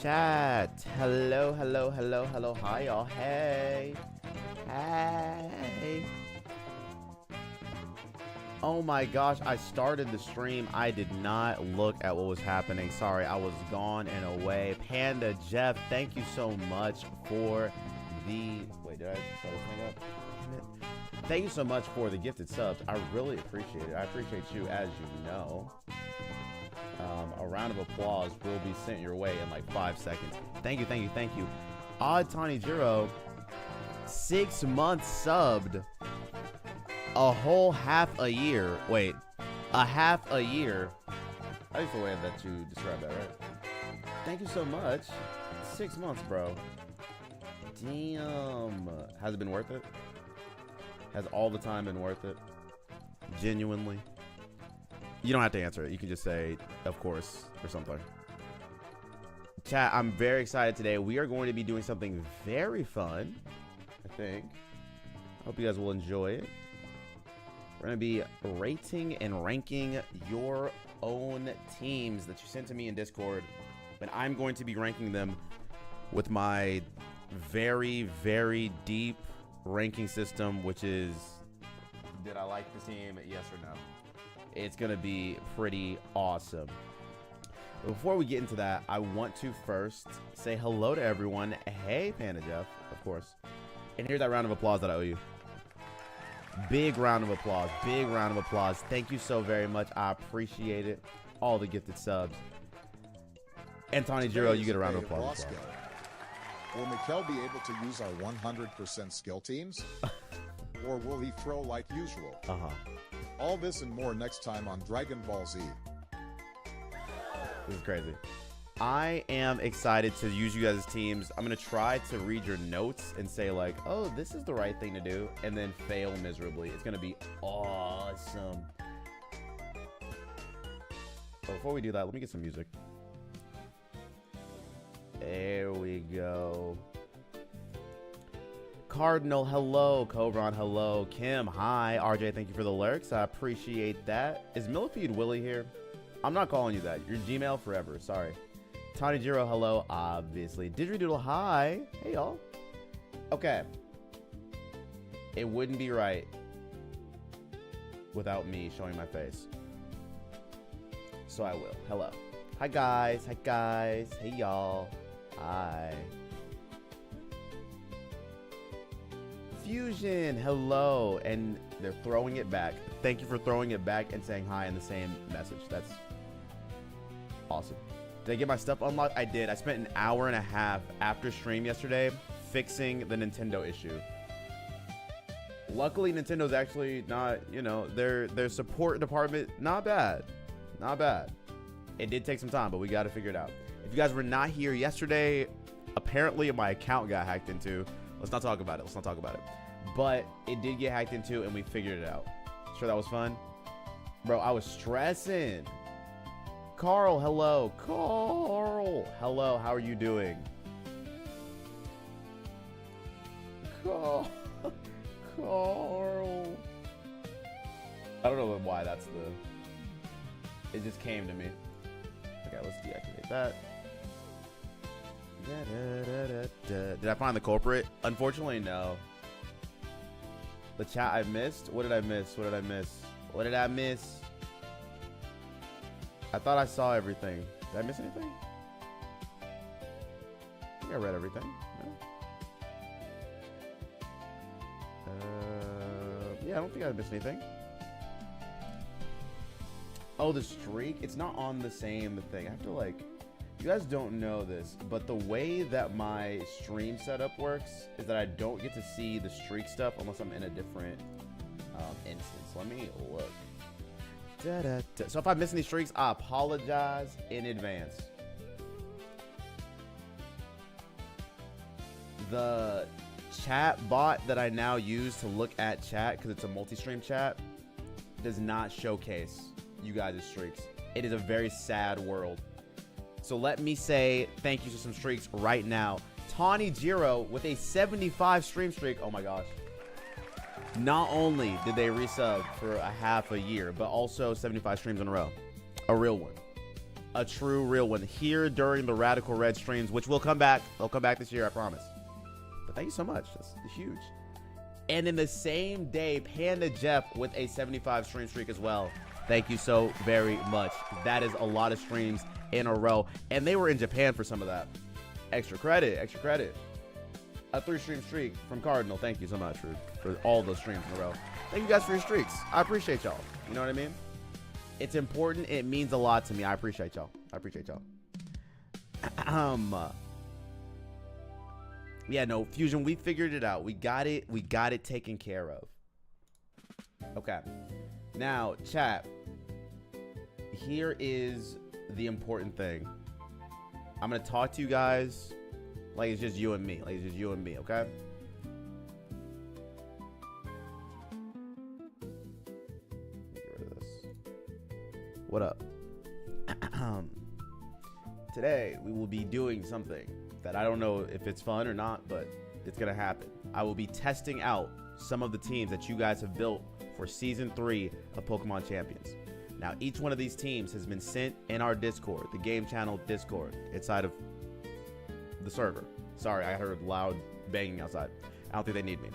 Chat. Hello, hello, hello, hello. Hi, y'all. Hey. Hey. Oh my gosh, I started the stream. I did not look at what was happening. Sorry, I was gone and away. Panda Jeff, thank you so much for the... Wait, did I start this thing up? Damn it. Thank you so much for the gifted subs. I really appreciate it. I appreciate you, as you know. A round of applause will be sent your way in like 5 seconds. Thank you, thank you, thank you. Odd Tawny Jiro, 6 months subbed. A whole half a year. Wait, a half a year. That's the way that you describe that, right? Thank you so much. 6 months, bro. Damn. Has it been worth it? Has all the time been worth it? Genuinely? You don't have to answer it. You can just say, of course, or something. Chat, I'm very excited today. We are going to be doing something very fun, I think. Hope you guys will enjoy it. We're going to be rating and ranking your own teams that you sent to me in Discord. But I'm going to be ranking them with my very, very deep ranking system, which is, did I like the team? Yes or no? It's going to be pretty awesome. But before we get into that, I want to first say hello to everyone. Hey, Panda Jeff, of course. And here's that round of applause that I owe you. Big round of applause. Big round of applause. Thank you so very much. I appreciate it. All the gifted subs. And Tawny Jiro, you get a round of applause. Will Mikel be able to use our 100% skill teams? Or will he throw like usual? All this and more next time on Dragon Ball Z. This is crazy. I am excited to use you guys as teams. I'm going to try to read your notes and say like, oh, this is the right thing to do, and then fail miserably. It's going to be awesome. But before we do that, let me get some music. There we go. Cardinal, hello. Cobron, hello. Kim, hi. RJ, thank you for the lurks. I appreciate that. Is Millipede Willie here? I'm not calling you that. Your Gmail forever. Sorry. Tawny Jiro, hello. Obviously. Didgeridoo, hi. Hey, y'all. Okay. It wouldn't be right without me showing my face. So I will. Hello. Hi, guys. Hi, guys. Hey, y'all. Hi. Fusion, hello. And they're throwing it back. Thank you for throwing it back and saying hi in the same message. That's awesome. Did I get my stuff unlocked? I did. I spent an hour and a half after stream yesterday fixing the Nintendo issue. Luckily, Nintendo's actually not, you know, their support department, not bad. Not bad. It did take some time, but we got to figure it out. If you guys were not here yesterday, apparently my account got hacked into. Let's not talk about it. Let's not talk about it. But it did get hacked into, and we figured it out. Sure, that was fun? Bro, I was stressing. Carl, hello. Carl, hello. How are you doing? Carl. Carl. I don't know why that's the... It just came to me. Okay, let's deactivate that. Did I find the culprit? Unfortunately, no. The chat I missed? What did I miss? What did I miss? What did I miss? I thought I saw everything. Did I miss anything? I think I read everything. No? Yeah, I don't think I missed anything. Oh, the streak? It's not on the same thing. I have to like... You guys don't know this, but the way that my stream setup works is that I don't get to see the streak stuff unless I'm in a different instance. Let me look. So if I miss any streaks, I apologize in advance. The chat bot that I now use to look at chat, because it's a multi-stream chat, does not showcase you guys' streaks. It is a very sad world. So let me say thank you to some streaks right now. Tawny Jiro with a 75 stream streak. Oh my gosh. Not only did they resub for a half a year, but also 75 streams in a row. A real one. a true, real one here during the Radical Red streams, which will come back. They'll come back this year, I promise. But thank you so much. That's huge. And in the same day, Panda Jeff with a 75 stream streak as well. Thank you so very much. That is a lot of streams in a row. And they were in Japan for some of that. Extra credit, extra credit. A 3-stream streak from Cardinal. Thank you so much for all those streams in a row. Thank you guys for your streaks. I appreciate y'all. You know what I mean? It's important. It means a lot to me. I appreciate y'all. I appreciate y'all. Yeah, no, Fusion, we figured it out. We got it. We got it taken care of. Okay. Now, chat. Here is the important thing. I'm going to talk to you guys like it's just you and me. Like it's just you and me, okay? Get rid of this. What up? Today, we will be doing something that I don't know if it's fun or not, but it's going to happen. I will be testing out some of the teams that you guys have built for Season 3 of Pokemon Champions. Now, each one of these teams has been sent in our Discord, the game channel Discord, inside of the server. Sorry, I heard loud banging outside. I don't think they need me.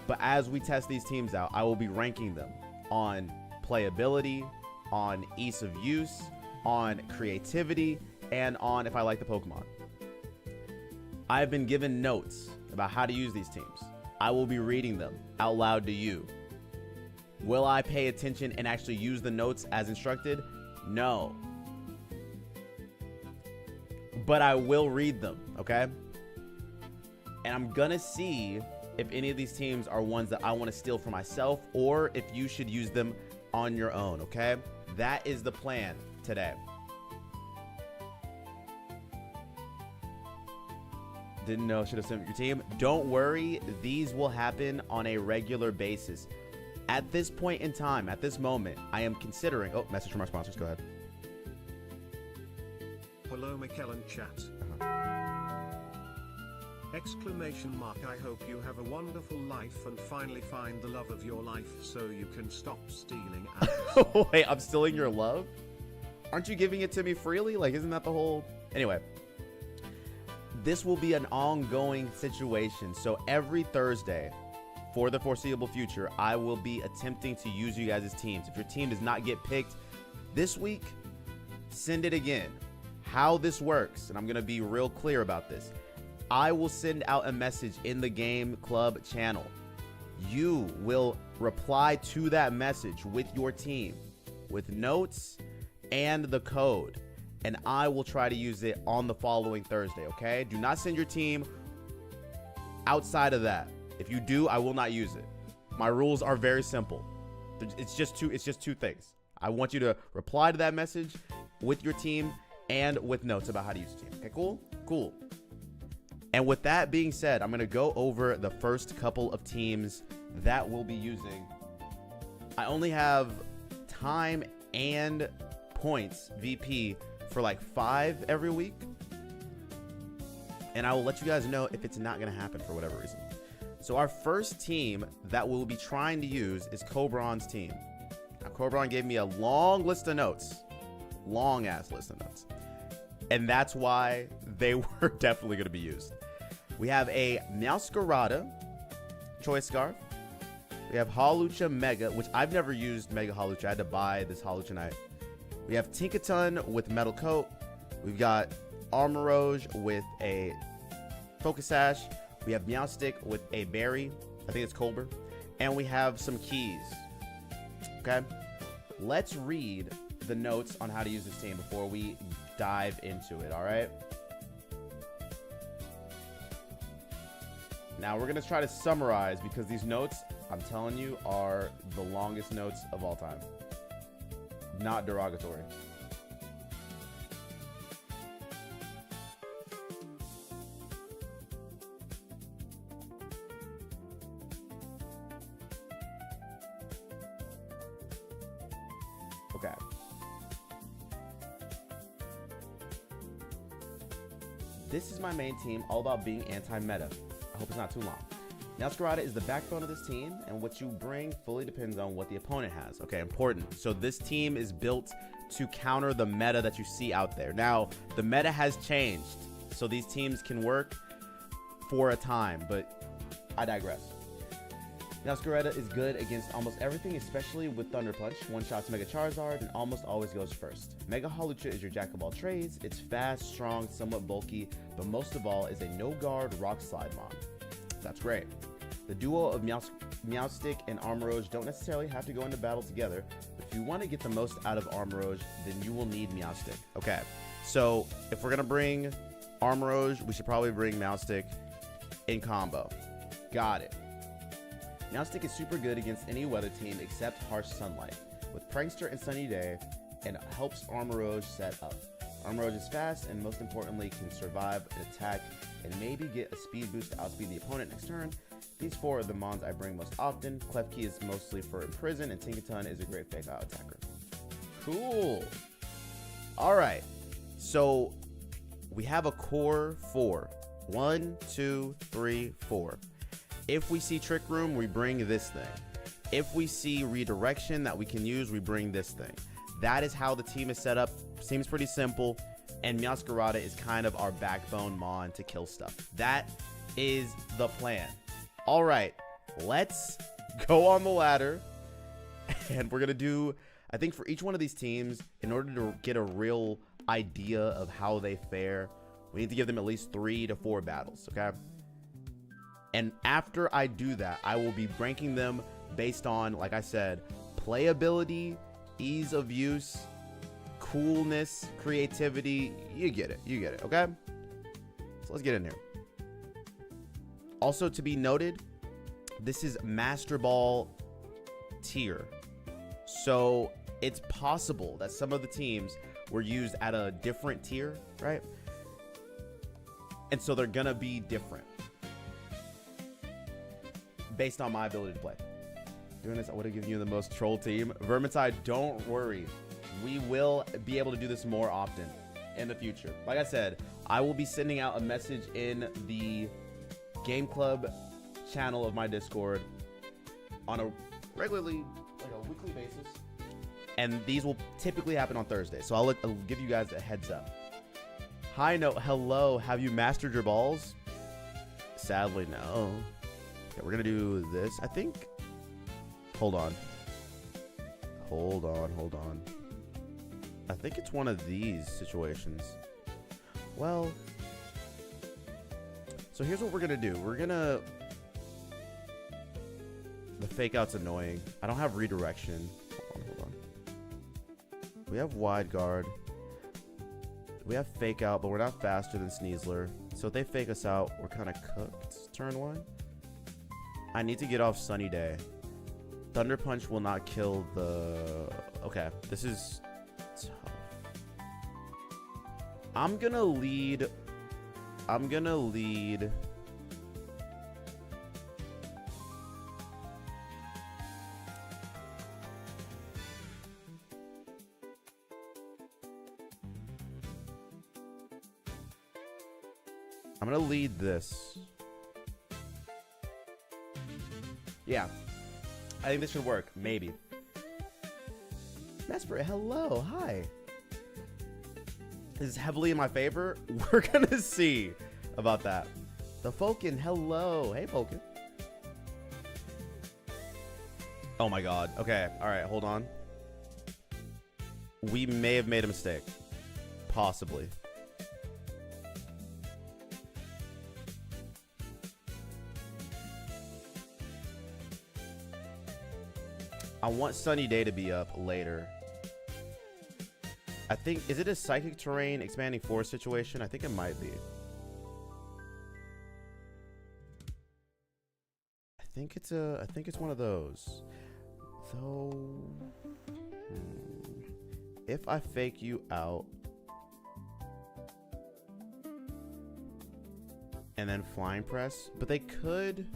But as we test these teams out, I will be ranking them on playability, on ease of use, on creativity, and on if I like the Pokemon. I have been given notes about how to use these teams. I will be reading them out loud to you. Will I pay attention and actually use the notes as instructed? No. But I will read them, okay? And I'm gonna see if any of these teams are ones that I want to steal for myself or if you should use them on your own, okay? That is the plan today. Didn't know, should have sent your team. Don't worry, these will happen on a regular basis. At this point in time, at this moment, I am considering... Oh, message from our sponsors. Go ahead. Hello, McKellen chat. Exclamation mark. I hope you have a wonderful life and finally find the love of your life so you can stop stealing apples. Wait, I'm stealing your love? Aren't you giving it to me freely? Like, isn't that the whole... Anyway. This will be an ongoing situation. So every Thursday... For the foreseeable future, I will be attempting to use you guys as teams. If your team does not get picked this week, send it again. How this works, and I'm going to be real clear about this. I will send out a message in the Game Club channel. You will reply to that message with your team, with notes and the code, and I will try to use it on the following Thursday, okay? Do not send your team outside of that. If you do, I will not use it. My rules are very simple. It's just two things. I want you to reply to that message with your team and with notes about how to use the team. Okay, cool? Cool. And with that being said, I'm going to go over the first couple of teams that we'll be using. I only have time and points VP for like 5 every week. And I will let you guys know if it's not going to happen for whatever reason. So our first team that we'll be trying to use is Cobron's team. Now, Cobron gave me a long list of notes. Long-ass list of notes. And that's why they were definitely going to be used. We have a Meowscarada Choice Scarf. We have Hawlucha Mega, which I've never used Mega Hawlucha. I had to buy this Hawlucha. We have Tinkaton with Metal Coat. We've got Armorage with a Focus Sash. We have Meowstic with a berry. I think it's Colbur. And we have some keys. Okay? Let's read the notes on how to use this team before we dive into it, all right? Now, we're going to try to summarize because these notes, I'm telling you, are the longest notes of all time. Not derogatory. Okay. This is my main team, all about being anti-meta. I hope it's not too long. Meowscarada is the backbone of this team, and what you bring fully depends on what the opponent has. Okay, important. So this team is built to counter the meta that you see out there. Now, the meta has changed, so these teams can work for a time, but I digress. Meowscarada is good against almost everything, especially with Thunder Punch. One-shots Mega Charizard and almost always goes first. Mega Hawlucha is your jack of all trades. It's fast, strong, somewhat bulky, but most of all is a no-guard Rock Slide mon. That's great. The duo of Meowstic and Armorage don't necessarily have to go into battle together, but if you want to get the most out of Armorage, then you will need Meowstic. Okay, so if we're going to bring Armorage, we should probably bring Meowstic in combo. Got it. Meowstic is super good against any weather team except harsh sunlight, with Prankster and Sunny Day, and helps Armorage set up. Armorage is fast and most importantly can survive an attack and maybe get a speed boost to outspeed the opponent next turn. These four are the mons I bring most often. Klefki is mostly for Imprison, and Tinkaton is a great fake out attacker. Cool. Alright, so we have a core 4. 1, 2, 3, 4. If we see Trick Room, we bring this thing. If we see Redirection that we can use, we bring this thing. That is how the team is set up. Seems pretty simple. And Meowscarada is kind of our backbone mon to kill stuff. That is the plan. All right, let's go on the ladder. And we're going to do, I think for each one of these teams, in order to get a real idea of how they fare, we need to give them at least 3 to 4 battles, okay? And after I do that, I will be ranking them based on, like I said, playability, ease of use, coolness, creativity. You get it, okay? So let's get in here. Also to be noted, this is Master Ball tier. So it's possible that some of the teams were used at a different tier, right? And so they're gonna be different based on my ability to play. Doing this, I would have given you the most troll team. Vermintide, don't worry. We will be able to do this more often in the future. Like I said, I will be sending out a message in the Game Club channel of my Discord on a weekly basis. And these will typically happen on Thursday. So I'll give you guys a heads up. Hi, no, hello. Have you mastered your balls? Sadly, no. Okay, we're gonna do this. I think. Hold on. I think it's one of these situations. Well, so here's what we're gonna do. The fake out's annoying. I don't have redirection. Hold on. We have wide guard. We have fake out, but we're not faster than Sneasler. So if they fake us out, we're kind of cooked turn 1. I need to get off Sunny Day. Thunder Punch will not kill the... Okay, this is tough. I'm gonna lead... I'm gonna lead this. Yeah. I think this should work. Maybe. Mesper, hello. Hi. This is heavily in my favor. We're gonna see about that. The Falcon, hello. Hey, Falcon. Oh my god. Okay. Alright, hold on. We may have made a mistake. Possibly. I want Sunny Day to be up later. I think, is it a Psychic Terrain Expanding Force situation? I think it might be. I think it's one of those. Though, if I fake you out and then Flying Press, but they could.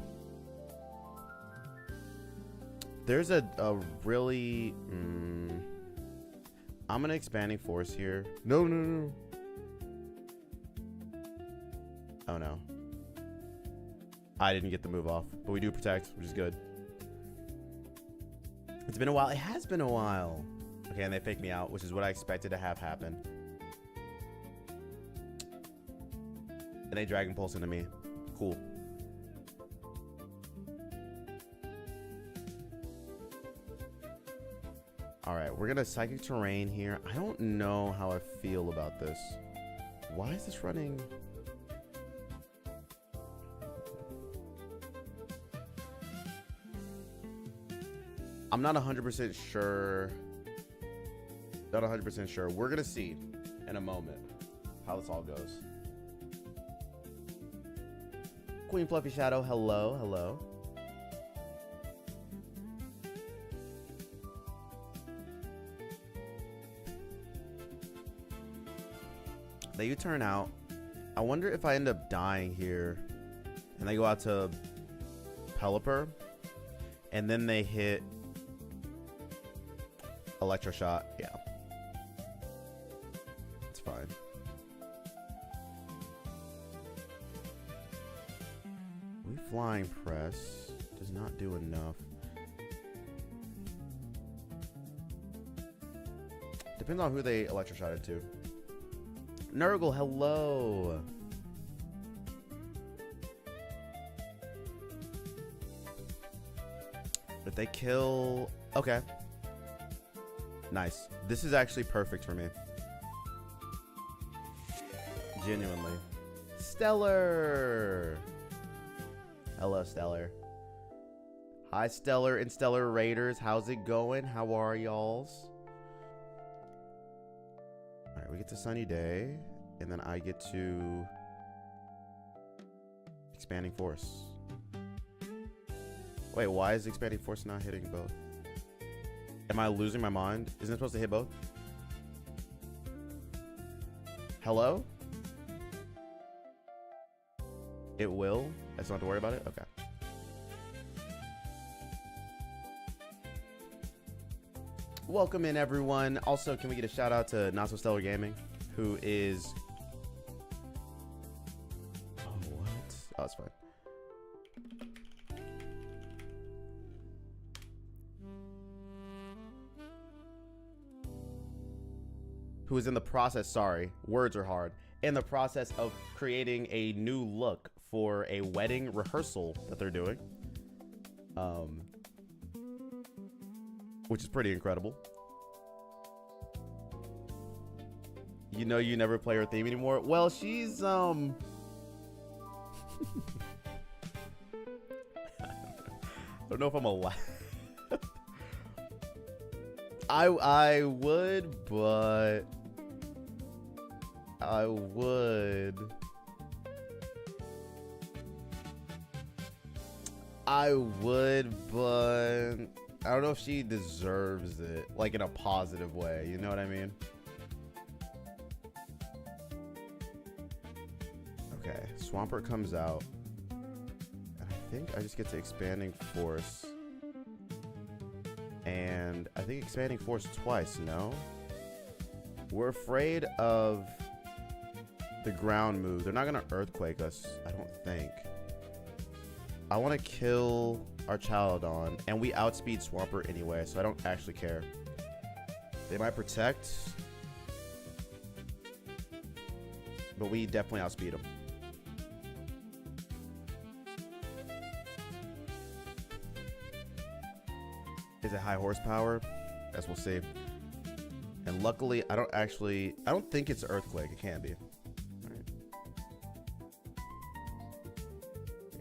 There's a really... I'm gonna Expanding Force here. No. Oh, no. I didn't get the move off, but we do protect, which is good. It's been a while. It has been a while. Okay, and they fake me out, which is what I expected to have happen. And they Dragon Pulse into me. Cool. Alright, we're gonna Psychic Terrain here. I don't know how I feel about this. Why is this running? I'm not 100% sure. Not 100% sure. We're gonna see in a moment how this all goes. Queen Fluffy Shadow, hello, hello. They U-turn out. I wonder if I end up dying here and they go out to Pelipper and then they hit Electroshock. Yeah. It's fine. We Flying Press does not do enough. Depends on who they Electroshot it to. Nurgle, hello. If they kill... Okay. Nice. This is actually perfect for me. Genuinely. Stellar. Hello, Stellar. Hi, Stellar and Stellar Raiders. How's it going? How are y'alls? Alright, we get to Sunny Day. And then I get to... Expanding Force. Wait, why is Expanding Force not hitting both? Am I losing my mind? Isn't it supposed to hit both? Hello? It will? I just don't have to worry about it? Okay. Welcome in, everyone. Also, can we get a shout out to Not So Stellar Gaming, who is... Oh, what? Oh, it's fine. Who is in the process, sorry, words are hard, in the process of creating a new look for a wedding rehearsal that they're doing. Which is pretty incredible. You know you never play her theme anymore? Well, she's, I don't know if I'm allowed. I would, but I would. I would, but I don't know if she deserves it, like in a positive way. You know what I mean? Okay, Swampert comes out. And I think I just get to Expanding Force. And I think Expanding Force twice, no? We're afraid of the ground move. They're not going to Earthquake us, I don't think. I want to kill our Chaladon, and we outspeed Swampert anyway, so I don't actually care. They might protect, but we definitely outspeed them. Is it high horsepower? As we'll see. And luckily, I don't think it's an Earthquake. It can't be. Alright.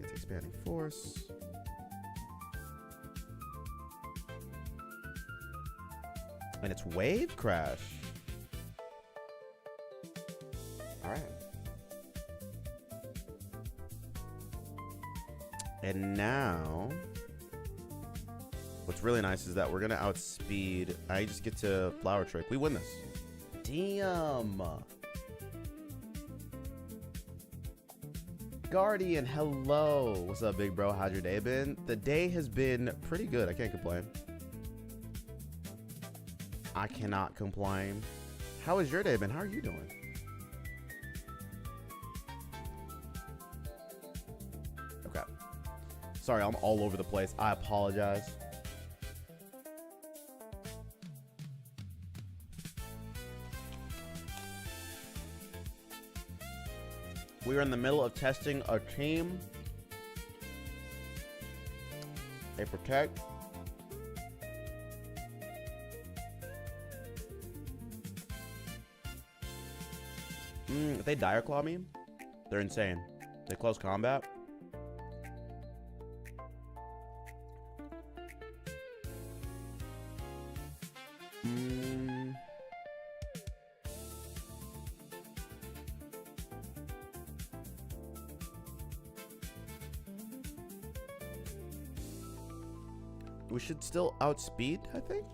It's Expanding Force. And it's Wave Crash. Alright. And now... What's really nice is that we're going to outspeed. I just get to Flower Trick. We win this. Damn. Guardian, hello. What's up, big bro? How's your day been? The day has been pretty good. I can't complain. I cannot complain. How has your day been? How are you doing? Okay. Sorry, I'm all over the place. I apologize. We are in the middle of testing a team. They protect. If they dire claw me, they're insane. They close combat. We should still outspeed, I think?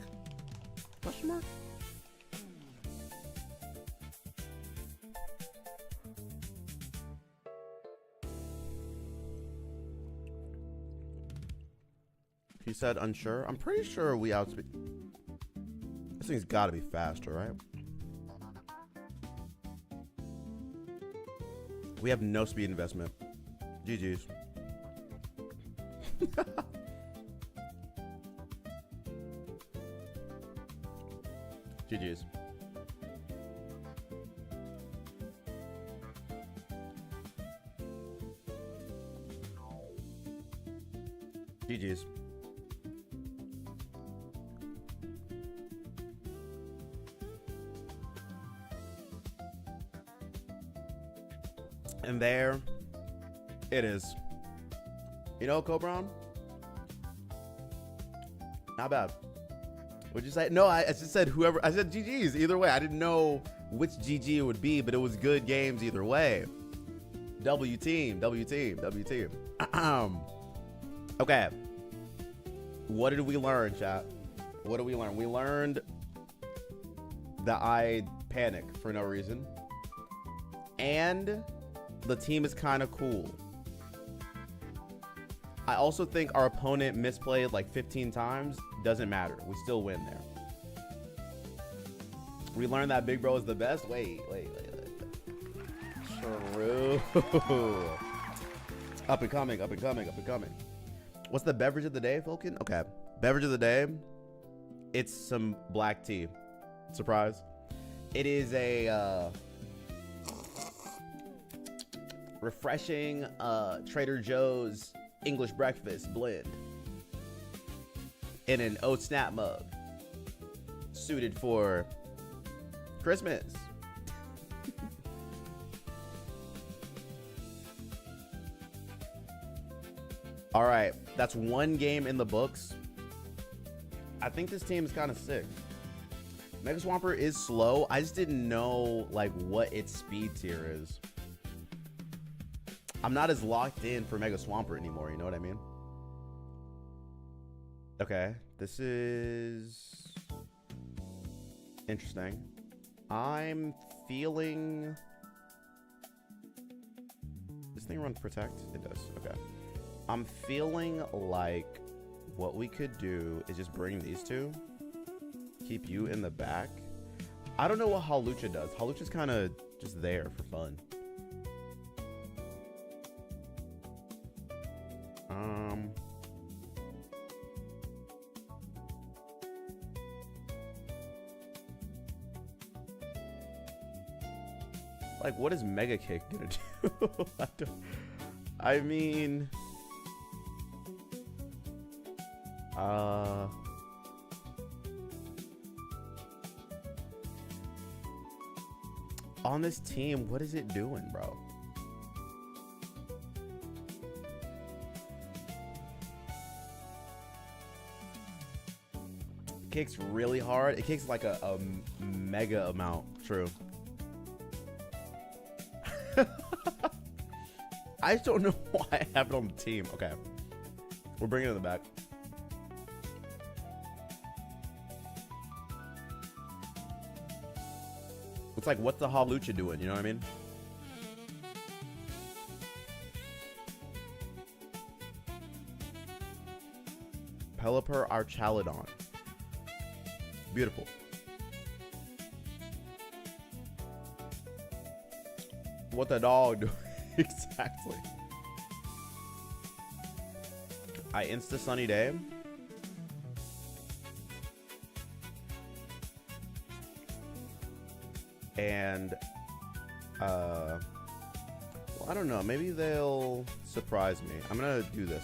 Question mark? He said unsure. I'm pretty sure we outspeed. This thing's gotta be faster, right? We have no speed investment. GG's. GG's. GG's. And there it is. You know, Cobron? Not bad. What'd you say? No, I just said whoever. I said GG's either way. I didn't know which GG it would be, but it was good games either way. W team, W team, W team. Okay. What did we learn, chat? What did we learn? We learned that I panic for no reason. And the team is kind of cool. I also think our opponent misplayed like 15 times. Doesn't matter. We still win there. We learned that Big Bro is the best. Wait. True. Up and coming. What's the beverage of the day, Vulcan? Okay. Beverage of the day. It's some black tea. Surprise. It is a refreshing Trader Joe's English breakfast blend in an oat snap mug, suited for Christmas. All right, that's one game in the books. I think this team is kind of sick. Mega Swampert is slow. I just didn't know like what its speed tier is. I'm not as locked in for Mega Swampert anymore, you know what I mean? Okay, this is interesting. I'm feeling... This thing run protect? It does, okay. I'm feeling like what we could do is just bring these two. Keep you in the back. I don't know what Hawlucha does. Hawlucha's kind of just there for fun. Like, what is Mega Kick gonna do? I mean, on this team, what is it doing, bro? It kicks really hard. It kicks like a mega amount. True. I just don't know why I have it on the team. Okay. We're bringing it in the back. It's like, what's the Hawlucha doing? You know what I mean? Pelipper Archaludon. Beautiful. What the dog doing? Exactly. I insta Sunny Day. And hold I don't know. Maybe they'll surprise me. I'm gonna do this.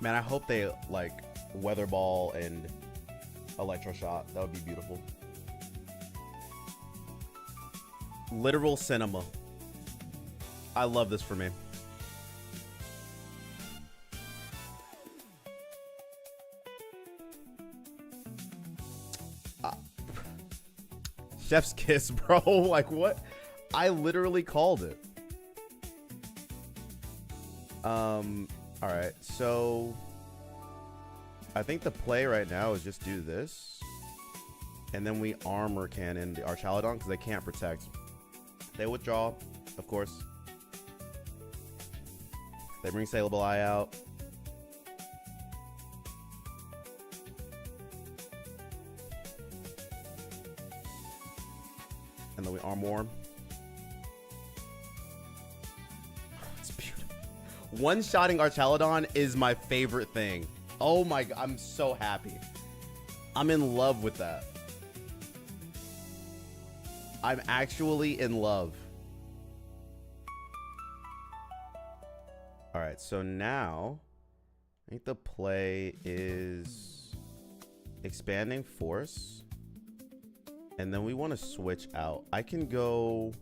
Man, I hope they like Weather Ball and Electroshock. That would be beautiful. Literal cinema. I love this for me. Chef's kiss, bro. Like, what? I literally called it. All right, so I think the play right now is just do this, and then we armor cannon the Archaludon because they can't protect. They withdraw, of course. They bring Sableye out. And then we armor. It's beautiful. One-shotting Archaludon is my favorite thing. Oh my god, I'm so happy. I'm in love with that. I'm actually in love. All right, so now I think the play is expanding force. And then we want to switch out. I can go...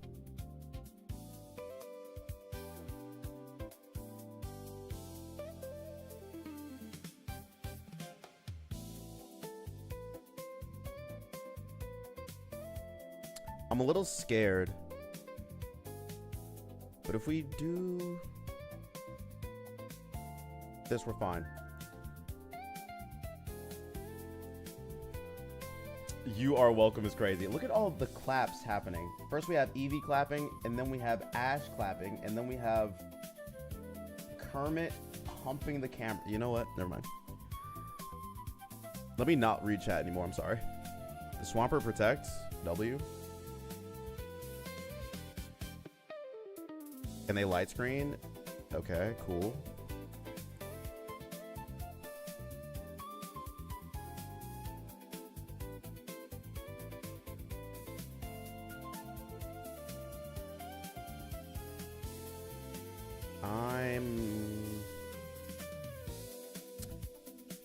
I'm a little scared. But if we do this, we're fine. You are welcome is crazy. Look at all the claps happening. First we have Eevee clapping, and then we have Ash clapping, and then we have Kermit humping the camera. You know what? Never mind. Let me not read chat anymore. I'm sorry. The Swampert protects. W. And they light screen. Okay, cool.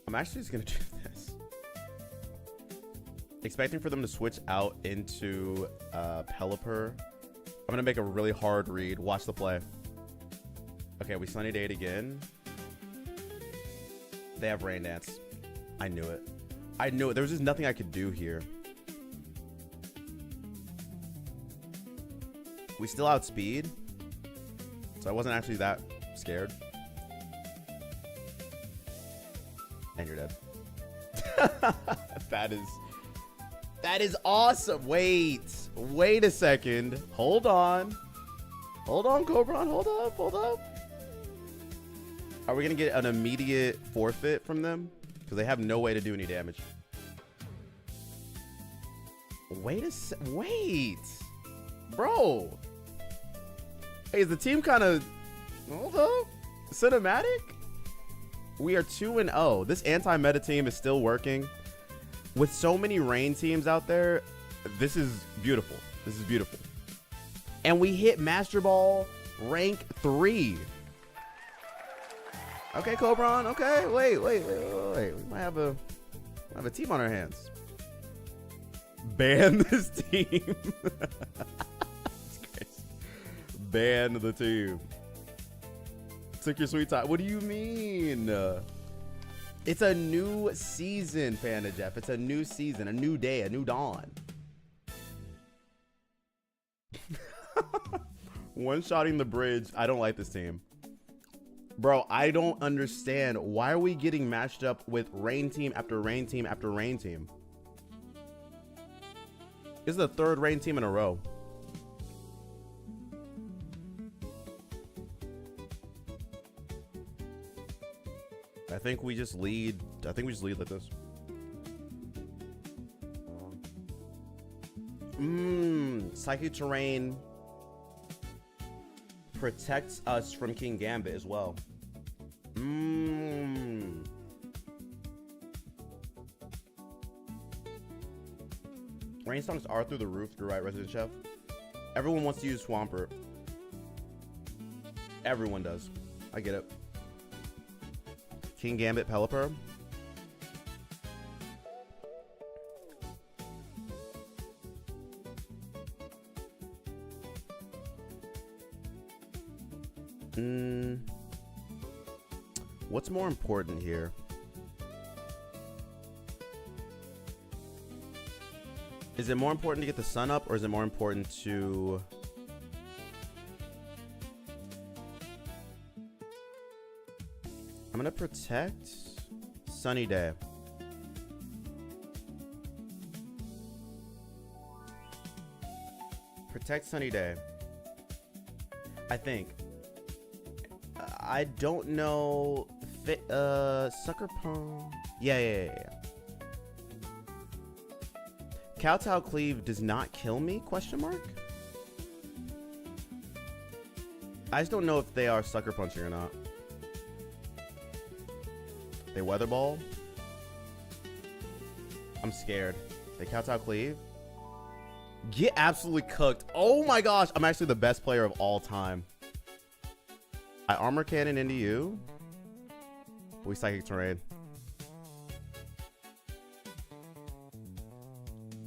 I'm actually just gonna do this. Expecting for them to switch out into Pelipper. I'm gonna make a really hard read. Watch the play. Okay, we Sunny Date again. They have Rain Dance. I knew it. I knew it. There was just nothing I could do here. We still outspeed, so I wasn't actually that scared. And you're dead. That is awesome. Wait a second. Hold on, Cobron. Hold up. Are we gonna get an immediate forfeit from them? Because they have no way to do any damage. Wait, bro. Hey, is the team kind of... Hold up. Cinematic? We are 2-0. This anti-meta team is still working. With so many rain teams out there, this is beautiful. This is beautiful. And we hit Master Ball rank 3. Okay, Cobron. Okay, wait. We might have a team on our hands. Ban this team. Ban the team. Took your sweet time. What do you mean? It's a new season, Panda Jeff. It's a new season, a new day, a new dawn. One-shotting the bridge. I don't like this team. Bro, I don't understand. Why are we getting matched up with rain team after rain team after rain team? This is the third rain team in a row. I think we just lead like this. Psychic Terrain protects us from King Gambit as well. Rainstorms are through the roof. You're right, Resident Chef. Everyone wants to use Swampert. Everyone does. I get it. King Gambit Pelipper. What's more important here? Is it more important to get the sun up, or is it more important to... I'm gonna protect Sunny Day. Protect Sunny Day. I think. I don't know. Sucker Punch. Yeah. Kowtow Cleave does not kill me? Question mark. I just don't know if they are sucker punching or not. They Weather Ball. I'm scared. They Kowtow Cleave. Get absolutely cooked. Oh my gosh. I'm actually the best player of all time. I Armor Cannon into you. We Psychic Terrain.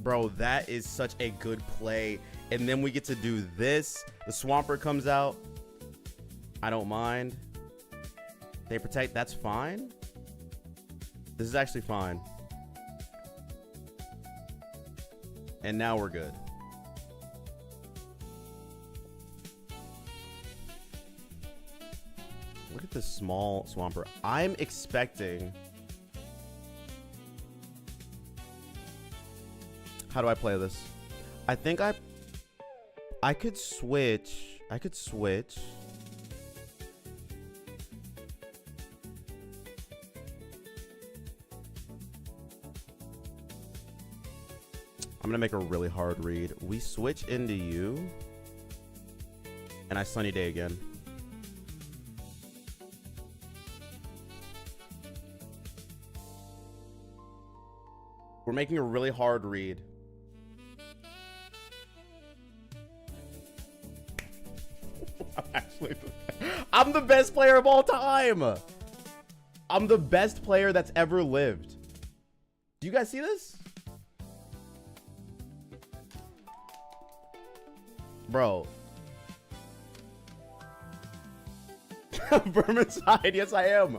Bro, that is such a good play. And then we get to do this. The Swampert comes out. I don't mind. They protect. That's fine. This is actually fine. And now we're good. Look at this small Swampert. I'm expecting... How do I play this? I think I could switch. I could switch. I'm gonna make a really hard read. We switch into you. And I Sunny Day again. We're making a really hard read. I'm the best player of all time. I'm the best player that's ever lived. Do you guys see this? Bro. Vermicide, yes I am.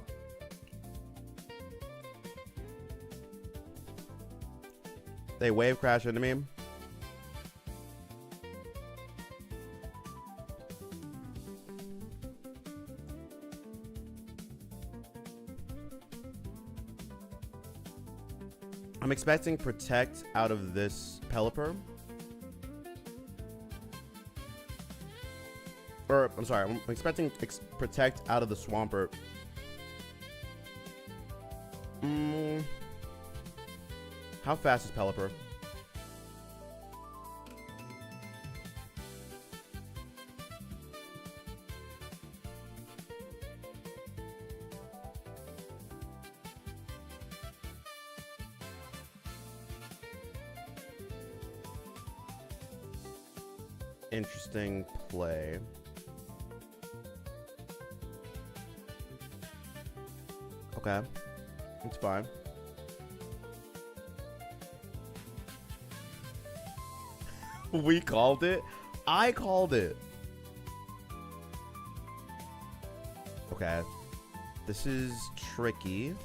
They wave crash into me. I'm expecting protect out of this Pelipper. Or, I'm sorry, I'm expecting protect out of the Swampert. How fast is Pelipper? Interesting play. Okay, it's fine. We called it. I called it. Okay, this is tricky.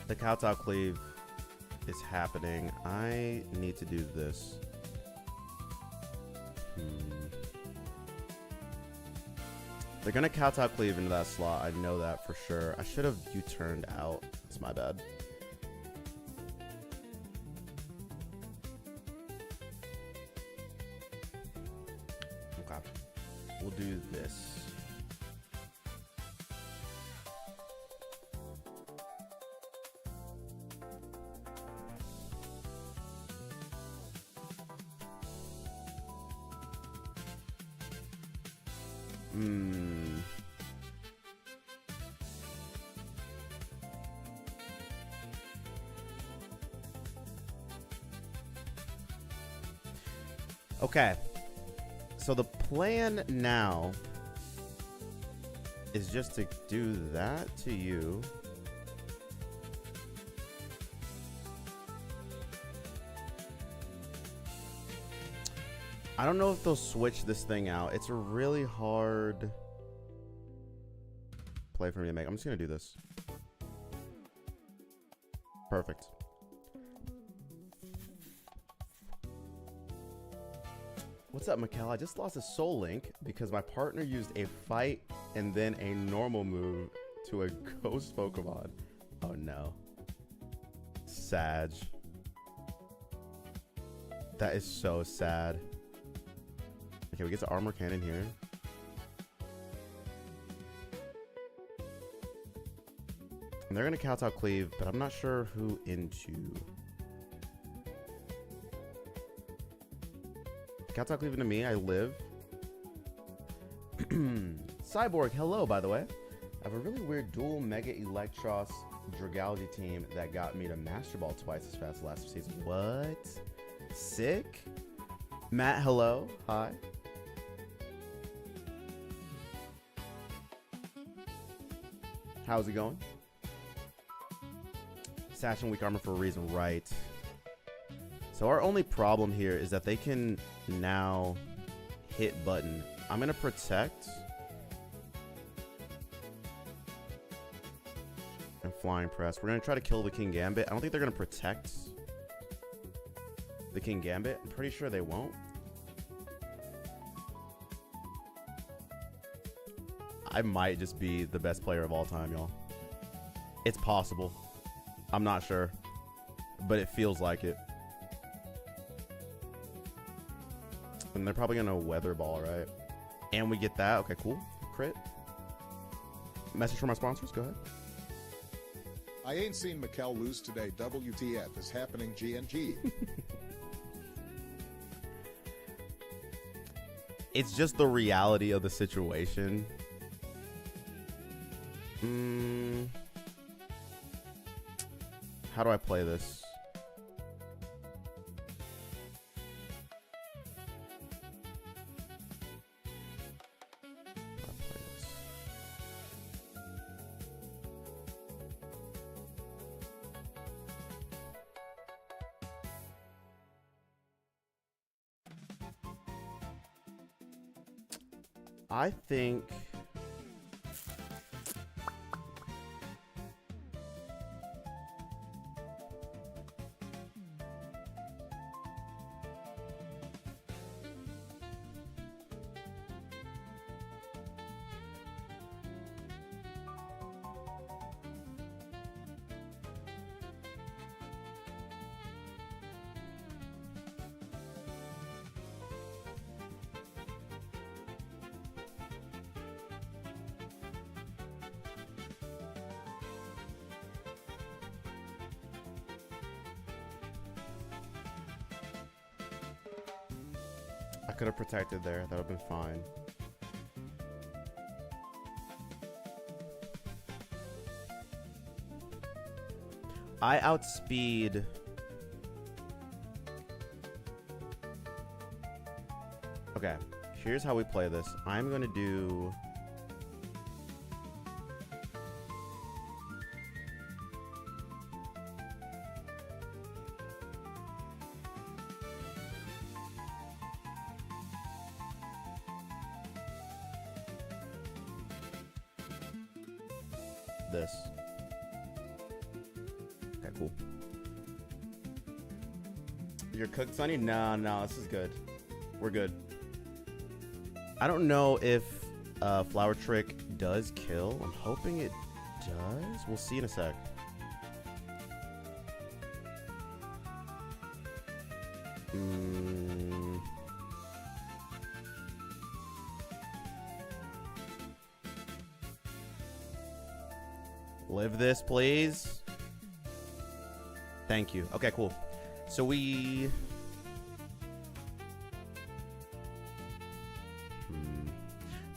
The Kowtow Cleave is happening. I need to do this. They're gonna Kowtow Cleave into that slot. I know that for sure. I should have U-turned out. It's my bad. Okay. We'll do this. Okay. So the plan now is just to do that to you. I don't know if they'll switch this thing out. It's a really hard play for me to make. I'm just going to do this. Perfect. What's up, Mikkel? I just lost a Soul Link because my partner used a fight and then a normal move to a ghost Pokemon. Oh no. Sag. That is so sad. Okay, we get to Armor Cannon here. And they're going to Kowtow Cleave, but I'm not sure who into. Kowtow Cleave into me, I live. Cyborg, hello, by the way. I have a really weird dual Mega Electros Dragalge team that got me to Master Ball twice as fast as last season. What? Sick? Matt, hello. Hi. How's it going? Sash and weak armor for a reason, right? So our only problem here is that they can now hit button. I'm gonna protect and flying press. We're gonna try to kill the King Gambit. I don't think they're gonna protect the King Gambit. I'm pretty sure they won't. I might just be the best player of all time, y'all. It's possible. I'm not sure, but it feels like it. And they're probably gonna Weather Ball, right? And we get that. Okay, cool. Crit. Message from our sponsors. Go ahead. I ain't seen Mikkel lose today. WTF is happening, GNG. It's just the reality of the situation. How do I play this? I think I could have protected there. That would have been fine. I outspeed. Okay, here's how we play this. I'm going to do... this. Okay, cool. You're cooked, Sonny? No, this is good. We're good. I don't know if Flower Trick does kill. I'm hoping it does. We'll see in a sec. Live this, please. Thank you. Okay, cool. So we...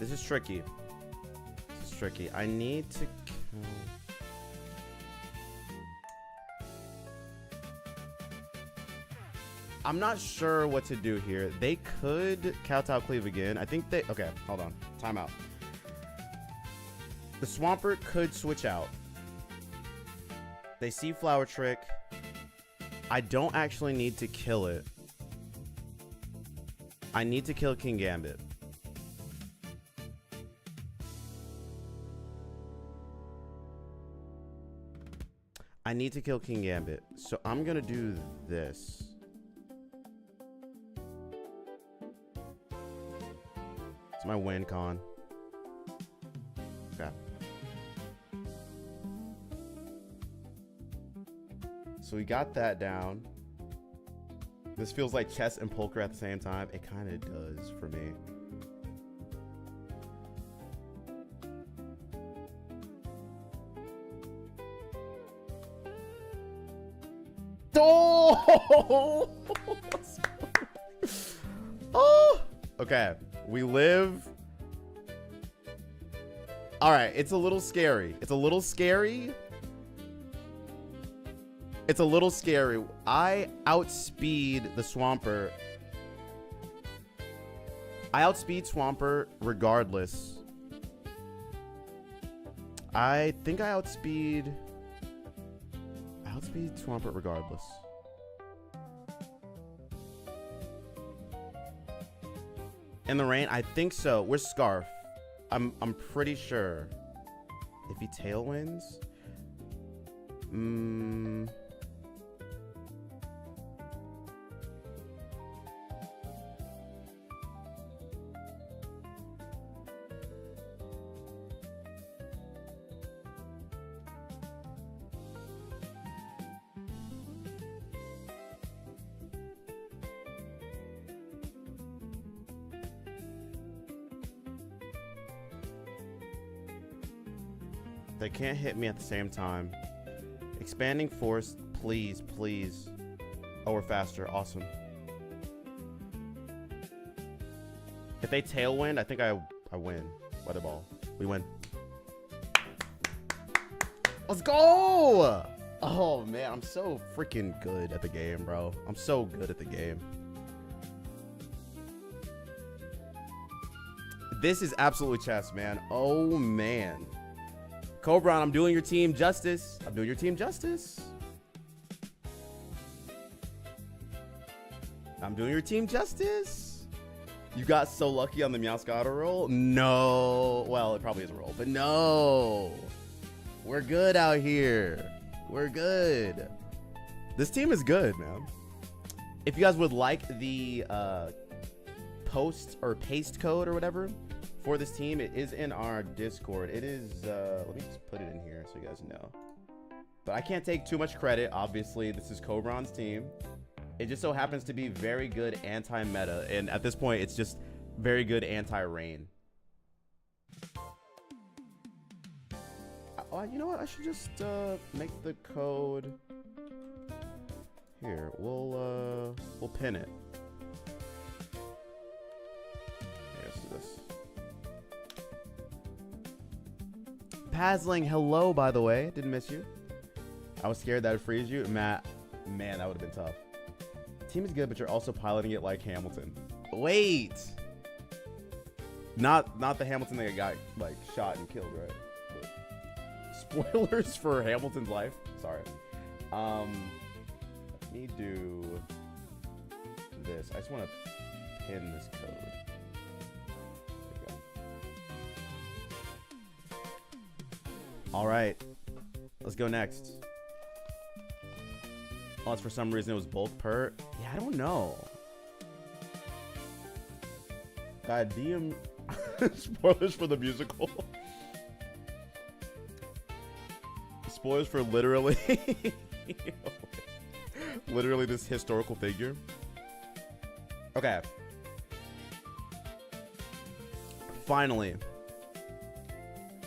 This is tricky. This is tricky. I need to kill... I'm not sure what to do here. They could Kowtow Cleave again. I think they... Okay, hold on. Time out. The Swampert could switch out. They see Flower Trick. I don't actually need to kill it. I need to kill King Gambit. I need to kill King Gambit. So I'm going to do this. It's my win con. Okay. So we got that down. This feels like chess and poker at the same time. It kind of does for me. Oh! Oh! Okay. We live. All right. It's a little scary. It's a little scary. It's a little scary. I outspeed the Swampert. I outspeed Swampert regardless. I think I outspeed Swampert regardless. In the rain, I think so. Where's Scarf? I'm pretty sure. If he tailwinds, they can't hit me at the same time. Expanding Force, please, please. Oh, we're faster. Awesome. If they tailwind, I think I win. Weather Ball. We win. Let's go! Oh, man. I'm so freaking good at the game, bro. I'm so good at the game. This is absolutely chess, man. Oh, man. Cobron, I'm doing your team justice. I'm doing your team justice. I'm doing your team justice. You got so lucky on the Meowscarada roll? No. Well, it probably is a roll, but no. We're good out here. We're good. This team is good, man. If you guys would like the post or paste code or whatever for this team, it is in our Discord. It is, let me just put it in here so you guys know. But I can't take too much credit. Obviously, this is Cobron's team. It just so happens to be very good anti-meta. And at this point, it's just very good anti-rain. You know what? I should just make the code. Here, we'll pin it. Here, let's do this. Pazling, hello, by the way. Didn't miss you. I was scared that would freeze you. Matt, man, that would have been tough. Team is good, but you're also piloting it like Hamilton. Wait. Not the Hamilton that got, like, shot and killed, right? But spoilers for Hamilton's life. Sorry. Let me do this. I just want to pin this code. All right, let's go next. Unless for some reason it was both per. Yeah, I don't know. God, DM spoilers for the musical. Spoilers for literally, literally this historical figure. Okay. Finally,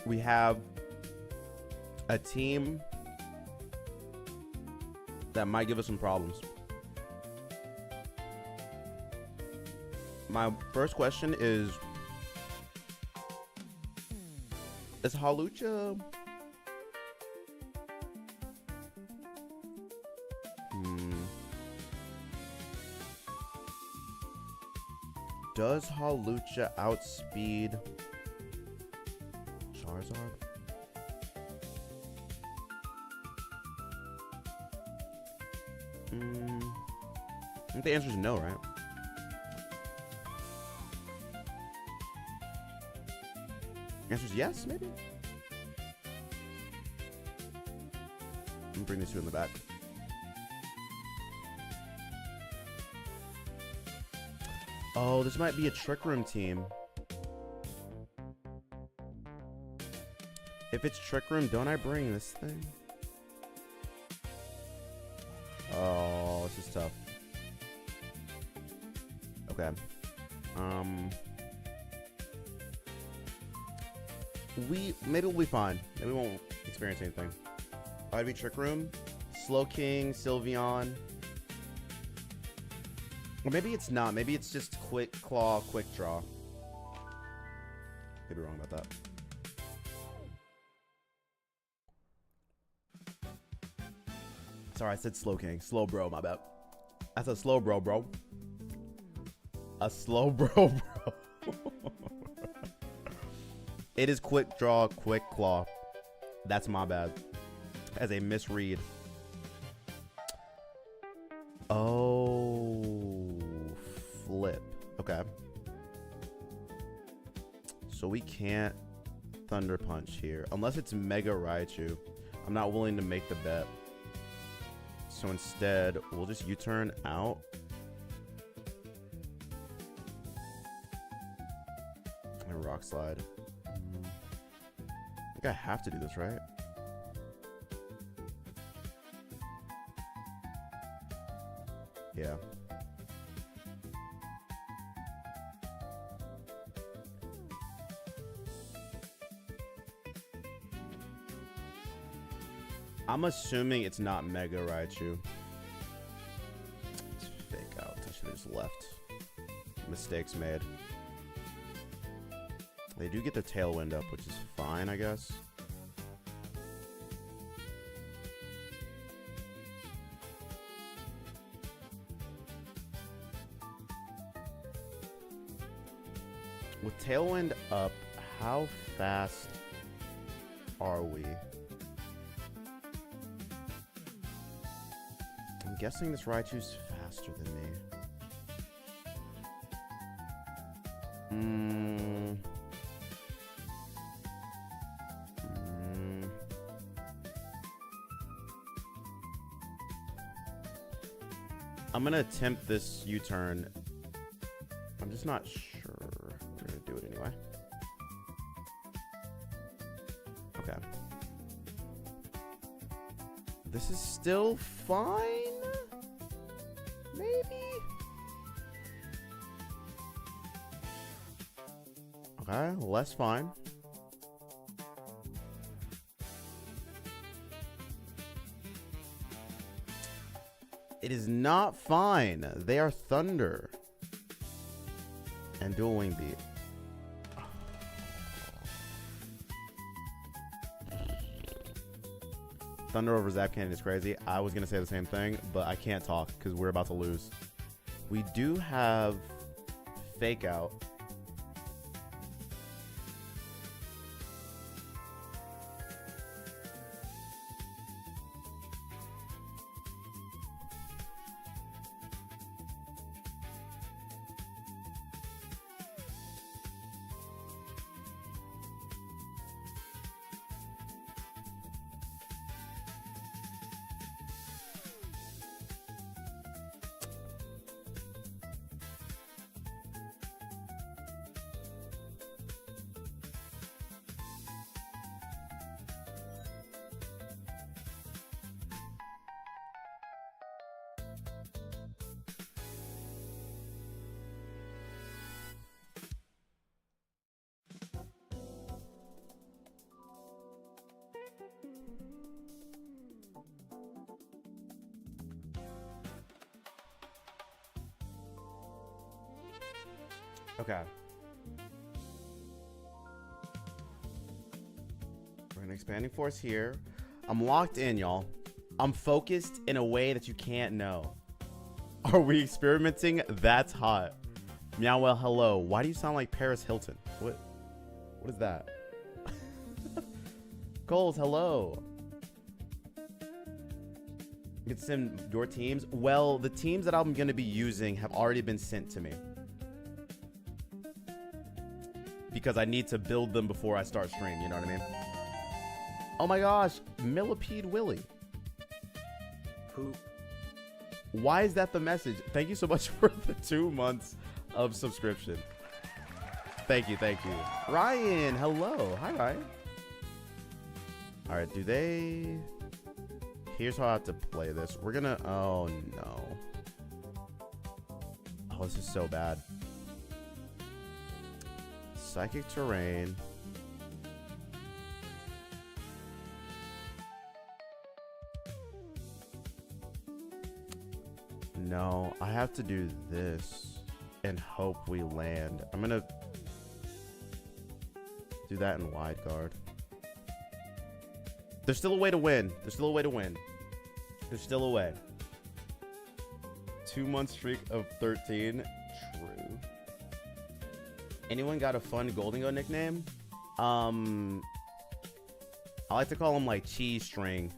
we have a team that might give us some problems. My first question is, Is Hawlucha... Does Hawlucha outspeed Charizard? I think the answer is no, right? The answer is yes, maybe? I'm gonna bring these two in the back. Oh, this might be a Trick Room team. If it's Trick Room, don't I bring this thing? Oh, this is tough. Okay. Maybe we'll be fine. Maybe we won't experience anything. I'd be Trick Room, Slowking, Sylveon. Or maybe it's not. Maybe it's just Quick Claw, Quick Draw. Could be wrong about that. Sorry, I said Slowking. Slow bro, my bad. I said slow bro, bro. A slow bro, bro. It is Quick Draw, Quick Claw. That's my bad. As a misread. Oh, flip. Okay. So we can't Thunder Punch here. Unless it's Mega Raichu. I'm not willing to make the bet. So instead, we'll just U-turn out. And Rock Slide. I think I have to do this, right? Yeah. I'm assuming it's not Mega Raichu. It's fake out. I should have just left. Mistakes made. They do get their Tailwind up, which is fine, I guess. With Tailwind up, how fast are we? I'm guessing this Raichu's faster than me. I'm gonna attempt this U-turn. I'm just not sure. We're gonna do it anyway. Okay. This is still fine? Maybe? Okay, less fine. It is not fine. They are Thunder. And Dual Wing Beat. Thunder over Zap Cannon is crazy. I was going to say the same thing, but I can't talk because we're about to lose. We do have Fake Out. Okay. expanding force here. I'm locked in, y'all. I'm focused in a way that you can't know. Are we experimenting? That's hot. Meow well, hello. Why do you sound like Paris Hilton? What is that? Coles, hello. You can send your teams. Well, the teams that I'm going to be using have already been sent to me. Because I need to build them before I start stream, you know what I mean? Oh my gosh, Millipede Willie. Who? Why is that the message? Thank you so much for the 2 months of subscription. Thank you, thank you. Ryan, hello. Hi, Ryan. All right, do they... Here's how I have to play this. We're gonna... Oh, no. Oh, this is so bad. Psychic Terrain. No, I have to do this and hope we land. I'm gonna do that in wide guard. There's still a way to win. There's still a way to win. There's still a way. 2 month streak of 13. True. Anyone got a fun Golden nickname? I like to call him like Cheese String.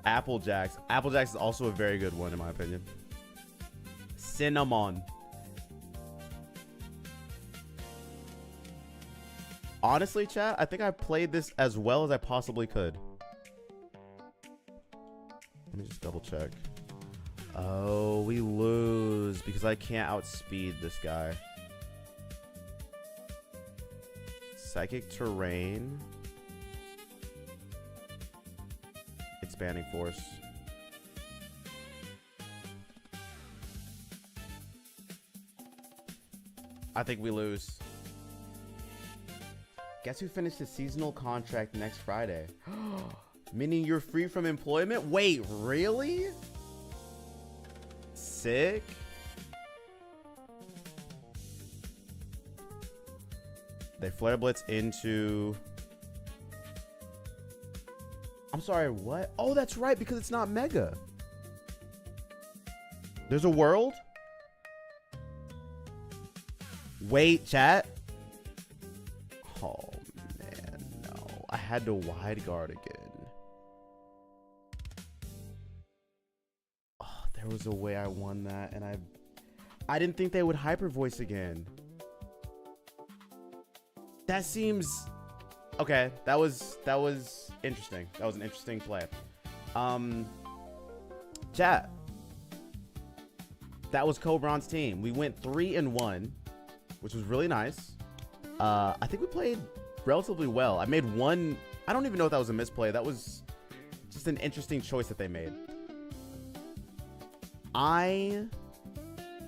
Applejacks. Applejacks is also a very good one in my opinion. Cinnamon. Honestly, chat, I think I played this as well as I possibly could. Let me just double check. Oh, we lose because I can't outspeed this guy. Psychic Terrain. Expanding force. I think we lose. Guess who finished his seasonal contract next Friday? Meaning you're free from employment? Wait, really? Sick. They flare blitz into... I'm sorry, what? Oh, that's right, because it's not Mega. There's a world? Wait, chat. Oh, man, no. I had to wide guard again. Oh, there was a way I won that, and I didn't think they would hyper voice again. That seems... Okay, that was interesting. That was an interesting play. Chat. That was Cobron's team. We went 3-1, which was really nice. I think we played relatively well. I made one. I don't even know if that was a misplay. That was just an interesting choice that they made. I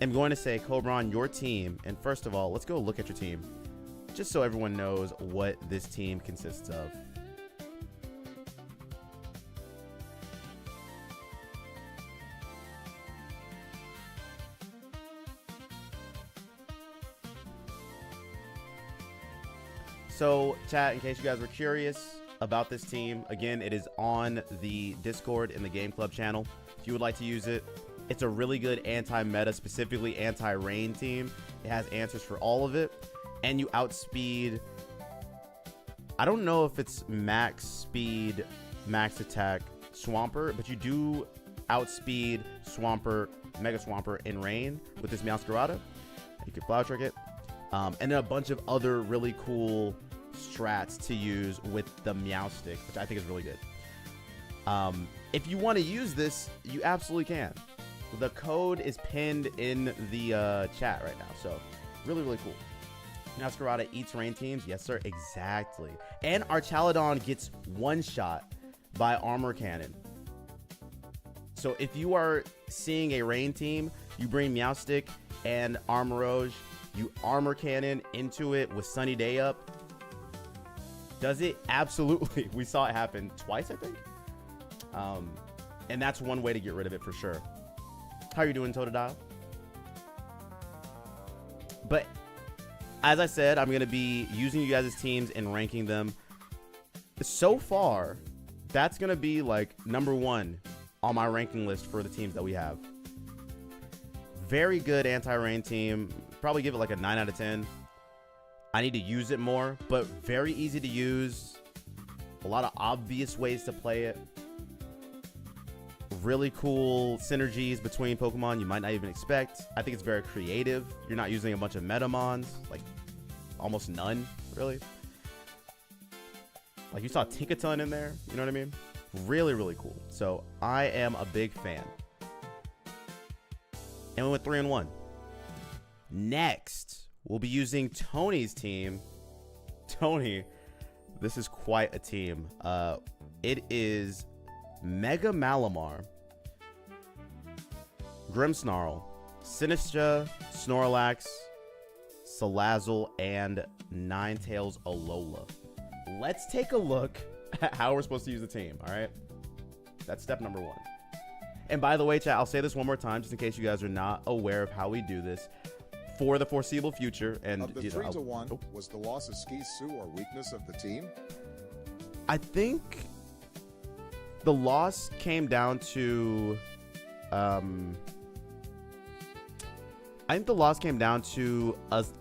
am going to say, Cobron, your team. And first of all, let's go look at your team, just so everyone knows what this team consists of. So, chat, in case you guys were curious about this team, again, it is on the Discord in the Game Club channel. If you would like to use it, it's a really good anti-meta, specifically anti-rain team. It has answers for all of it. And you outspeed, I don't know if it's max speed, max attack Swampert, but you do outspeed Swampert, Mega Swampert in rain with this Meowscarada. You can Flower Trick it. And then a bunch of other really cool strats to use with the Meowstic, which I think is really good. If you want to use this, you absolutely can. The code is pinned in the chat right now, so really, really cool. Meowscarada eats rain teams. Yes, sir. Exactly. And Archaludon gets one shot by Armor Cannon. So if you are seeing a rain team, you bring Meowstic and Armorage, you Armor Cannon into it with Sunny Day up. Does it? Absolutely. We saw it happen twice, I think. And that's one way to get rid of it for sure. How are you doing, Totodile? But as I said, I'm going to be using you guys' teams and ranking them. So far, that's going to be like number 1 on my ranking list for the teams that we have. Very good anti-rain team. Probably give it like a 9 out of 10. I need to use it more, but very easy to use. A lot of obvious ways to play it. Really cool synergies between Pokemon you might not even expect. I think it's very creative. You're not using a bunch of Metamons, like almost none, really. Like you saw Tinkaton in there, you know what I mean? Really, really cool. So I am a big fan. And we went 3-1. Next, we'll be using Tony's team. Tony, this is quite a team. It is Mega Malamar, Grimmsnarl, Sinistcha, Snorlax, Salazzle, and Ninetales Alola. Let's take a look at how we're supposed to use the team, all right? That's step number 1. And by the way, chat, I'll say this one more time just in case you guys are not aware of how we do this. For the foreseeable future, and of the 3-1, was the loss of Skisu or weakness of the team? I think the loss came down to a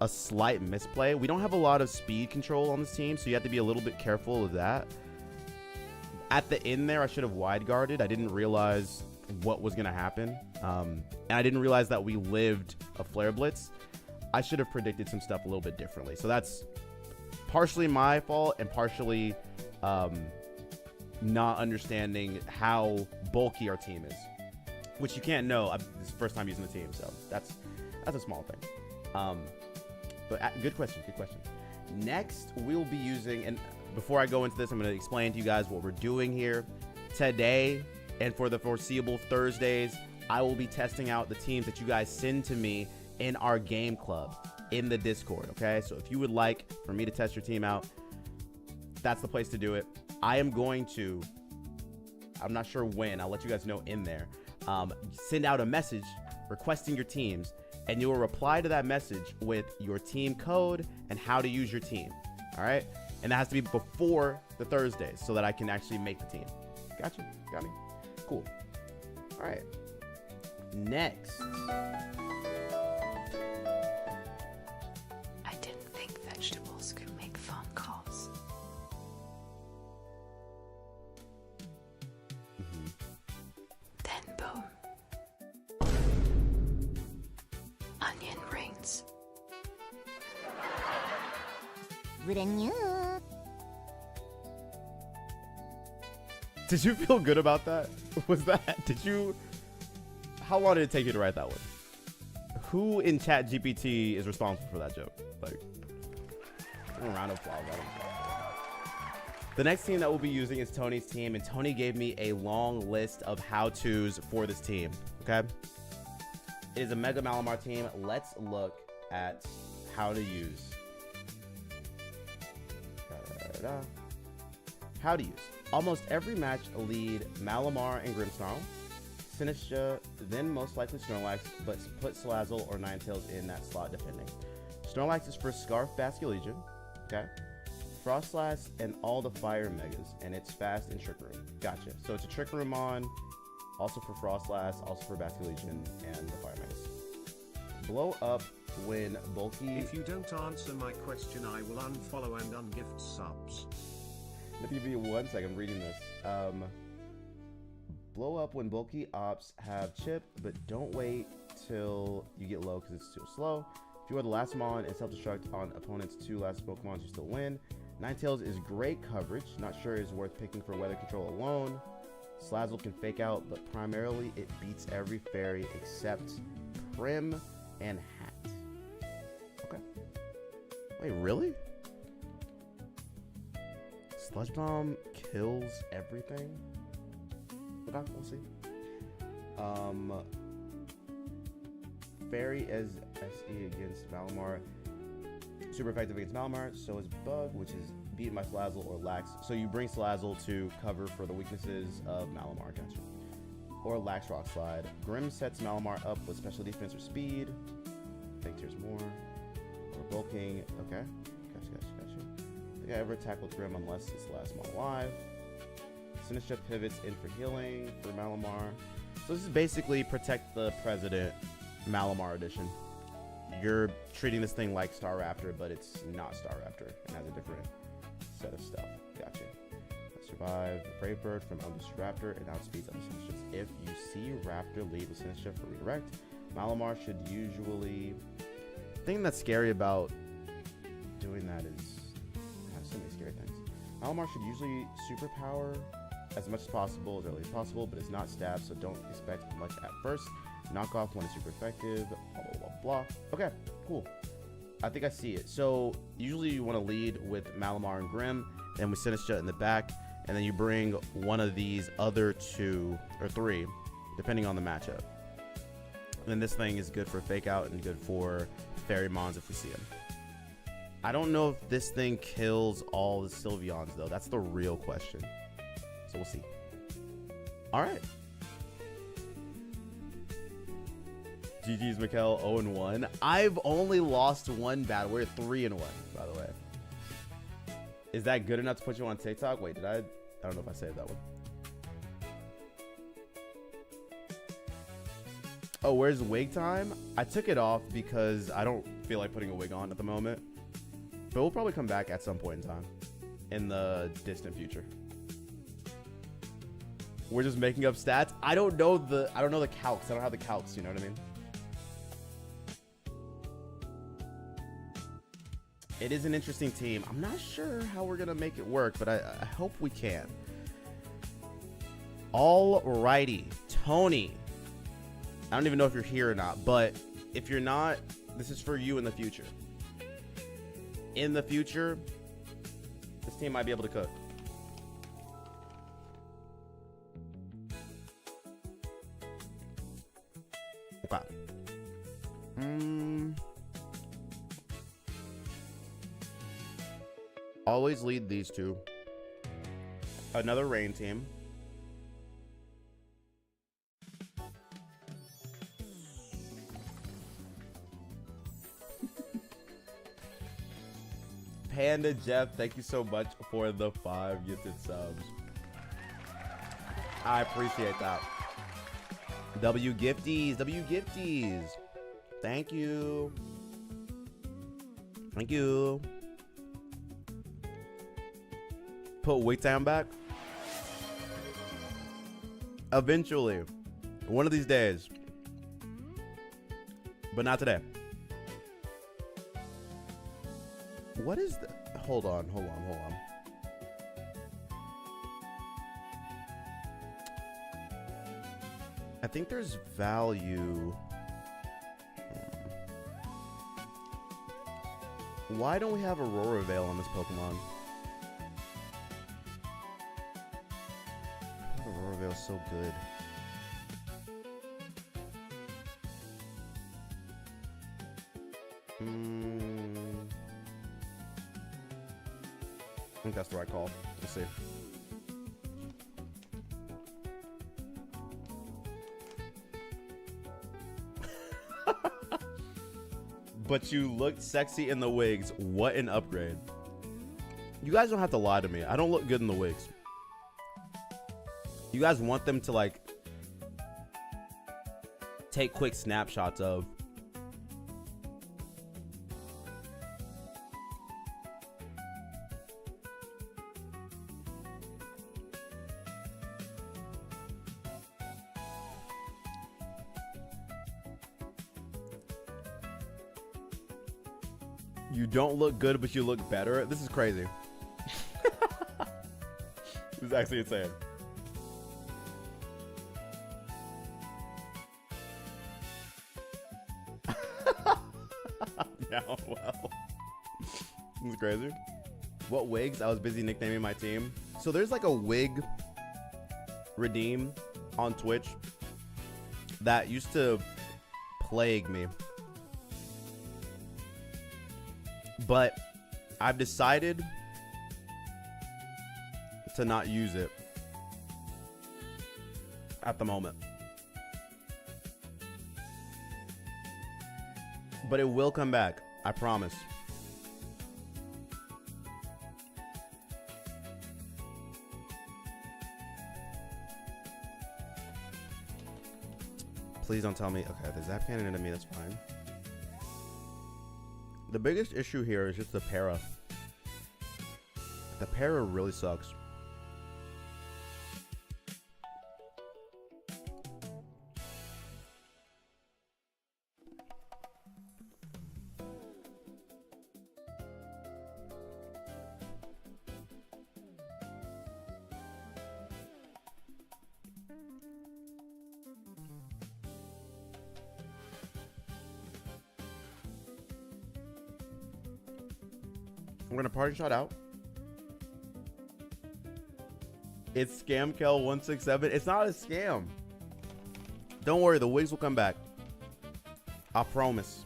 slight misplay. We don't have a lot of speed control on this team, so you have to be a little bit careful of that. At the end there, I should have wide guarded. I didn't realize what was going to happen, and I didn't realize that we lived a Flare Blitz. I should have predicted some stuff a little bit differently. So that's partially my fault and partially not understanding how bulky our team is, which you can't know. This is the first time using the team, so that's a small thing. But good question. Next, we'll be using, and before I go into this, I'm going to explain to you guys what we're doing here today, and for the foreseeable Thursdays, I will be testing out the teams that you guys send to me in our game club in the Discord. Okay, so if you would like for me to test your team out, that's the place to do it. I am going to, I'm not sure when, I'll let you guys know in there, send out a message requesting your teams, and you will reply to that message with your team code and how to use your team. All right, and that has to be before the Thursdays so that I can actually make the team. Gotcha? Got me? Cool. All right, next. I didn't think vegetables could make phone calls. Then boom. Onion rings. Did you feel good about that? How long did it take you to write that one? Who in ChatGPT is responsible for that joke? Like, a round of applause. The next team that we'll be using is Tony's team, and Tony gave me a long list of how-tos for this team, okay? It is a Mega Malamar team. Let's look at how to use. How to use. Almost every match lead Malamar and Grimmsnarl, Sinistcha, then most likely Snorlax, but put Salazzle or Ninetales in that slot defending. Snorlax is for Scarf Basculegion, okay? Frostlass and all the Fire Megas, and it's fast and Trick Room. Gotcha. So it's a Trick Room on, also for Frostlass, also for Basculegion, and the Fire Megas. Blow up when bulky. If you don't answer my question, I will unfollow and ungift subs. Let me give you 1 second. I'm reading this. Blow up when bulky ops have chip, but don't wait till you get low because it's too slow. If you are the last Mon and self-destruct on opponent's 2 last Pokemon, you still win. Ninetales is great coverage. Not sure it's worth picking for weather control alone. Salazzle can fake out, but primarily it beats every fairy except Prim and Hat. Okay. Wait, really? Sludge Bomb kills everything? Okay, we'll see. Fairy as SE against Malamar. Super effective against Malamar. So is Bug, which is beaten by Salazzle or Lax. So you bring Salazzle to cover for the weaknesses of Malamar, gotcha. Or Lax Rock Slide. Grim sets Malamar up with special defense or speed. Fake Tears more. Or bulking. Okay. Gotcha. I think I ever tackled Grim unless it's the last one alive. Sinistcha pivots in for healing for Malamar. So this is basically Protect the President Malamar edition. You're treating this thing like Staraptor, but it's not Staraptor and has a different set of stuff. Gotcha. Survive Brave Bird from Unleashed Raptor and outspeeds other Sinistchas. If you see Raptor lead with Sinistcha for redirect, Malamar should usually... The thing that's scary about doing that is... I have so many scary things. Malamar should usually superpower as much as possible, as early as possible, but it's not stab, so don't expect much at first. Knock off when it's super effective, blah, blah, blah, blah. Okay, cool. I think I see it. So usually you want to lead with Malamar and Grim, then with Sinistcha in the back, and then you bring one of these other 2 or 3, depending on the matchup. And then this thing is good for Fake Out and good for Fairy Mons if we see him. I don't know if this thing kills all the Sylveons, though. That's the real question. So we'll see. All right. GG's Mikkel 0-1. I've only lost 1 battle. We're 3-1, by the way. Is that good enough to put you on TikTok? Wait, did I don't know if I saved that one. Oh, where's wig time? I took it off because I don't feel like putting a wig on at the moment. But we'll probably come back at some point in time in the distant future. We're just making up stats. I don't know the calcs. I don't have the calcs, you know what I mean? It is an interesting team. I'm not sure how we're gonna make it work, but I hope we can. Alrighty, Tony. I don't even know if you're here or not, but if you're not, this is for you in the future. In the future, this team might be able to cook. Okay. Always lead these 2. Another rain team. Panda Jeff, thank you so much for the 5 gifted subs. I appreciate that. W Gifties. Thank you. Thank you. Put wait time back. Eventually. One of these days. But not today. What is the... Hold on. I think there's value. Why don't we have Aurora Veil on this Pokemon? Aurora Veil is so good. I think that's the right call. Let's see. But you looked sexy in the wigs. What an upgrade. You guys don't have to lie to me. I don't look good in the wigs. You guys want them to like take quick snapshots of. You don't look good, but you look better. This is crazy. This is actually insane. Yeah, well. This is crazy. What wigs? I was busy nicknaming my team. So there's like a wig redeem on Twitch that used to plague me. But I've decided to not use it at the moment. But it will come back. I promise. Please don't tell me. Okay, the Zap Cannon into me, that's fine. The biggest issue here is just the para. The para really sucks. I'm gonna party shot out. It's ScamKel167. It's not a scam. Don't worry, the wigs will come back. I promise.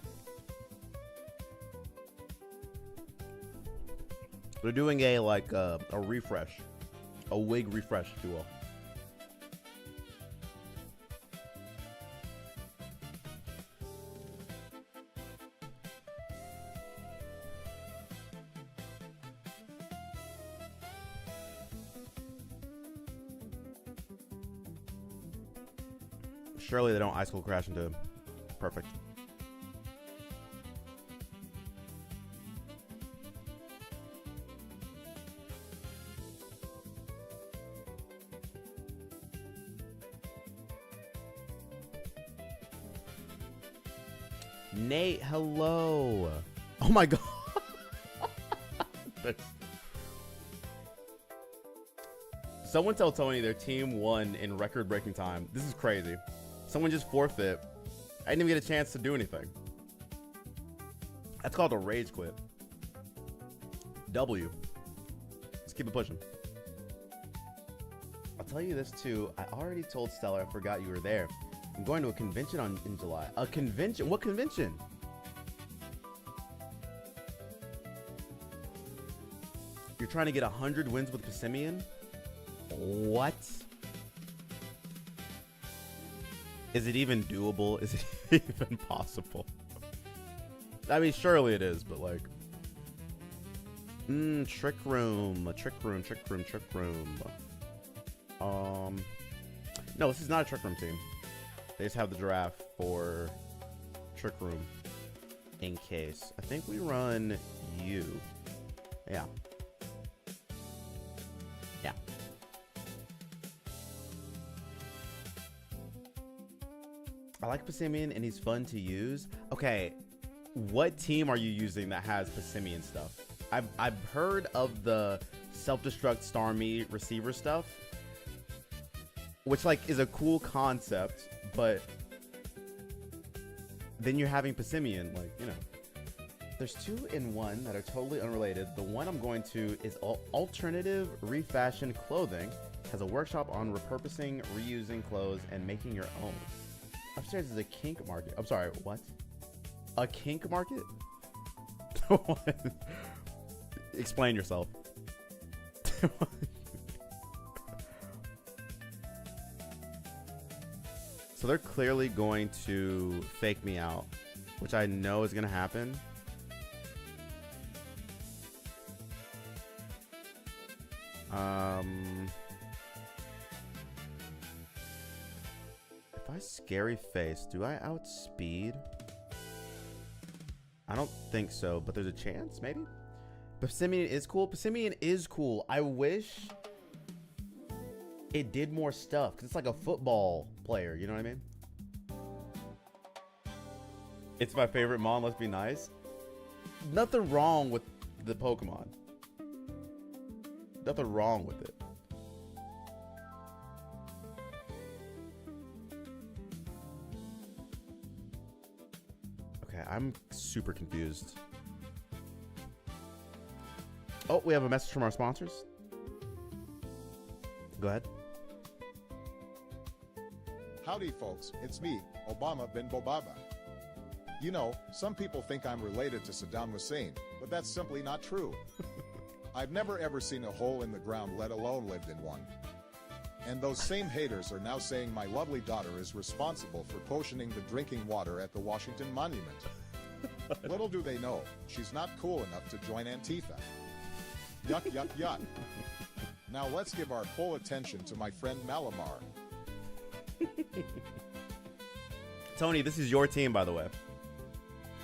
They're doing a refresh, a wig refresh, if you will. Surely they don't ice cold crash into him. Perfect. Nate, hello. Oh my god. Someone tell Tony their team won in record-breaking time. This is crazy. Someone just forfeit. I didn't even get a chance to do anything. That's called a rage quit. W. Let's keep it pushing. I'll tell you this too. I already told Stellar I forgot you were there. I'm going to a convention in July. A convention? What convention? You're trying to get 100 wins with Passimian? What? Is it even doable? Is it even possible? I mean, surely it is, but like... Trick room. Trick room. No, this is not a trick room team. They just have the giraffe for trick room. In case. I think we run you. Yeah. Yeah. I like Passimian and he's fun to use. Okay, what team are you using that has Passimian stuff? I've heard of the self-destruct Starmie receiver stuff, which like is a cool concept, but then you're having Passimian, like, you know. There's 2 in 1 that are totally unrelated. The one I'm going to is Alternative Refashion Clothing. It has a workshop on repurposing, reusing clothes, and making your own. Upstairs is a kink market. I'm sorry, what? A kink market? Explain yourself. So they're clearly going to fake me out, which I know is going to happen. If I scary face, do I outspeed? I don't think so, but there's a chance, maybe? Passimian is cool. Passimian is cool. I wish it did more stuff, because it's like a football player, you know what I mean? It's my favorite Mon, let's be nice. Nothing wrong with the Pokemon. Nothing wrong with it. Okay, I'm super confused. Oh, we have a message from our sponsors. Go ahead. Howdy, folks. It's me, Obama bin Bobaba. You know, some people think I'm related to Saddam Hussein, but that's simply not true. I've never ever seen a hole in the ground, let alone lived in one. And those same haters are now saying my lovely daughter is responsible for poisoning the drinking water at the Washington Monument. Little do they know, she's not cool enough to join Antifa. Yuck, yuck, yuck. Now let's give our full attention to my friend Malamar. Tony, this is your team, by the way.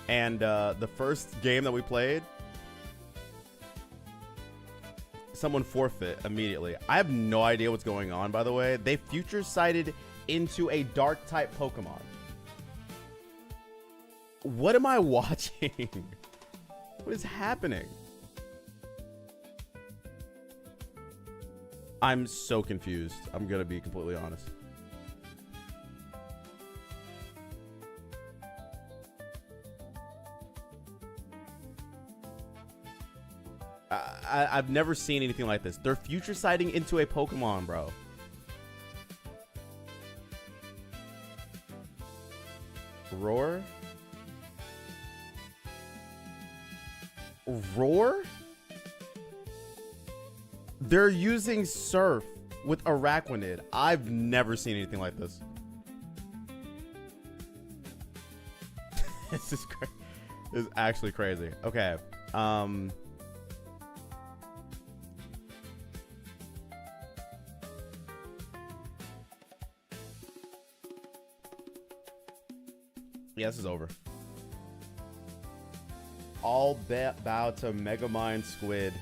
And the first game that we played, someone forfeit immediately. I have no idea what's going on, by the way. They future sighted into a dark type Pokemon. What am I watching? What is happening? I'm so confused. I'm gonna be completely honest. I've never seen anything like this. They're future sighting into a Pokemon, bro. Roar? Roar? They're using Surf with Araquanid. I've never seen anything like this. This is crazy. This is actually crazy. Okay. Yeah, this is over. All bow to Megamind Squid.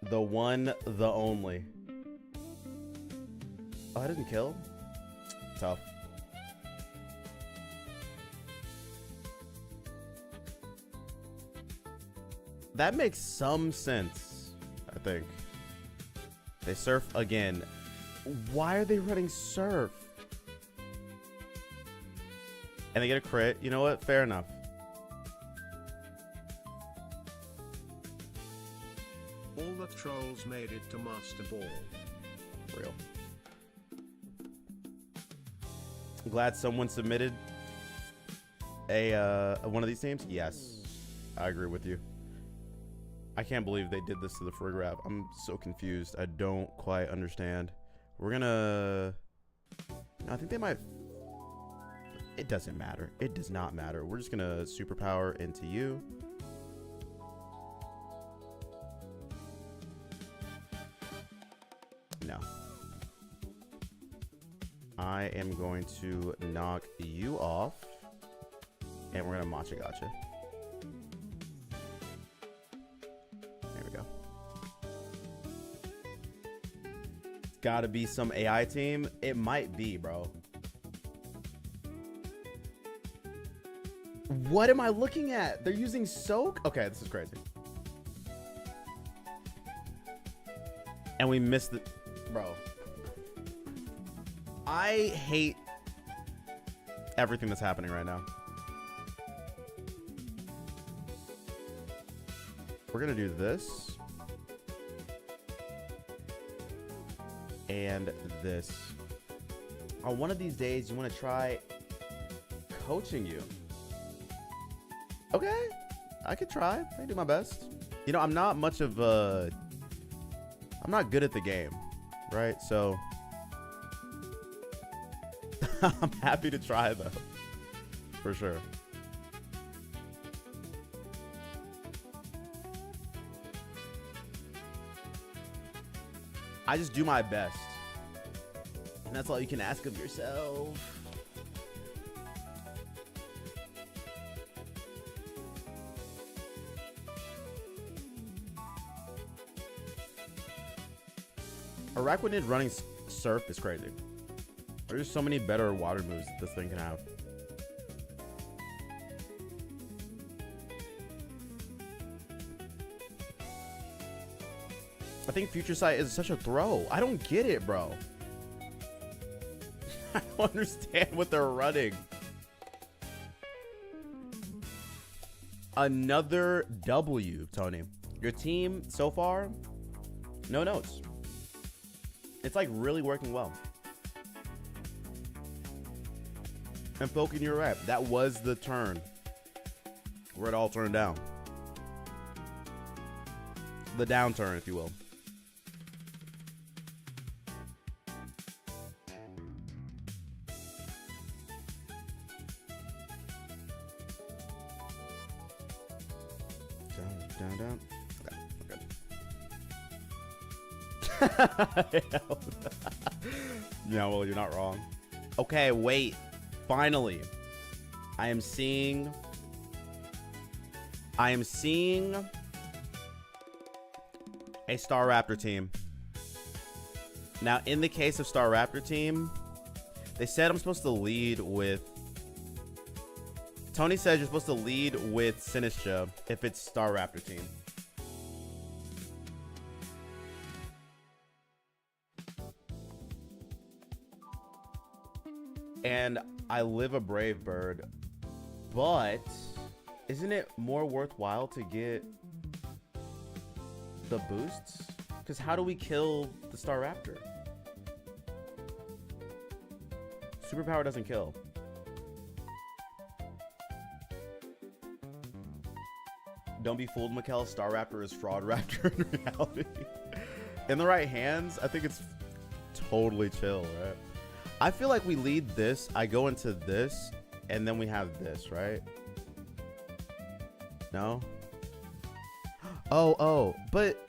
The one, the only. Oh, I didn't kill? Tough. That makes some sense, I think. They Surf again. Why are they running Surf? And they get a crit. You know what? Fair enough. All the trolls made it to Master Ball. Real. I'm glad someone submitted a one of these teams. Yes, I agree with you. I can't believe they did this to the Free Grab. I'm so confused. I don't quite understand. We're gonna... I think they might... It doesn't matter. It does not matter. We're just gonna superpower into you. No. I am going to knock you off. And we're gonna matcha gotcha. There we go. Gotta be some AI team. It might be, bro. What am I looking at? They're using Soak? Okay, this is crazy. And we missed the... Bro. I hate everything that's happening right now. We're going to do this. And this. On one of these days, you want to try coaching you. Okay, I could try. I can do my best. You know, I'm not much of a... I'm not good at the game, right? So... I'm happy to try, though. For sure. I just do my best. And that's all you can ask of yourself. Araquanid running Surf is crazy. There's so many better water moves that this thing can have. I think Future Sight is such a throw. I don't get it, bro. I don't understand what they're running. Another W, Tony. Your team so far, no notes. It's like really working well. And Falcon, you're right. That was the turn where it all turned down. The downturn, if you will. Down, down. Okay, yeah, well, you're not wrong. Okay, wait. Finally, I am seeing a Star Raptor team. Now, in the case of Star Raptor team, they said I'm supposed to lead with... Tony says you're supposed to lead with Sinistra if it's Star Raptor team. And I live a brave bird, but isn't it more worthwhile to get the boosts? Because how do we kill the Star Raptor? Superpower doesn't kill. Don't be fooled, Mikkel. Star Raptor is Fraud Raptor in reality. In the right hands, I think it's totally chill, right? I feel like we lead this, I go into this, and then we have this, right? No? Oh, but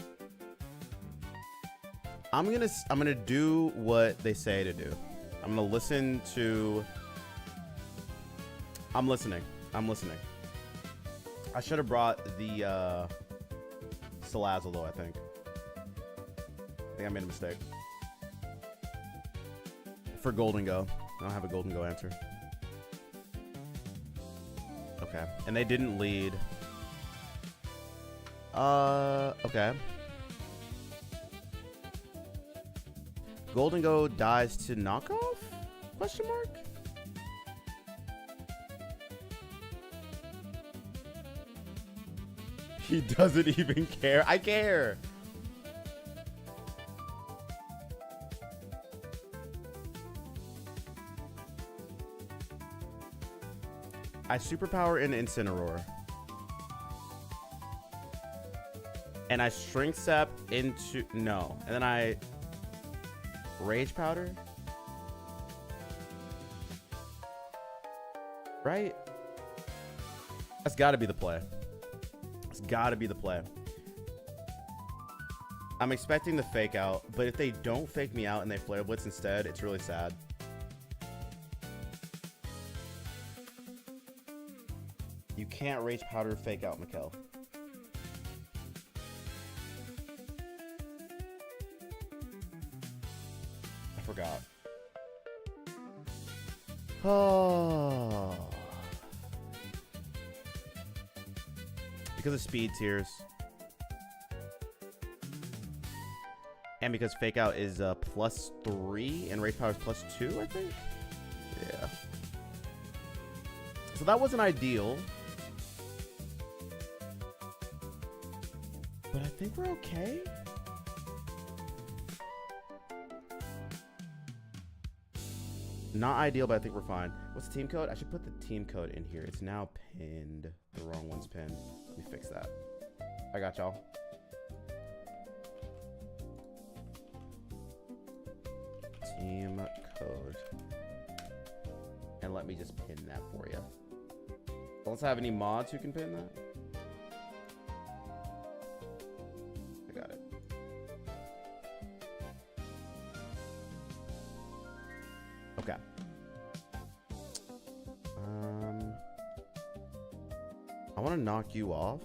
I'm gonna do what they say to do. I'm gonna listen to... I'm listening. I should have brought the Salazzle though, I think I made a mistake. For Golden Go. I don't have a Golden Go answer. Okay. And they didn't lead. Okay. Golden Go dies to knockoff? Question mark? He doesn't even care. I care. I superpower in Incineroar. And I Strength Sap into... No. And then I... Rage Powder? Right? That's gotta be the play. It's gotta be the play. I'm expecting the fake out, but if they don't fake me out and they Flare Blitz instead, it's really sad. You can't Rage Powder fake out Mikkel. I forgot. Oh. Because of speed tiers. And because fake out is +3 and Rage Power is +2, I think? Yeah. So that wasn't ideal. But I think we're okay. Not ideal, but I think we're fine. What's the team code? I should put the team code in here. It's now pinned. The wrong one's pinned. Let me fix that. I got y'all. Team code. And let me just pin that for you. Unless I have any mods who can pin that. I got it. Okay. I want to knock you off.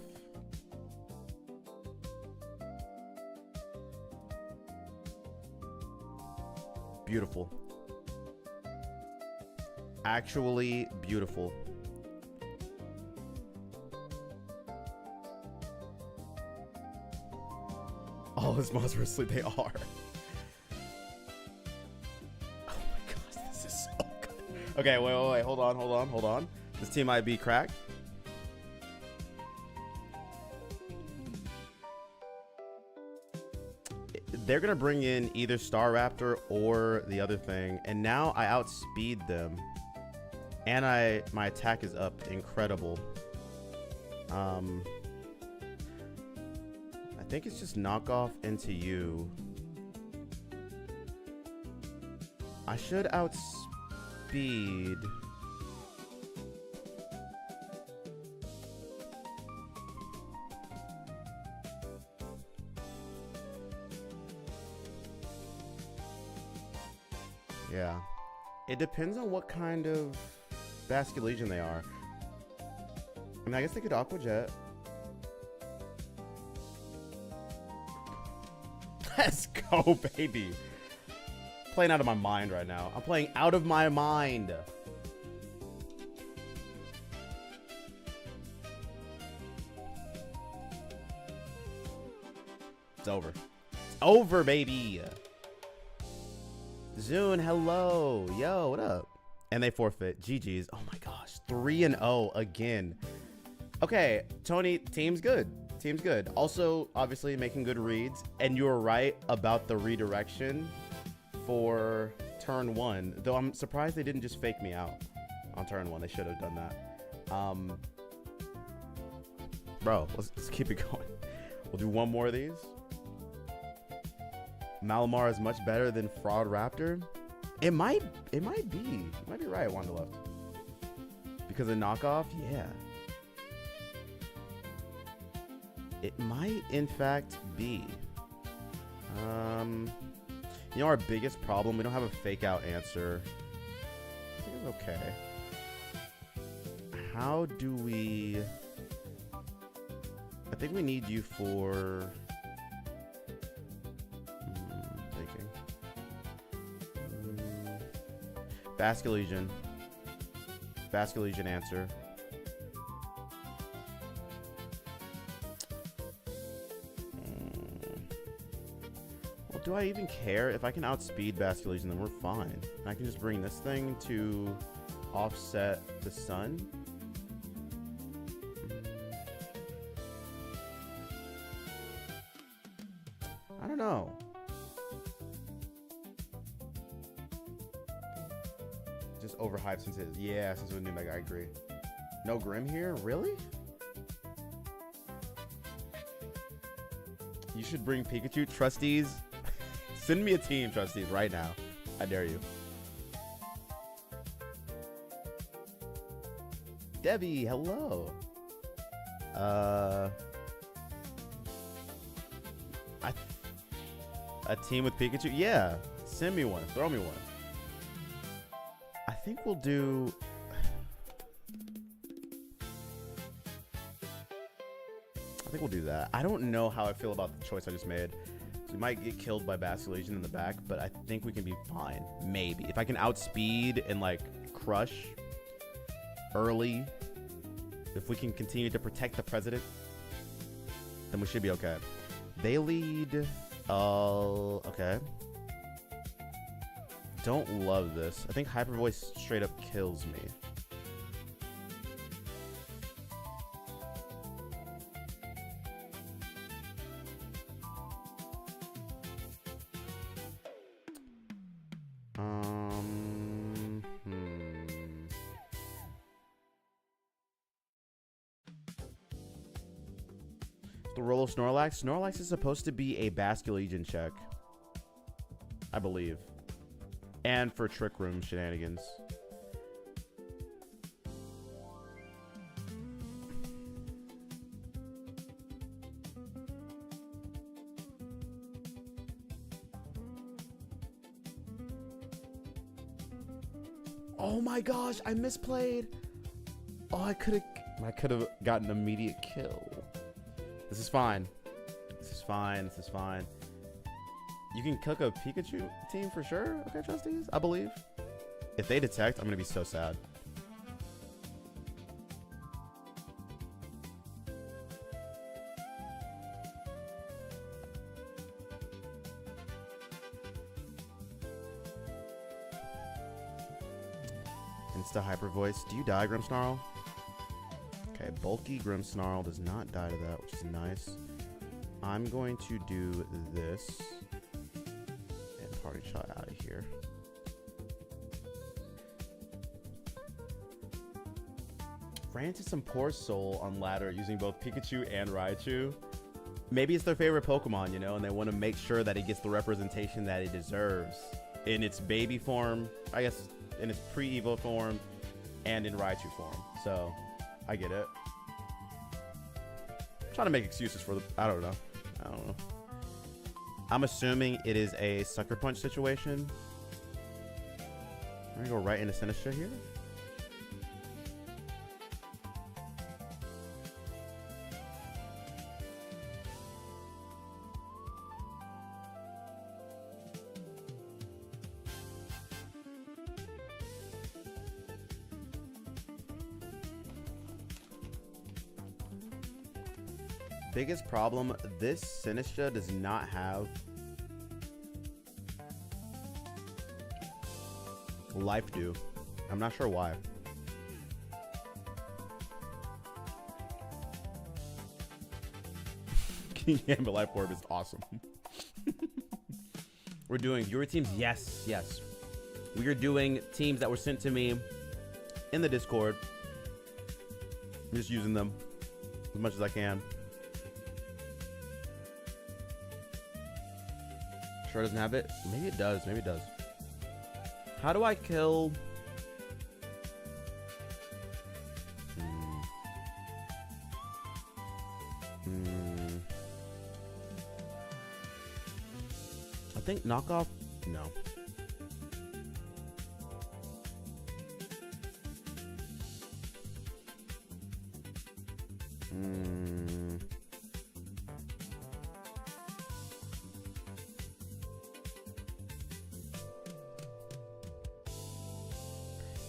Beautiful. Actually beautiful. All his mods were asleep. They are. Oh my gosh, this is so good. Okay, wait. Hold on. This team might be cracked. They're gonna bring in either Star Raptor or the other thing, and now I outspeed them, and my attack is up incredible. think it's just knockoff into you. I should outspeed. Yeah. It depends on what kind of Basculegion they are. I mean, I guess they could Aqua Jet. Let's go, baby. Playing out of my mind right now. I'm playing out of my mind. It's over. It's over, baby. Zune, hello. Yo, what up? And they forfeit. GG's. Oh my gosh. 3-0 again. Okay, Tony, team's good. Team's good. Also, obviously, making good reads. And you were right about the redirection for turn 1. Though I'm surprised they didn't just fake me out on turn 1. They should have done that. Bro, let's keep it going. We'll do one more of these. Malamar is much better than Fraud Raptor. It might be. You might be right, Wanderlust. Because of knockoff, yeah. It might, in fact, be. You know our biggest problem? We don't have a fake out answer. I think it's okay. How do we... I think we need you for... thinking. Basculegion. Basculegion answer. Well, do I even care? If I can outspeed Basculegion, then we're fine. I can just bring this thing to offset the sun. I don't know. Just overhyped since it is. Yeah, since it's a new mega, I agree. No Grim here? Really? You should bring Pikachu. Trustees, send me a team, Trustees, right now. I dare you. Debbie, hello. A team with Pikachu? Yeah. Send me one. Throw me one. I think we'll do... I think we'll do that. I don't know how I feel about the choice I just made. So we might get killed by Basculegion in the back, but I think we can be fine. Maybe. If I can outspeed and, like, crush early, if we can continue to protect the president, then we should be okay. They lead... okay. Don't love this. I think Hyper Voice straight up kills me. The Rolo Snorlax. Snorlax is supposed to be a Basculegion check, I believe. And for Trick Room shenanigans. Oh my gosh, I misplayed. Oh, I could have gotten an immediate kill. This is fine. This is fine. This is fine. You can cook a Pikachu team for sure. Okay, Trustees, I believe. If they detect, I'm gonna be so sad. Insta Hyper Voice. Do you die, Grimmsnarl? Okay, bulky Grimmsnarl does not die to that, which is nice. I'm going to do this and party shot out of here. Ran into some poor soul on ladder using both Pikachu and Raichu. maybe it's their favorite Pokemon, you know, and they want to make sure that it gets the representation that it deserves in its baby form, I guess, in its pre-Evo form, and in Raichu form. So, I get it. I'm trying to make excuses for the... I don't know. I'm assuming it is a Sucker Punch situation. I'm gonna go right into Sinistcha here. Biggest problem, this Sinistcha does not have Life Dew. I'm not sure why. Gambit Life Orb is awesome. We're doing viewer teams? Yes, yes. We are doing teams that were sent to me in the Discord. I'm just using them as much as I can. Sure doesn't have it? Maybe it does. Maybe it does. How do I kill... I think knockoff... No.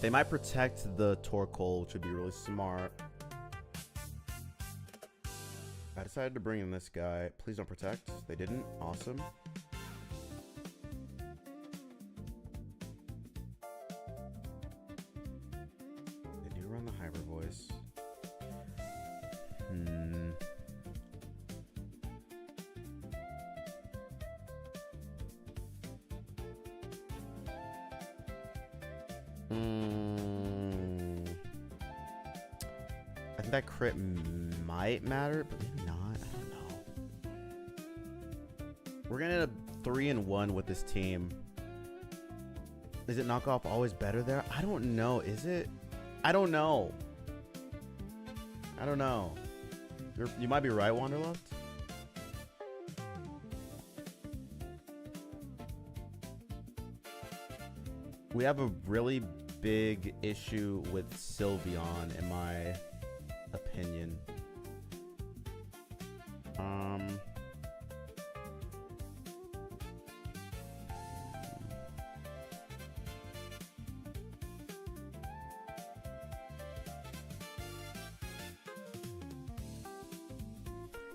They might protect the Torkoal, which would be really smart. I decided to bring in this guy. Please don't protect. They didn't. Awesome. They do run the Hyper Voice. I think that crit might matter, but maybe not. I don't know. We're gonna end up 3-1 with this team. Is it knockoff always better there? I don't know. Is it? I don't know. I don't know. You might be right, Wanderlust. We have a really big issue with Sylveon, in my opinion.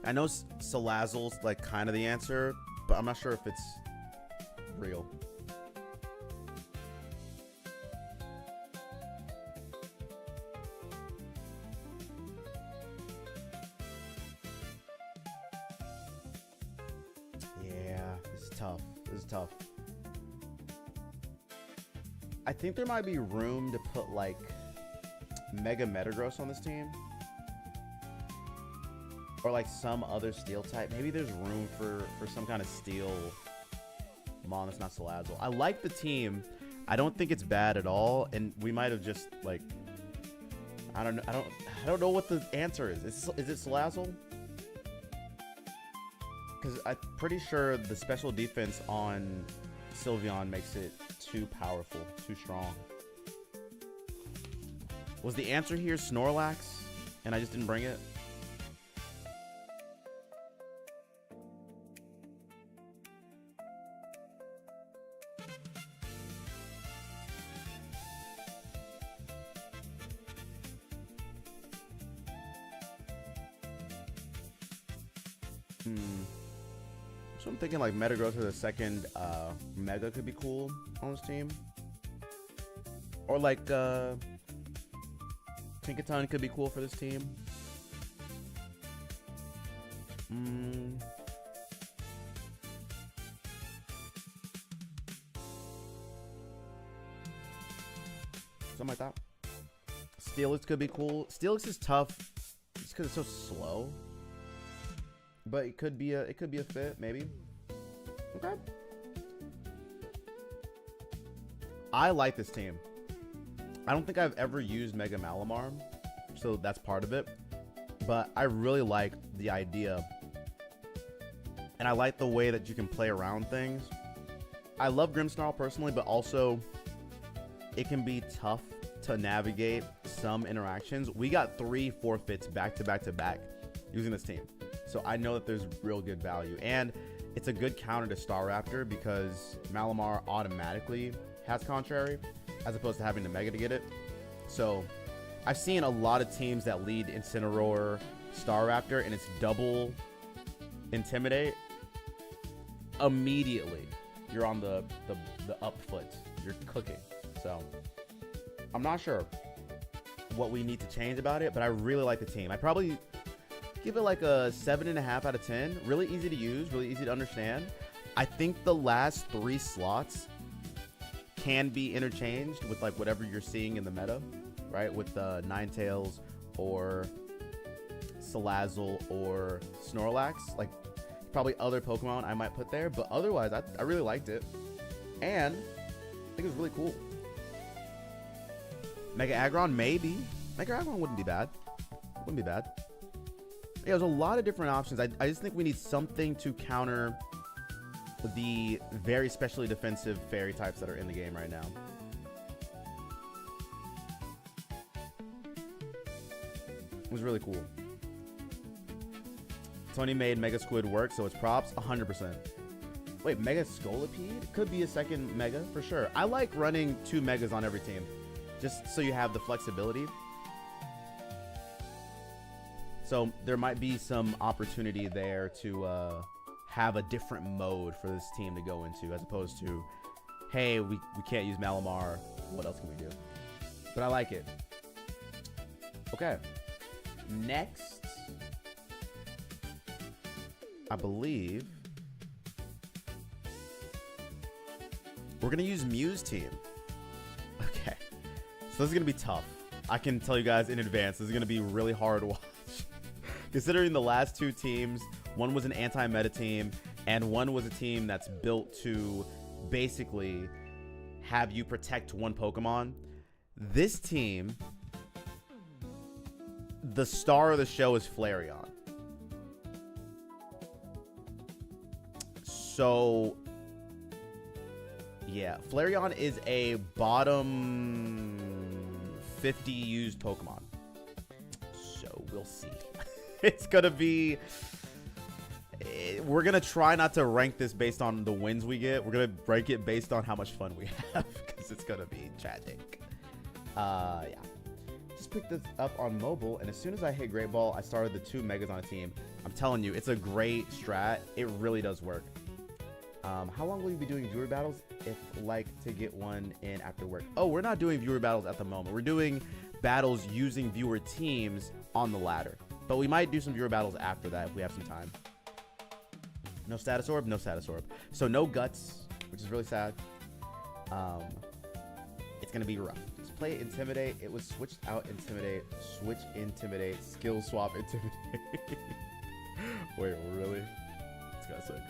I know Salazzle's like kind of the answer, but I'm not sure if it's real. Tough. I think there might be room to put like Mega Metagross on this team, or like some other steel type. Maybe there's room for some kind of steel Mon that's not Salazzle. I like the team. I don't think it's bad at all, and we might have just like I don't know what the answer is. Is it Salazzle? Because I'm pretty sure the special defense on Sylveon makes it too powerful, too strong. Was the answer here Snorlax, and I just didn't bring it? So I'm thinking like Metagross as a second Mega could be cool on this team. Or like Tinkaton could be cool for this team. Something like that. Steelix could be cool. Steelix is tough just because it's so slow. but it could be a fit maybe. Okay. I like this team. I don't think I've ever used Mega Malamar, so that's part of it. But I really like the idea. And I like the way that you can play around things. I love Grimmsnarl personally, but also it can be tough to navigate some interactions. We got 3 forfeits back to back to back using this team. So I know that there's real good value. And it's a good counter to Staraptor because Malamar automatically has Contrary as opposed to having to Mega to get it. So I've seen a lot of teams that lead Incineroar, Staraptor, and it's double Intimidate. Immediately, you're on the up foot. You're cooking. So I'm not sure what we need to change about it, but I really like the team. I probably give it like a 7.5 out of 10. Really easy to use, really easy to understand. I think the last 3 slots can be interchanged with like whatever you're seeing in the meta, right? With Ninetales or Salazzle or Snorlax, like probably other Pokemon I might put there, but otherwise I really liked it, and I think it was really cool. Mega Aggron, maybe. Mega Aggron wouldn't be bad. Wouldn't be bad. Yeah, there's a lot of different options. I just think we need something to counter the very specially defensive fairy types that are in the game right now. It was really cool. Tony made Mega Squid work, so it's props 100%. Wait, Mega Scolipede could be a second Mega for sure. I like running 2 Megas on every team, just so you have the flexibility. So there might be some opportunity there to have a different mode for this team to go into, as opposed to, hey, we can't use Malamar. What else can we do? But I like it. Okay. Next, I believe we're going to use Mew's team. Okay. So this is going to be tough. I can tell you guys in advance, this is going to be really hard to watch. Considering the last 2 teams, one was an anti-meta team, and one was a team that's built to basically have you protect one Pokemon. This team, the star of the show is Flareon. So, yeah, Flareon is a bottom 50 used Pokemon. So we'll see. It's gonna be, we're gonna try not to rank this based on the wins we get. We're gonna rank it based on how much fun we have, because it's gonna be tragic. Yeah, just picked this up on mobile, and as soon as I hit Great Ball, I started the 2 Megas on a team. I'm telling you, it's a great strat. It really does work. How long will you be doing viewer battles? If like to get one in after work. Oh, we're not doing viewer battles at the moment. We're doing battles using viewer teams on the ladder. But we might do some viewer battles after that if we have some time. No status orb, no status orb. So no guts, which is really sad. It's gonna be rough. Just play Intimidate. It was switched out Intimidate, switch Intimidate, skill swap Intimidate. Wait, really? It's kind of sick.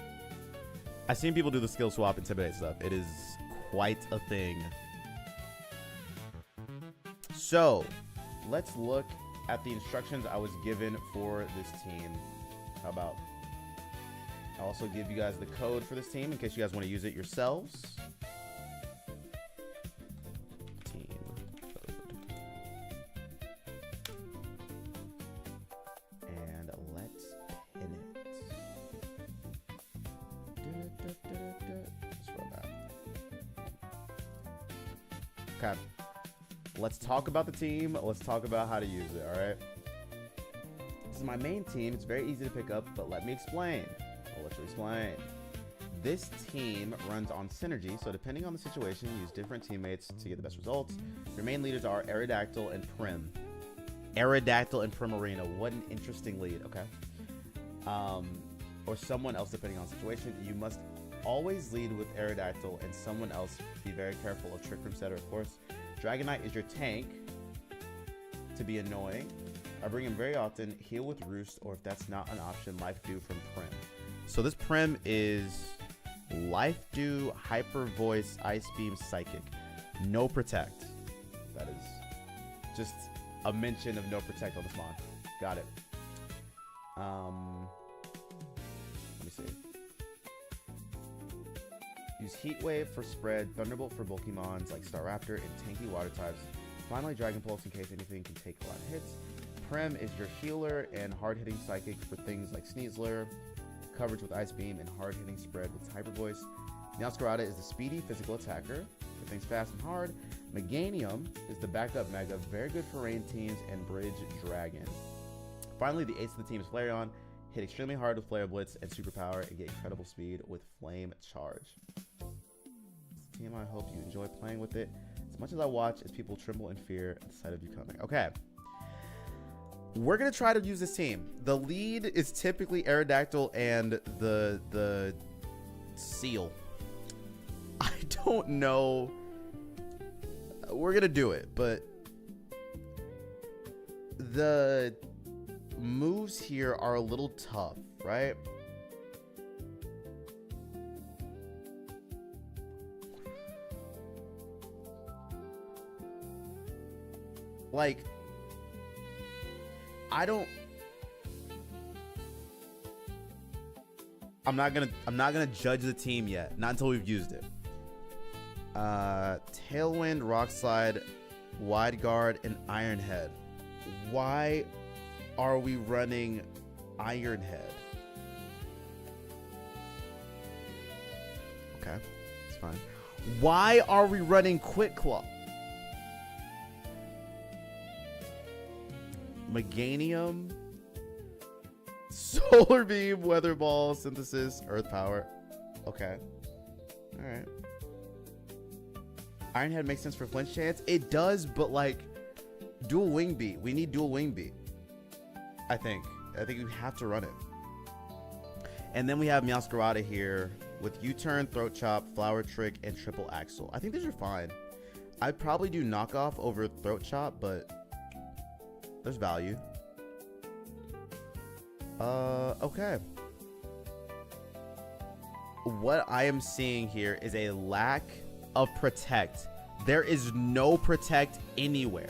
I've seen people do the skill swap Intimidate stuff. It is quite a thing. So let's look at the instructions I was given for this team. How about I'll also give you guys the code for this team in case you guys want to use it yourselves. Team code. And let's pin it. Just run that. Okay. Let's talk about the team. Let's talk about how to use it, all right? This is my main team. It's very easy to pick up, but let me explain. I'll let you explain. This team runs on synergy, so depending on the situation, use different teammates to get the best results. Your main leaders are Aerodactyl and Prim. Aerodactyl and Primarina. What an interesting lead, okay? Or someone else, depending on the situation. You must always lead with Aerodactyl and someone else. Be very careful of Trick Room Setter, of course. Dragonite is your tank to be annoying. I bring him very often. Heal with Roost, or if that's not an option, Life Dew from Prim. So this Prim is Life Dew, Hyper Voice, Ice Beam, Psychic. No Protect. That is just a mention of no Protect on this mod. Got it. Let me see. Use Heat Wave for spread, Thunderbolt for bulky mons like Staraptor and tanky water types. Finally, Dragon Pulse in case anything can take a lot of hits. Prem is your healer and hard-hitting psychic for things like Sneasler, coverage with Ice Beam, and hard-hitting spread with Hyper Voice. Meowscarada is the speedy physical attacker for things fast and hard. Meganium is the backup mega, very good for rain teams and Bridge Dragon. Finally, the ace of the team is Flareon. Hit extremely hard with Flare Blitz and Superpower and get incredible speed with Flame Charge. Team, I hope you enjoy playing with it as much as I watch as people tremble in fear at the sight of you coming. Okay. We're going to try to use this team. The lead is typically Aerodactyl and the Seal. I don't know. We're going to do it, but the moves here are a little tough, right? Like, I'm not gonna judge the team yet, not until we've used it. Tailwind, Rock Slide, Wide Guard, and Iron Head. Why are we running Iron Head? Okay, it's fine. Why are we running Quick Claw? Meganium, Solar Beam, Weather Ball, Synthesis, Earth Power. Okay. Alright. Iron Head makes sense for flinch chance. It does, but like dual wing beat. We need dual wing beat. I think we have to run it. And then we have Meowscarada here with U-turn, Throat Chop, Flower Trick, and Triple Axle. I think these are fine. I'd probably do knockoff over Throat Chop, but there's value. Okay. What I am seeing here is a lack of Protect. There is no Protect anywhere.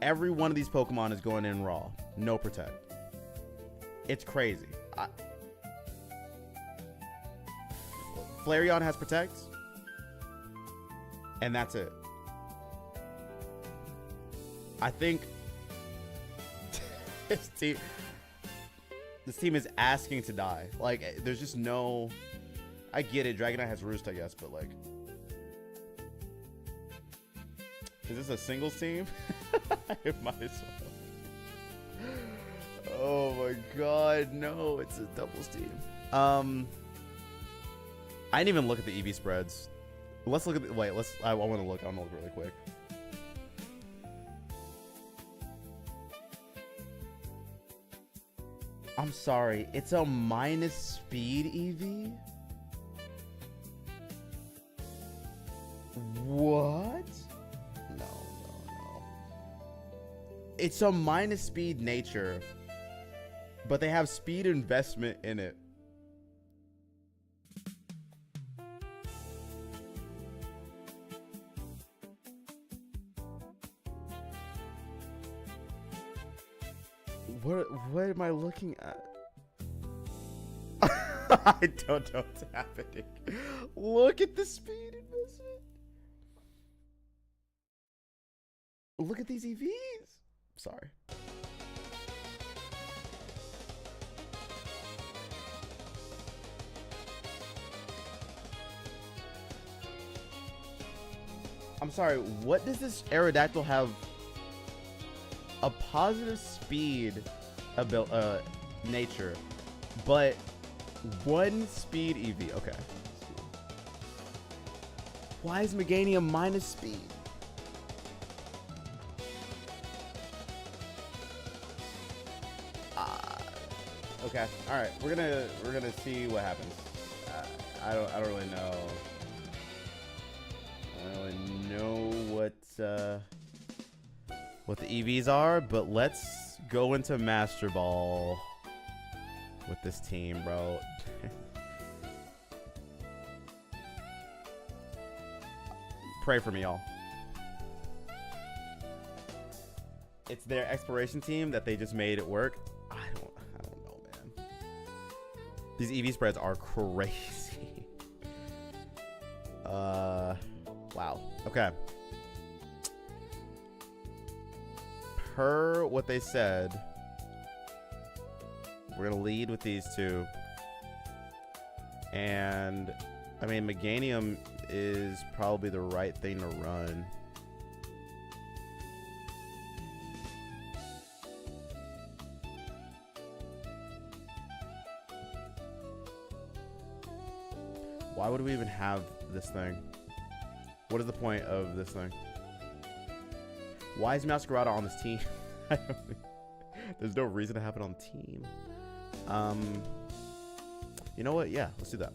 Every one of these Pokemon is going in raw. No Protect. It's crazy. Flareon has Protect. And that's it. I think this team is asking to die. Like, there's just no... I get it. Dragonite has Roost, I guess, but like... Is this a singles team? It might as well. Oh my god, no, it's a doubles team. I didn't even look at the EV spreads. Let's look at the, wait, I want to look really quick. I'm sorry, it's a minus speed EV? What? No. It's a minus speed nature, but they have speed investment in it. What am I looking at? I don't know what's happening. Look at the speed investment. Look at these EVs. Sorry. I'm sorry, what does this Aerodactyl have? A positive speed nature, but one speed EV. Okay. Why is Meganium minus speed? Okay. All right. We're gonna see what happens. I don't really know. I don't really know what. what the EVs are, but let's go into Master Ball with this team, bro. Pray for me, y'all. It's their exploration team that they just made it work. I don't know, man. These EV spreads are crazy. Wow. Okay. Per what they said, we're gonna lead with these two. And I mean, Meganium is probably the right thing to run. Why would we even have this thing? What is the point of this thing? Why is Masquerada on this team? There's no reason to have it on the team. You know what? Yeah, let's do that.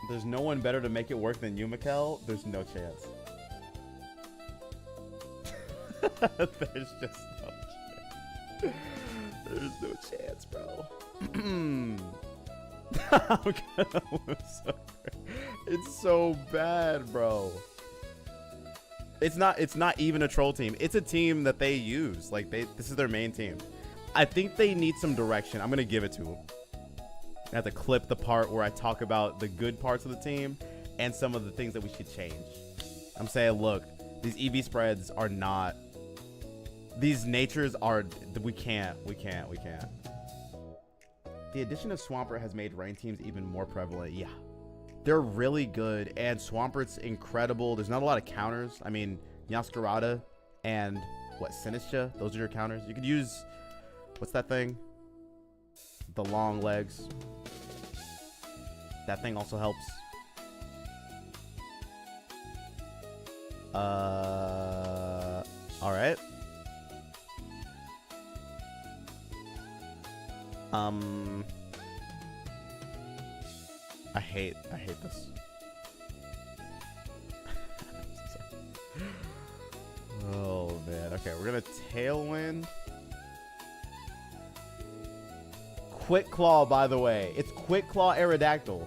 There's no one better to make it work than you, Mikkel. There's no chance. There's just no chance. There's no chance, bro. It's so bad, bro. It's not even a troll team. It's a team that they use. Like this is their main team. I think they need some direction. I'm gonna give it to them. I have to clip the part where I talk about the good parts of the team and some of the things that we should change. I'm saying, look, these EV spreads are not. These natures are. We can't. The addition of Swampert has made rain teams even more prevalent. Yeah, they're really good, and Swampert's incredible. There's not a lot of counters. I mean, Masquerada and what, Sinistra? Those are your counters. You could use, what's that thing? The long legs. That thing also helps. All right. I hate this. Oh man. Okay, we're gonna Tailwind. Quick Claw, by the way. It's Quick Claw Aerodactyl.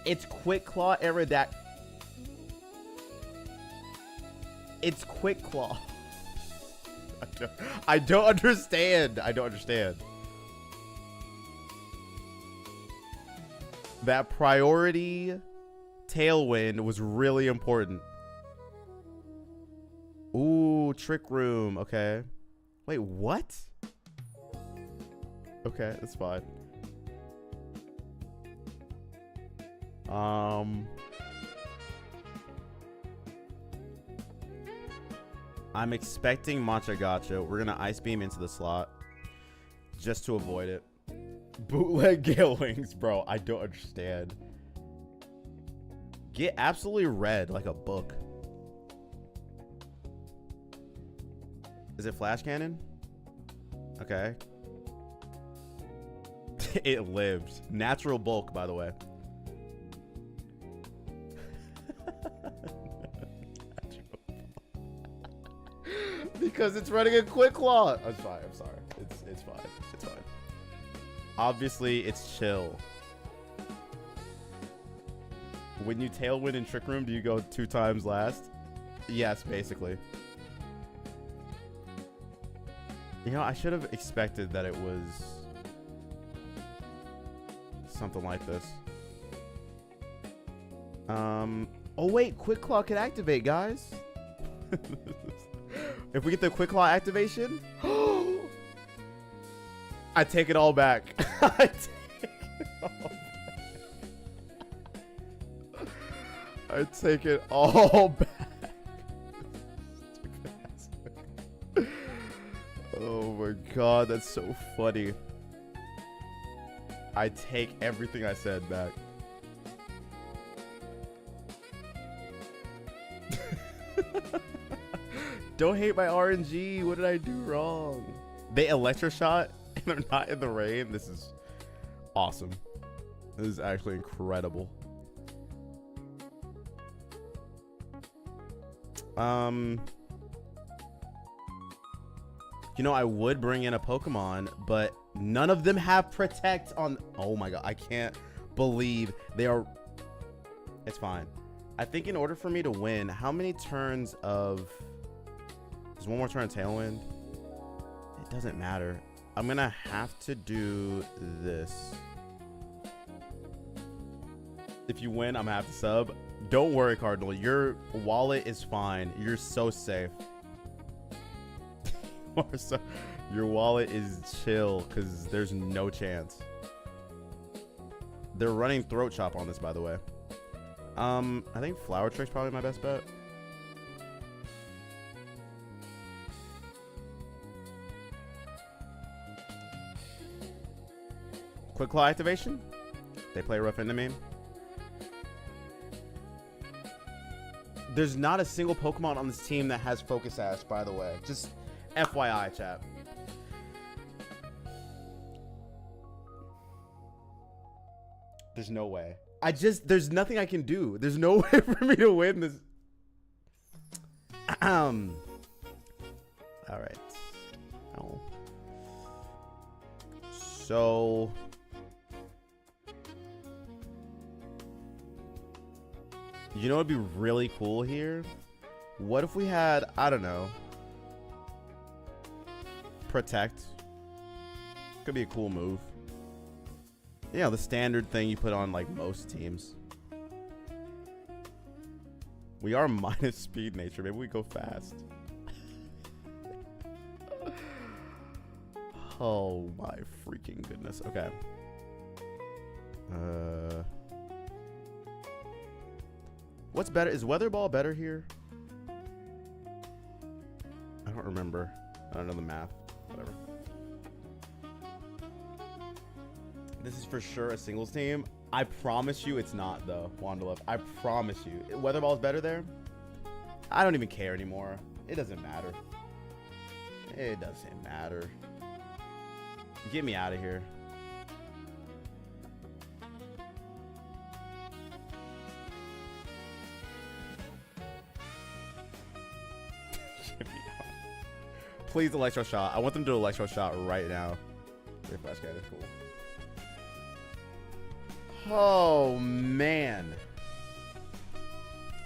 It's Quick Claw Aerodactyl. It's Quick Claw. I don't understand. I don't understand. That priority Tailwind was really important. Ooh, Trick Room. Okay. Wait, what? Okay, that's fine. I'm expecting Matcha Gotcha. We're gonna Ice Beam into the slot just to avoid it. Bootleg Gale Wings, bro. I don't understand. Get absolutely red like a book. Is it Flash Cannon? Okay. It lived. Natural bulk, by the way. Because it's running a Quick Claw. I'm fine. I'm sorry. It's fine. It's fine. Obviously, it's chill. When you Tailwind in Trick Room, do you go 2 times last? Yes, basically. You know, I should have expected that it was something like this. Oh wait, Quick Claw can activate, guys. If we get the Quick Claw activation, I take it all back. I take it all back. Oh my god, that's so funny. I take everything I said back. Don't hate my RNG. What did I do wrong? They Electroshot and they're not in the rain. This is awesome. This is actually incredible. You know, I would bring in a Pokemon, but none of them have Protect on. Oh my god, I can't believe they are. It's fine. I think in order for me to win, how many turns of... There's one more turn of Tailwind. It doesn't matter. I'm gonna have to do this. If you win, I'm gonna have to sub. Don't worry, Cardinal. Your wallet is fine. You're so safe. Your wallet is chill because there's no chance. They're running Throat Chop on this, by the way. I think Flower Trick's probably my best bet. Quick Claw activation. They play rough into me. There's not a single Pokemon on this team that has Focus Sash, by the way. Just FYI, chat. There's no way. There's nothing I can do. There's no way for me to win this. All right. Oh. So. You know what'd be really cool here? What if we had, I don't know, Protect? Could be a cool move. You know, the standard thing you put on like most teams. We are minus speed nature. Maybe we go fast. Oh my freaking goodness. Okay. What's better? Is Weather Ball better here? I don't remember. I don't know the math. Whatever. This is for sure a singles team. I promise you it's not, though, Wandalove. I promise you. Weather Ball's better there? I don't even care anymore. It doesn't matter. It doesn't matter. Get me out of here. Please Electro Shot. I want them to do Electro Shot right now. Your Flash Cannon, cool. Oh, man.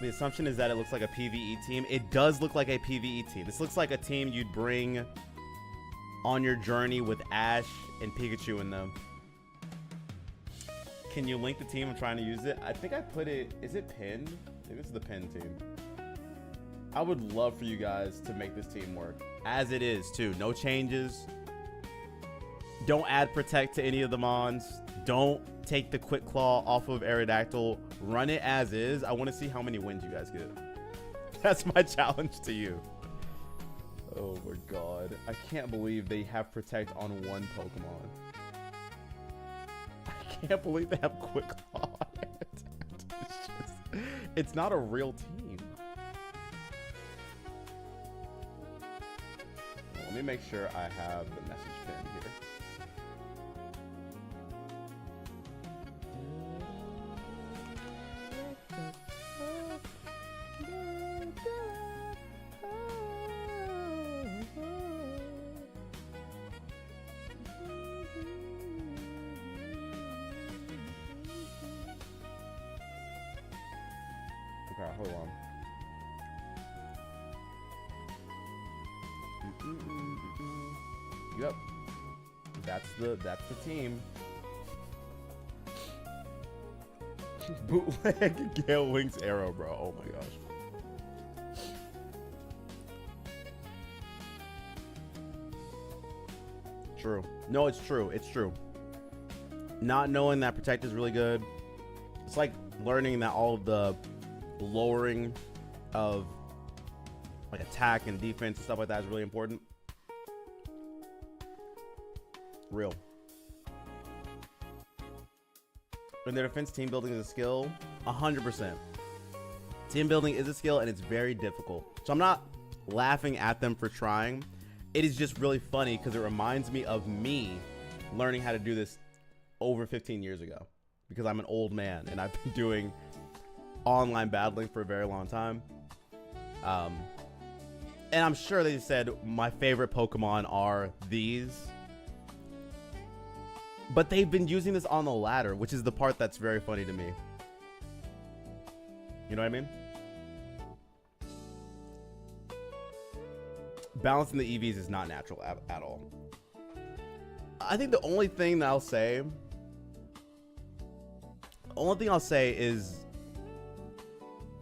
The assumption is that it looks like a PvE team. It does look like a PvE team. This looks like a team you'd bring on your journey with Ash and Pikachu in them. Can you link the team? I'm trying to use it. I think I put it... Is it pinned? I think this is the pinned team. I would love for you guys to make this team work. As it is, too. No changes. Don't add Protect to any of the Mons. Don't take the Quick Claw off of Aerodactyl. Run it as is. I want to see how many wins you guys get. That's my challenge to you. Oh my god. I can't believe they have Protect on one Pokemon. I can't believe they have Quick Claw on it. It's not a real team. Let me make sure I have the message pin here. Okay, hold on. Yep. That's the team. Bootleg Gale Link's arrow, bro. Oh my gosh. True. No, it's true. It's true. Not knowing that Protect is really good. It's like learning that all of the lowering of like attack and defense and stuff like that is really important. Real. In their defense, team building is a skill. 100%. Team building is a skill and it's very difficult. So I'm not laughing at them for trying. It is just really funny because it reminds me of me learning how to do this over 15 years ago. Because I'm an old man and I've been doing online battling for a very long time. And I'm sure they said my favorite Pokemon are these. But they've been using this on the ladder, which is the part that's very funny to me. You know what I mean? Balancing the EVs is not natural at all. I think the only thing I'll say is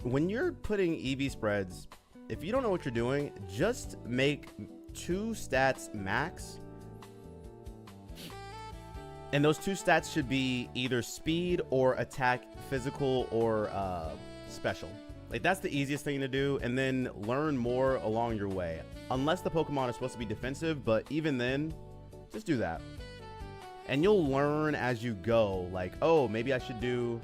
when you're putting EV spreads, if you don't know what you're doing, just make 2 stats max. And those 2 stats should be either speed or attack, physical or special. Like, that's the easiest thing to do, and then learn more along your way. Unless the Pokemon are supposed to be defensive, but even then, just do that. And you'll learn as you go, like, oh, maybe I should do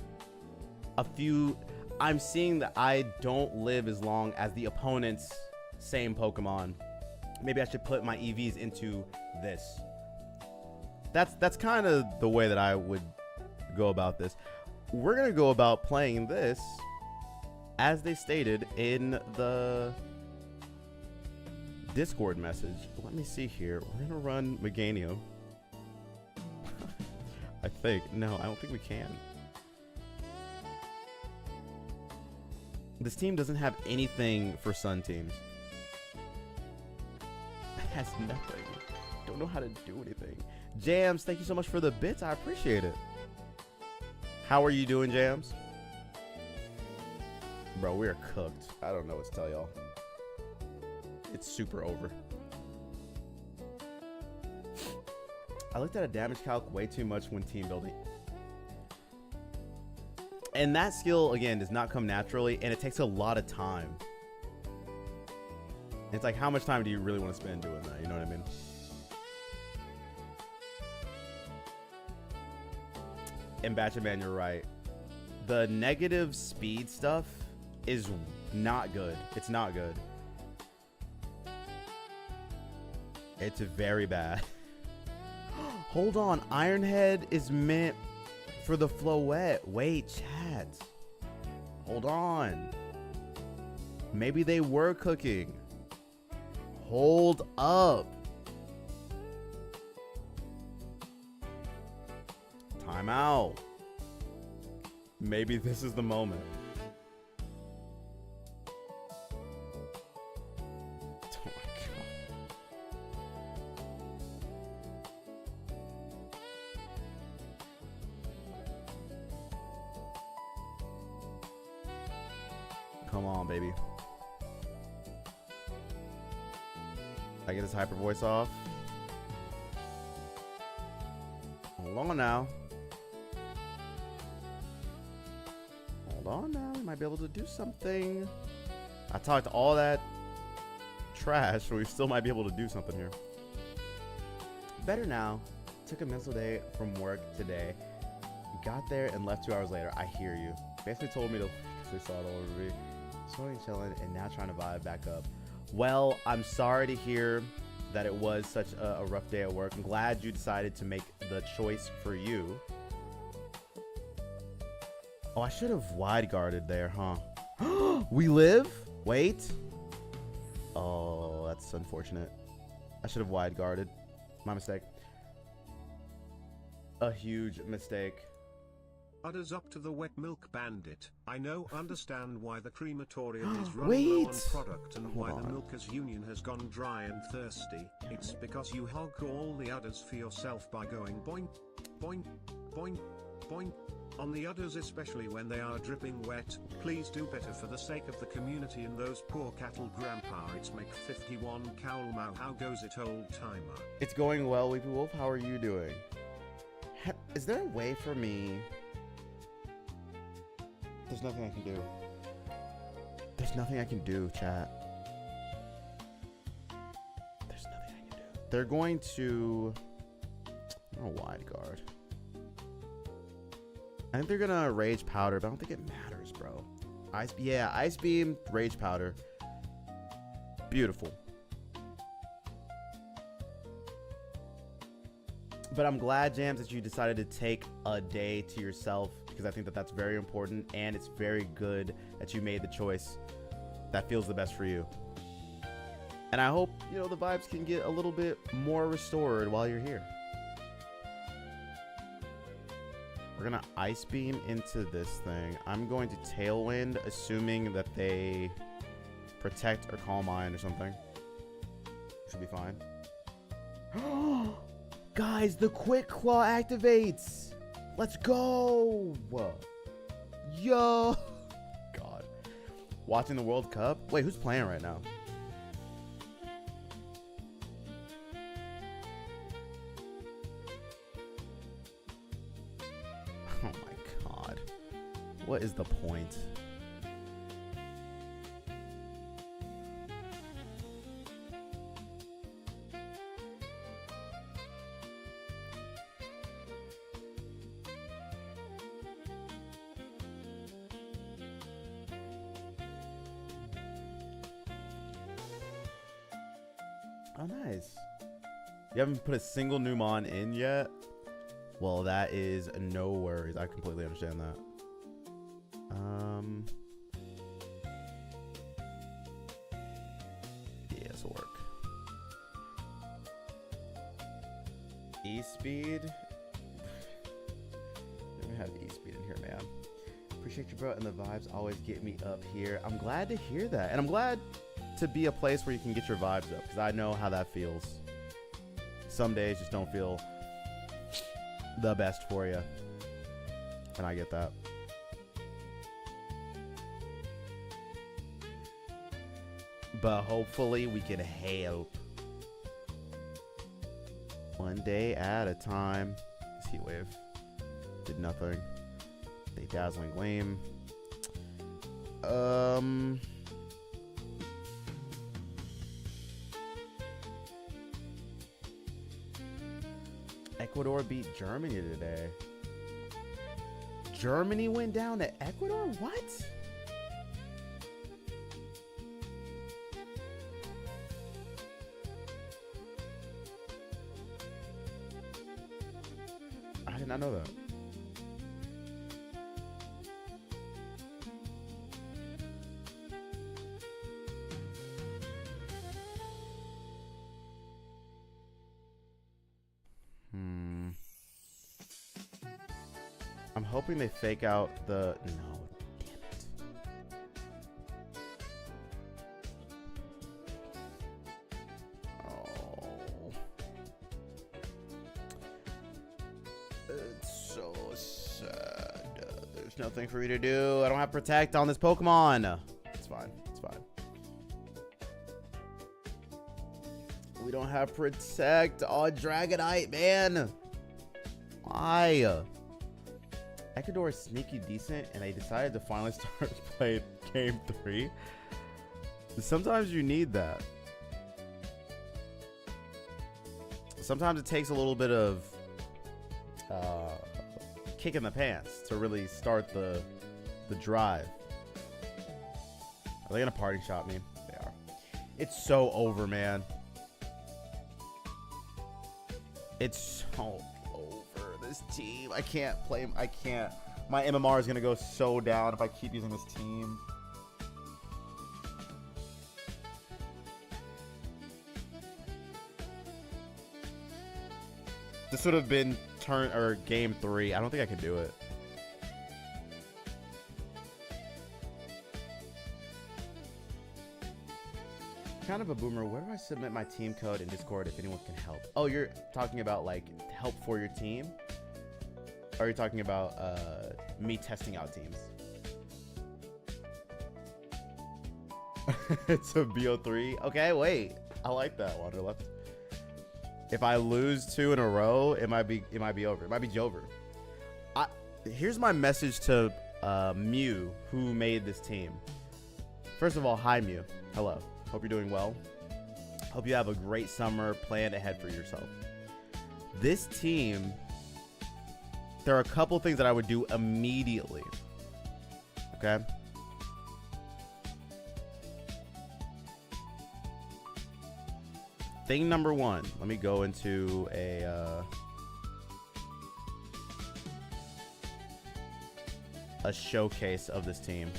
a few. I'm seeing that I don't live as long as the opponent's same Pokemon. Maybe I should put my EVs into this. That's kind of the way that I would go about this. We're going to go about playing this as they stated in the Discord message. Let me see here. We're going to run Meganium. I think. No, I don't think we can. This team doesn't have anything for Sun teams. It has nothing. Don't know how to do anything. Jams, thank you so much for the bits. I appreciate it. How are you doing, Jams? Bro, we are cooked. I don't know what to tell y'all. It's super over. I looked at a damage calc way too much when team building. And that skill, again, does not come naturally, and it takes a lot of time. It's like, how much time do you really want to spend doing that? You know what I mean? And Batchaman, you're right. The negative speed stuff is not good. It's not good. It's very bad. Hold on. Ironhead is meant for the Floette. Wait, chat. Hold on. Maybe they were cooking. Hold up. Time out. Maybe this is the moment. Oh my god. Come on, baby. I get his hyper voice off. Hold on now. Hold on now. We might be able to do something. I talked all that trash, so we still might be able to do something here. Better now. Took a mental day from work today. Got there and left 2 hours later. I hear you. Basically told me to, because they saw it all over me. Swimming, chilling, and now trying to vibe back up. Well, I'm sorry to hear that it was such a rough day at work. I'm glad you decided to make the choice for you. Oh, I should have wide guarded there, huh? We live? Wait. Oh, that's unfortunate. I should have wide guarded. My mistake. A huge mistake. Udders up to the wet milk bandit. I know, understand why the crematorium is running low on Wait. product and Hold why on. the milkers union has gone dry and thirsty. It's because you hog all the udders for yourself by going boink, boink, boink, boink. On the udders, especially when they are dripping wet. Please do better for the sake of the community and those poor cattle. Grandpa, it's make 51 cowl mau. How goes it, old timer? It's going well, Weepy Wolf. How are you doing? Is there a way for me? There's nothing I can do. There's nothing I can do, chat. There's nothing I can do. They're going to... Oh, wide guard. I think they're gonna Rage Powder, but I don't think it matters, bro. Ice Beam, Rage Powder. Beautiful. But I'm glad, Jams, that you decided to take a day to yourself, because I think that that's very important, and it's very good that you made the choice that feels the best for you. And I hope, you know, the vibes can get a little bit more restored while you're here. We're going to Ice Beam into this thing. I'm going to Tailwind, assuming that they protect or Calm Mind or something. Should be fine. Guys, the Quick Claw activates. Let's go. Yo. God. Watching the World Cup? Wait, who's playing right now? Oh my God. What is the point? Oh, nice. You haven't put a single new mon in yet? Well, that is no worries. I completely understand that. Yeah, this will work. E-Speed. We have E-Speed in here, man. Appreciate you, bro, and the vibes always get me up here. I'm glad to hear that. And I'm glad to be a place where you can get your vibes up, because I know how that feels. Some days just don't feel the best for you, and I get that. But hopefully we can help one day at a time. This heat wave did nothing. The dazzling gleam. Ecuador beat Germany today. Germany went down to Ecuador? What? I did not know that. I'm hoping they fake out the... No, damn it. Oh. It's so sad. There's nothing for me to do. I don't have Protect on this Pokemon. It's fine. It's fine. We don't have Protect on Dragonite, man. Why? Ecuador is sneaky decent, and they decided to finally start playing game 3. Sometimes you need that. Sometimes it takes a little bit of kick in the pants to really start the drive. Are they gonna party shot me? They are. It's so over, man. It's so this team. I can't play. I can't. My MMR is going to go so down if I keep using this team. This would have been game 3. I don't think I could do it. Kind of a boomer. Where do I submit my team code in Discord if anyone can help? Oh, you're talking about like help for your team? Or are you talking about me testing out teams? It's a BO3. Okay, wait. I like that, Wanderlust. If I lose 2 in a row, it might be over. It might be over. Here's my message to Mew, who made this team. First of all, hi Mew. Hello. Hope you're doing well. Hope you have a great summer planned ahead for yourself. This team, there are a couple things that I would do immediately. Okay? Thing number 1. Let me go into a showcase of this team.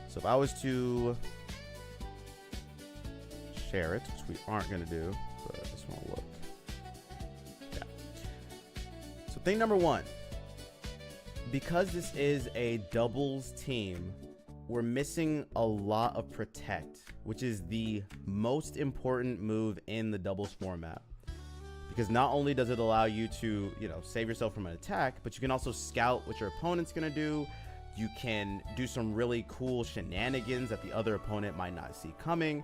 So if I was to share it, which we aren't going to do, but I just want to look. Yeah. So thing number one, because this is a doubles team, we're missing a lot of protect, which is the most important move in the doubles format. Because not only does it allow you to, save yourself from an attack, but you can also scout what your opponent's going to do. You can do some really cool shenanigans that the other opponent might not see coming.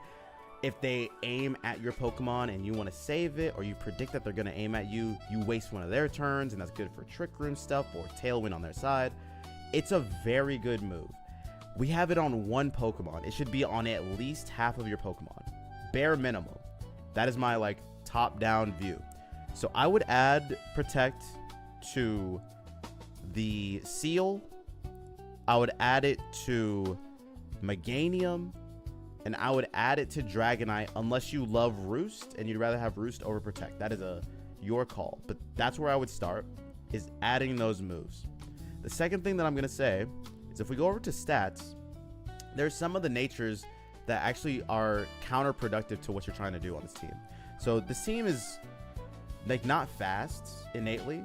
If they aim at your Pokemon and you want to save it, or you predict that they're going to aim at you, you waste one of their turns, and that's good for Trick Room stuff or Tailwind on their side. It's a very good move. We have it on one Pokemon. It should be on at least half of your Pokemon. Bare minimum. That is my top-down view. So I would add Protect to the Seal. I would add it to Meganium. And I would add it to Dragonite unless you love Roost and you'd rather have Roost over Protect. That is your call. But that's where I would start, is adding those moves. The second thing that I'm going to say is if we go over to stats, there's some of the natures that actually are counterproductive to what you're trying to do on this team. So this team is not fast innately.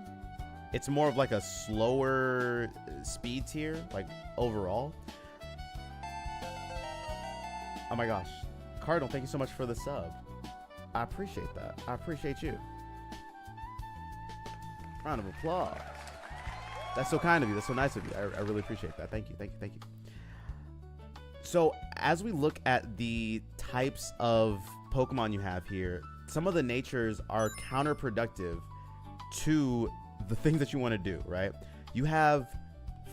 It's more of a slower speed tier, overall. Oh my gosh. Cardinal, thank you so much for the sub. I appreciate that. I appreciate you. Round of applause. That's so kind of you. That's so nice of you. I really appreciate that. Thank you. Thank you. Thank you. So as we look at the types of Pokemon you have here, some of the natures are counterproductive to the things that you want to do, right? You have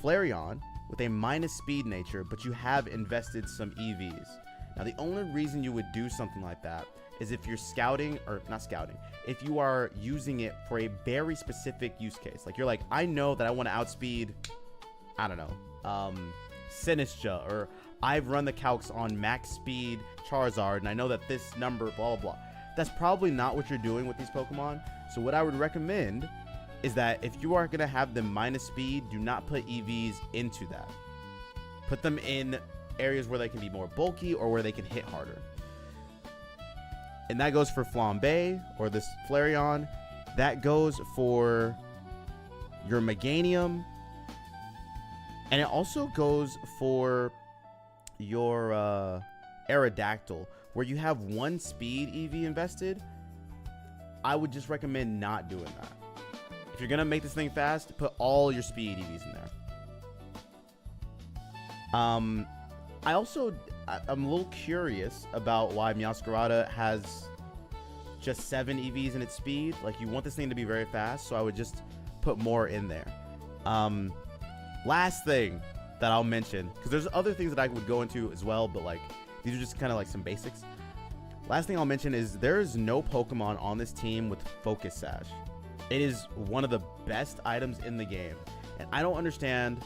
Flareon with a minus speed nature, but you have invested some EVs. Now, the only reason you would do something like that is if you're scouting, or not scouting, if you are using it for a very specific use case. You're I know that I want to outspeed, I don't know, Sinistcha, or I've run the calcs on max speed Charizard, and I know that this number, blah, blah, blah. That's probably not what you're doing with these Pokemon. So what I would recommend is that if you are going to have them minus speed, do not put EVs into that. Put them in areas where they can be more bulky or where they can hit harder. And that goes for Flambe or this Flareon. That goes for your Meganium. And it also goes for your Aerodactyl, where you have one speed EV invested. I would just recommend not doing that. If you're going to make this thing fast, put all your speed EVs in there. I'm a little curious about why Meowscarada has just 7 EVs in its speed. You want this thing to be very fast, so I would just put more in there. Last thing that I'll mention, because there's other things that I would go into as well, but these are just kind of some basics. Last thing I'll mention is there is no Pokemon on this team with Focus Sash. It is one of the best items in the game, and I don't understand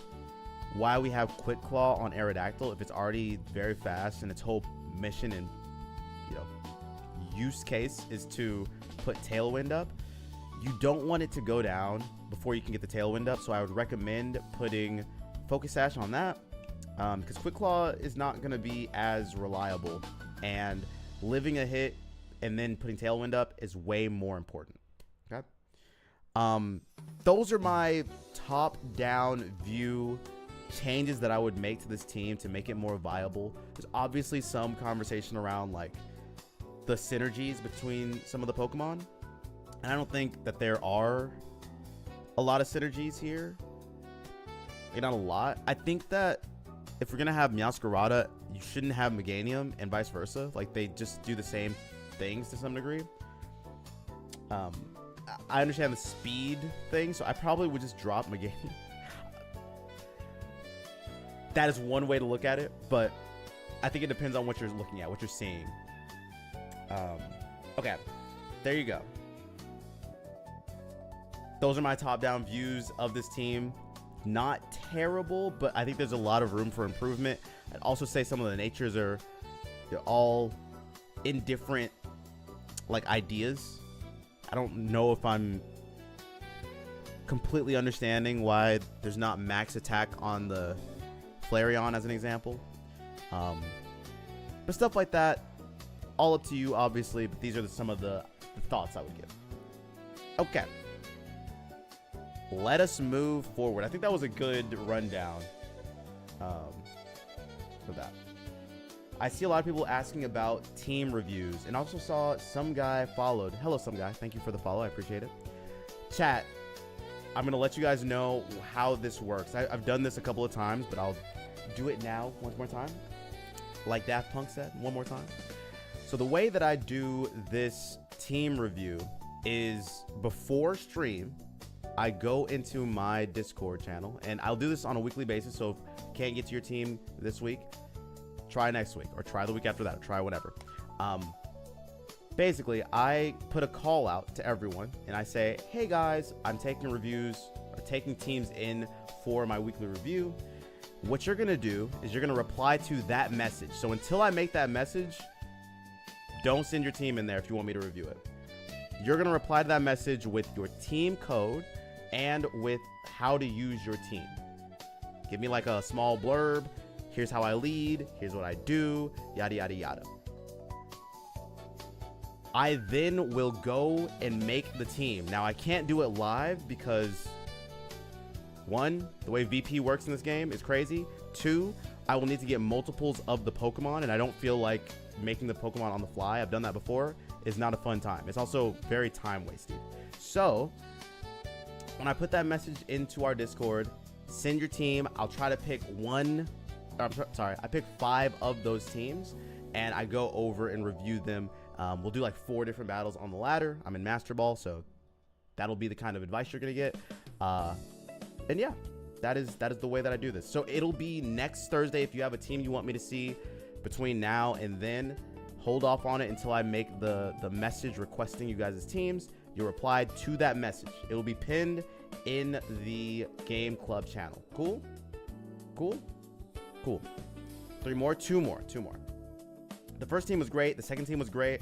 why we have Quick Claw on Aerodactyl if it's already very fast and its whole mission and use case is to put Tailwind up. You don't want it to go down before you can get the Tailwind up, so I would recommend putting Focus Sash on that, because Quick Claw is not going to be as reliable, and living a hit and then putting Tailwind up is way more important. Okay. Those are my top-down view changes that I would make to this team to make it more viable. There's obviously some conversation around the synergies between some of the Pokemon, and I don't think that there are a lot of synergies here. Not a lot. I think that if we're gonna have Meowscarada, you shouldn't have Meganium, and vice versa. They just do the same things to some degree. I understand the speed thing, so I probably would just drop Meganium. That is one way to look at it, but I think it depends on what you're looking at, what you're seeing. Okay, there you go. Those are my top-down views of this team. Not terrible, but I think there's a lot of room for improvement. I'd also say some of the natures they're all in different ideas. I don't know if I'm completely understanding why there's not max attack on the Flareon as an example. But stuff like that, all up to you, obviously, but these are some of the thoughts I would give. Okay. Let us move forward. I think that was a good rundown for that. I see a lot of people asking about team reviews, and also saw some guy followed. Hello, some guy. Thank you for the follow. I appreciate it. Chat, I'm going to let you guys know how this works. I've done this a couple of times, but I'll do it now once more time. Like Daft Punk said, one more time. So the way that I do this team review is before stream, I go into my Discord channel, and I'll do this on a weekly basis. So if you can't get to your team this week, try next week, or try the week after that, or try whatever. Basically, I put a call out to everyone, and I say, hey guys, I'm taking reviews, or taking teams in for my weekly review. What you're gonna do is you're gonna reply to that message. So until I make that message, don't send your team in there if you want me to review it. You're gonna reply to that message with your team code and with how to use your team. Give me like a small blurb. Here's how I lead. Here's what I do. Yada, yada, yada. I then will go and make the team. Now, I can't do it live because, one, the way VP works in this game is crazy. Two, I will need to get multiples of the Pokemon, and I don't feel like making the Pokemon on the fly, I've done that before, is not a fun time. It's also very time wasted. So, when I put that message into our Discord, send your team. I'll try to pick I pick 5 of those teams, and I go over and review them. We'll do like 4 different battles on the ladder. I'm in Master Ball, so that'll be the kind of advice you're gonna get. And yeah, that is the way that I do this. So it'll be next Thursday. If you have a team you want me to see between now and then, hold off on it until I make the message requesting you guys' teams. You reply to that message. It'll be pinned in the Game Club channel. Cool? Cool? Cool. 3 more, 2 more. The first team was great. The second team was great.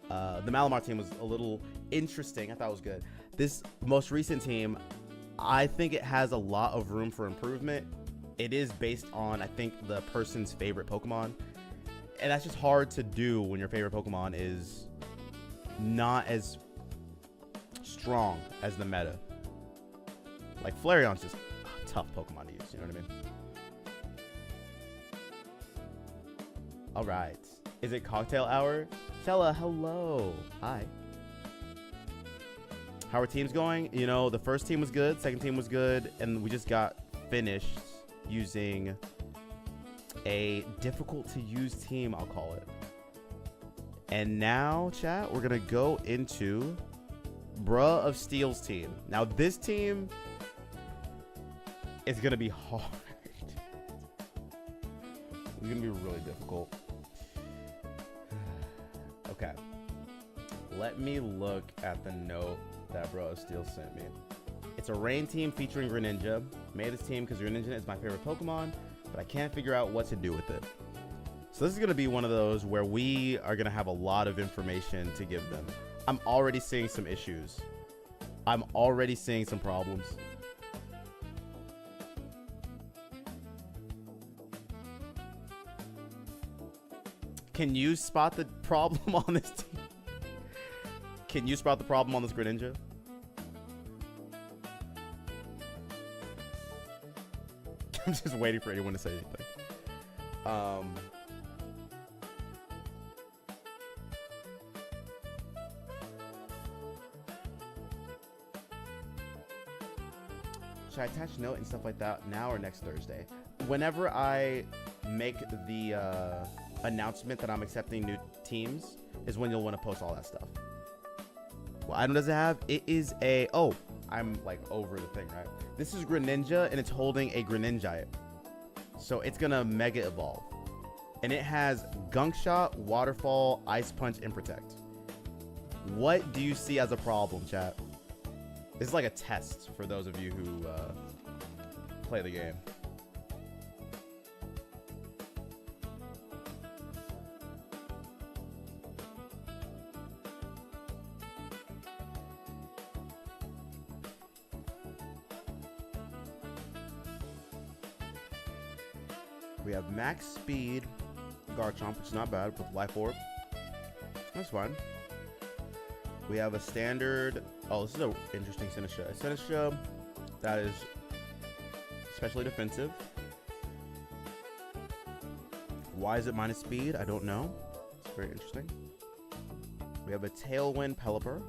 The Malamar team was a little interesting. I thought it was good. This most recent team, I think it has a lot of room for improvement. It is based on, I think, the person's favorite Pokemon. And that's just hard to do when your favorite Pokemon is not as strong as the meta. Like, Flareon's just a tough Pokemon to use, you know what I mean? All right. Is it cocktail hour? Stella, hello. Hi. How are teams going? You know, the first team was good, second team was good, and we just got finished using a difficult to use team, I'll call it. And now, chat, we're going to go into Bruh of Steel's team. Now, this team is going to be hard. It's going to be really difficult. Okay. Let me look at the note that Bruh of Steel sent me. It's a rain team featuring Greninja. Made this team because Greninja is my favorite Pokemon, but I can't figure out what to do with it. So this is going to be one of those where we are going to have a lot of information to give them. I'm already seeing some issues. I'm already seeing some problems. Can you spot the problem on this team? Can you spot the problem on this Greninja? I'm just waiting for anyone to say anything. Should I attach note and stuff like that now or next Thursday? Whenever I make the announcement that I'm accepting new teams is when you'll want to post all that stuff. What item does it have? It is a... Oh, I'm like over the thing, right? This is Greninja, and it's holding a Greninja. So it's going to Mega Evolve. And it has Gunk Shot, Waterfall, Ice Punch, and Protect. What do you see as a problem, chat? This is like a test for those of you who play the game. We have max speed Garchomp, which is not bad with Life Orb. That's fine. We have a standard. Oh, this is an interesting Sinistra. A Sinistra that is especially defensive. Why is it minus speed? I don't know. It's very interesting. We have a Tailwind Pelipper.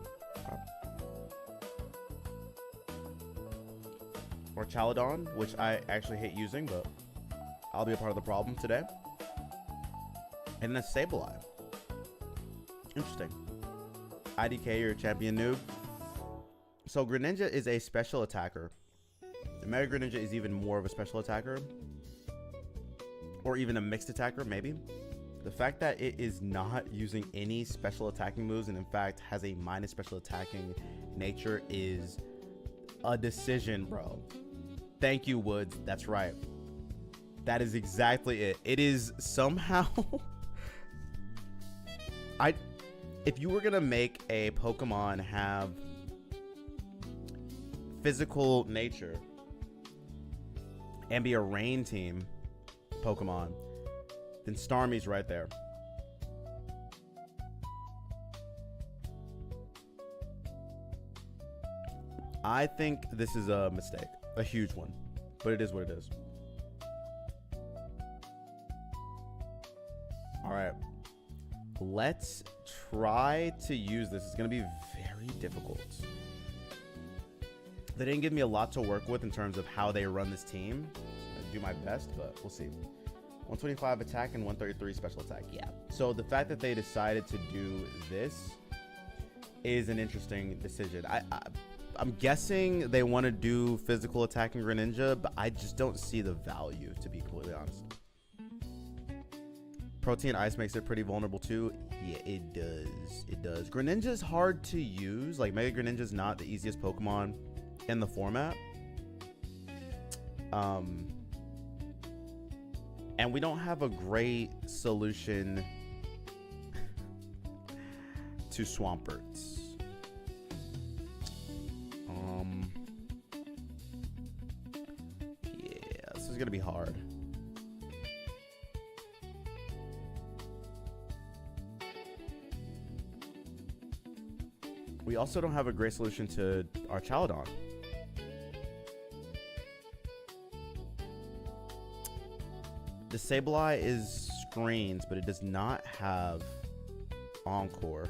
Or Chaladon, which I actually hate using, but I'll be a part of the problem today. And then Sableye. Interesting. IDK, you're a champion noob. So Greninja is a special attacker. The Mega Greninja is even more of a special attacker. Or even a mixed attacker, maybe. The fact that it is not using any special attacking moves and in fact has a minus special attacking nature is a decision, bro. Thank you, Woods. That's right. That is exactly it. It is somehow... If you were going to make a Pokemon have physical nature and be a rain team Pokemon, then Starmie's right there. I think this is a mistake. A huge one. But it is what it is. Alright. Let's try to use this. It's going to be very difficult. They didn't give me a lot to work with in terms of how they run this team. I'll do my best, but we'll see. 125 attack and 133 special attack. Yeah. So the fact that they decided to do this is an interesting decision. I'm guessing they want to do physical attacking Greninja, but I just don't see the value, to be completely honest. Protein Ice makes it pretty vulnerable too. Yeah, it does. It does. Greninja is hard to use. Like, Mega Greninja is not the easiest Pokemon in the format. And we don't have a great solution to Swamperts. Yeah, this is gonna be hard. We also don't have a great solution to our Chaladon. The Sableye is screens, but it does not have Encore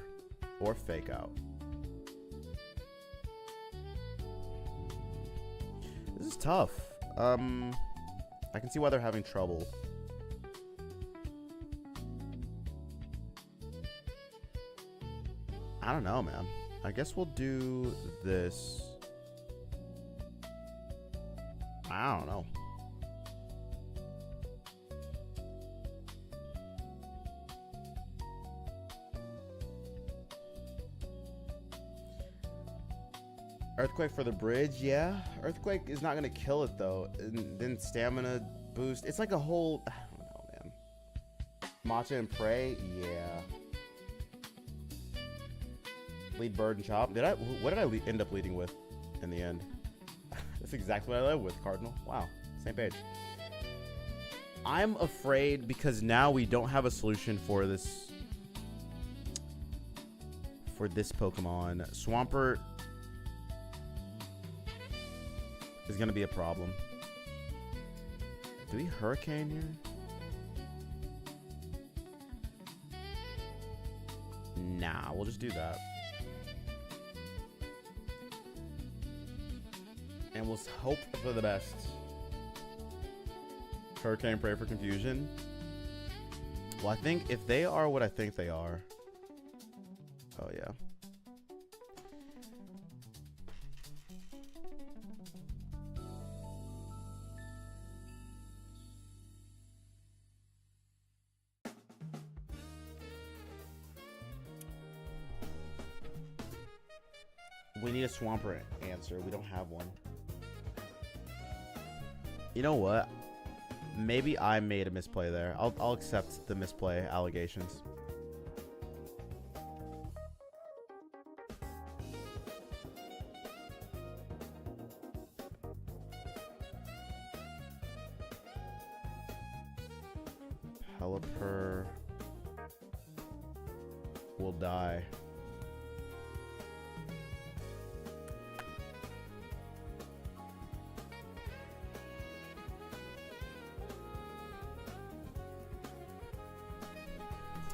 or Fake Out. This is tough. I can see why they're having trouble. I don't know, man. I guess we'll do this. I don't know. Earthquake for the bridge, yeah. Earthquake is not gonna kill it though. And then stamina boost. It's like a whole, I don't know, man. Matcha and Prey, yeah. Lead Bird and Chop. What did I end up leading with in the end? That's exactly what I led with, Cardinal. Wow, same page. I'm afraid because now we don't have a solution for this Pokemon. Swampert is gonna be a problem. Do we Hurricane here? Nah, we'll just do that. And we'll hope for the best. Hurricane, pray for confusion. Well, I think if they are what I think they are. Oh, yeah. We need a Swampert answer. We don't have one. You know what? Maybe I made a misplay there. I'll accept the misplay allegations. Pelipper. will die.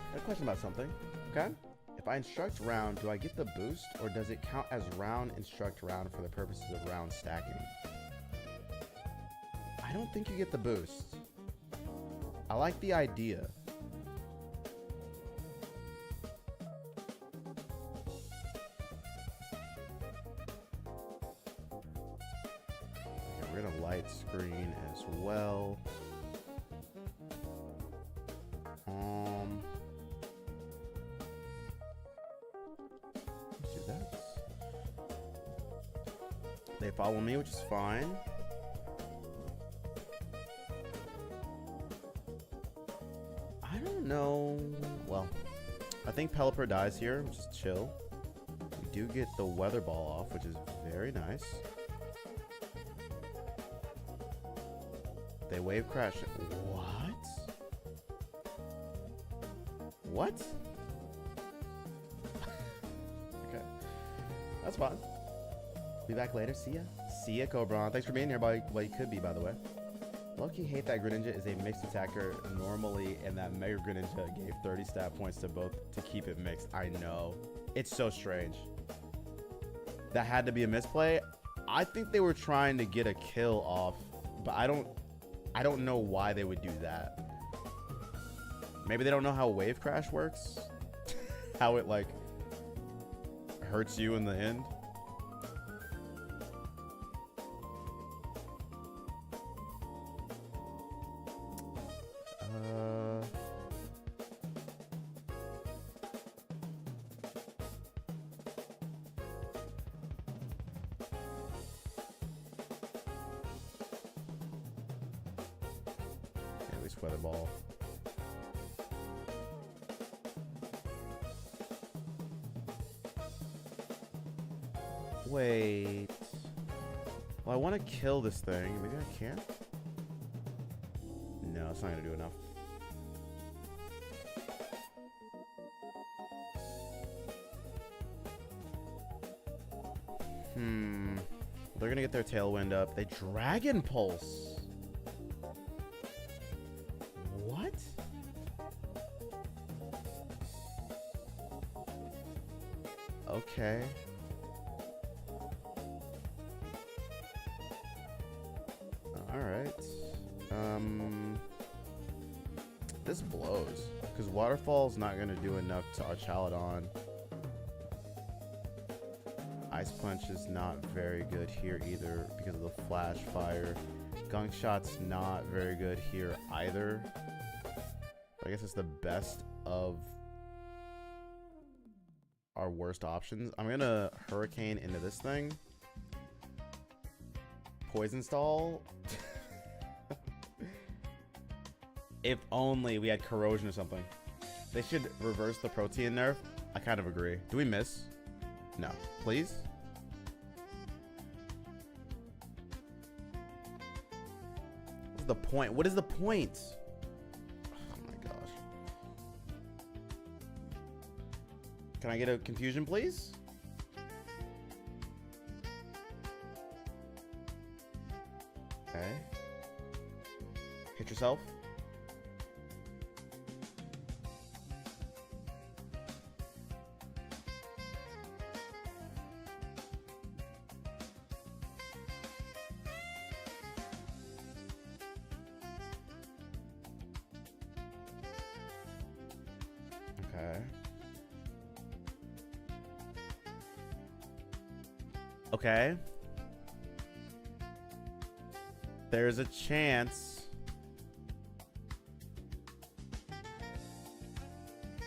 I have a question about something. Okay. If I instruct round, do I get the boost, or does it count as round instruct round for the purposes of round stacking? I don't think you get the boost. I like the idea. Get rid of light screen as well. Let's do that. They follow me, which is fine. I don't know. Well, I think Pelipper dies here, which is chill. We do get the weather ball off, which is very nice. They wave crash. What? What? Okay. That's fine. Be back later. See ya. See ya, Cobron. Thanks for being here, buddy. Well, you could be, by the way. Low-key hate that Greninja is a mixed attacker normally, and that Mega Greninja gave 30 stat points to both to keep it mixed. I know. It's so strange. That had to be a misplay. I think they were trying to get a kill off, but I don't know why they would do that. Maybe they don't know how Wave Crash works. How it, like, hurts you in the end. At least weather ball. Wait. Well, I want to kill this thing. Maybe I can't? No, it's not going to do enough. They're going to get their Tailwind up. They Dragon Pulse. What? Okay. Alright. This blows. Because Waterfall's not going to do enough to Archaludon. Ice Punch is not very good here either because of the Flash Fire. Gunk Shot's not very good here either. I guess it's the best of our worst options. I'm going to Hurricane into this thing. Poison Stall. If only we had Corrosion or something. They should reverse the Protean nerf. I kind of agree. Do we miss? No. Please? What's the point? What is the point? Oh my gosh. Can I get a confusion, please? Okay. Hit yourself. Okay. Okay. There's a chance.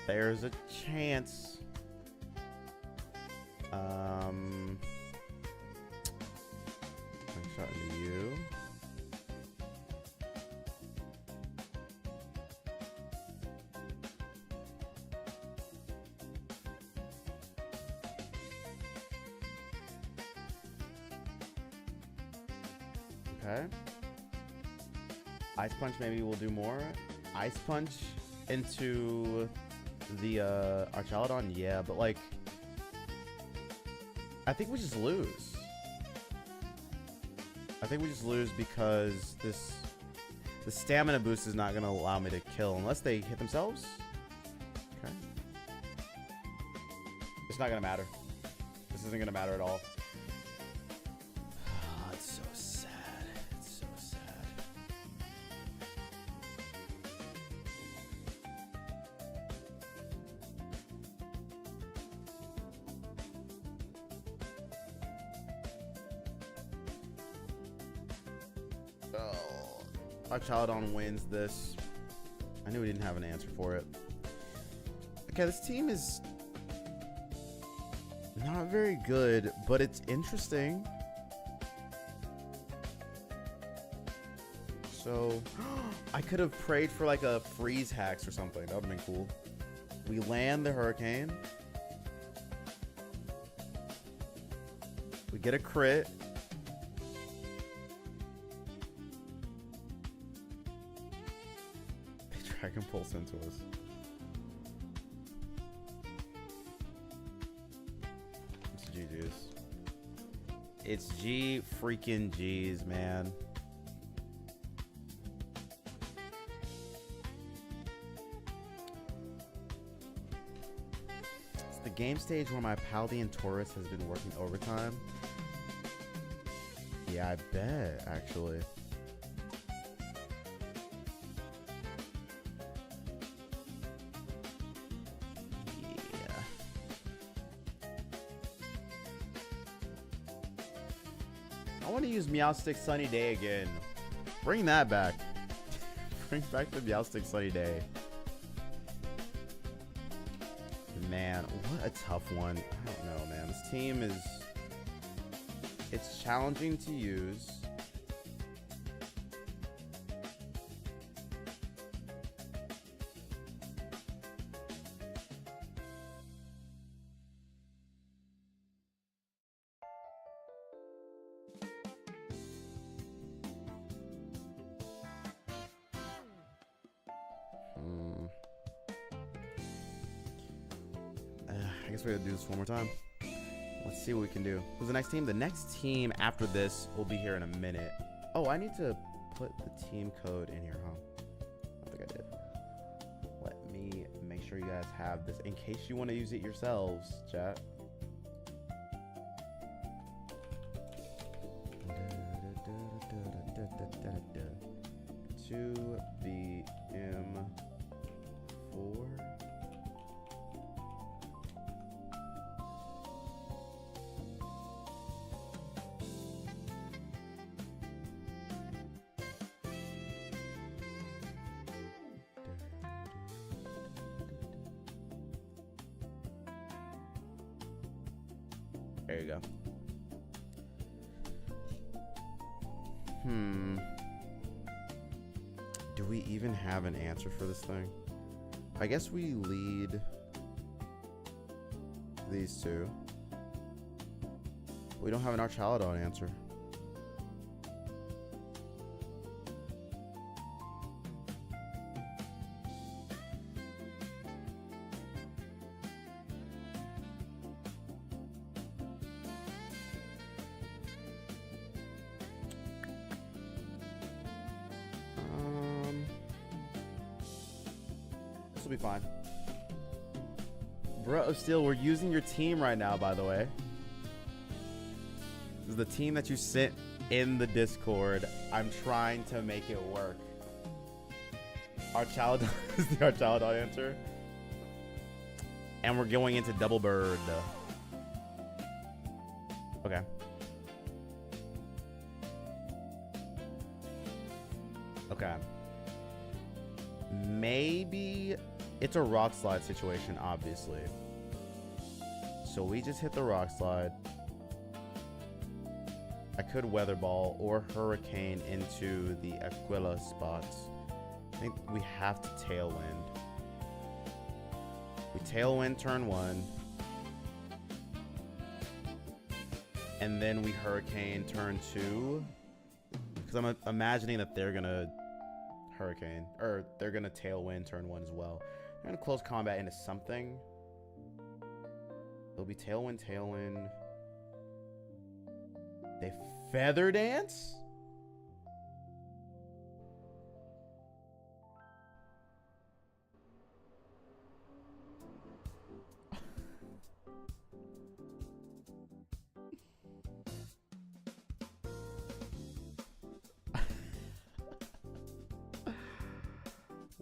There's a chance. Shot into you. Okay. Ice Punch maybe we'll do more. Ice Punch into the Archaludon, yeah, but like, I think we just lose. I think we just lose because the stamina boost is not gonna allow me to kill unless they hit themselves. Okay. It's not gonna matter. This isn't gonna matter at all. Oh, it's so sad. It's so sad. Oh, Archaludon wins this. I knew we didn't have an answer for it. Okay, this team is not very good, but it's interesting. So, I could have prayed for like a freeze hacks or something. That would have been cool. We land the Hurricane. We get a crit. They Dragon Pulse into us. It's GG's. It's G freaking G's, man. It's the game stage where my Paldean Taurus has been working overtime. Yeah, I bet, actually. Yeah. I want to use Meowstic Sunny Day again. Bring that back. Bring back the Meowstic Sunny Day. Man, what a tough one. I don't know, man. This team is... It's challenging to use. I guess we gotta do this one more time. Let's see what we can do. Who's the next team? The next team after this will be here in a minute. Oh, I need to put the team code in here, huh? I think I did. Let me make sure you guys have this in case you want to use it yourselves, chat. To BM4. There you go. Do we even have an answer for this thing? I guess we lead these two. We don't have an Archaludon answer. This will be fine. Bro, still, we're using your team right now, by the way. This is the team that you sent in the Discord. I'm trying to make it work. Archaludon is the Archaludon answer. And we're going into Double Bird. Okay. Okay. Maybe it's a rock slide situation, obviously. So we just hit the rock slide. I could Weather Ball or Hurricane into the Aquila spots. I think we have to Tailwind. We Tailwind turn 1. And then we Hurricane turn 2. Because I'm imagining that they're going to Hurricane. Or they're going to Tailwind turn 1 as well. We're gonna close combat into something. It'll be Tailwind, Tailwind. They Feather Dance?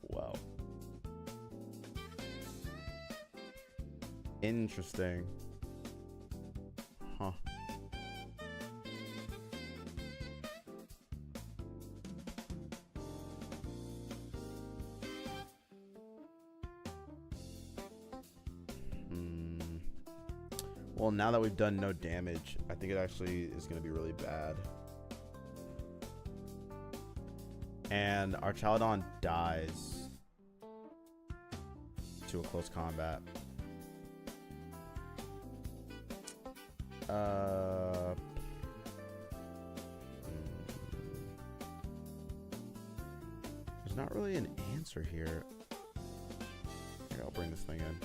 Wow. Interesting. Huh. Well, now that we've done no damage, I think it actually is going to be really bad. And our Chaladon dies to a close combat. There's not really an answer here. Here, I'll bring this thing in.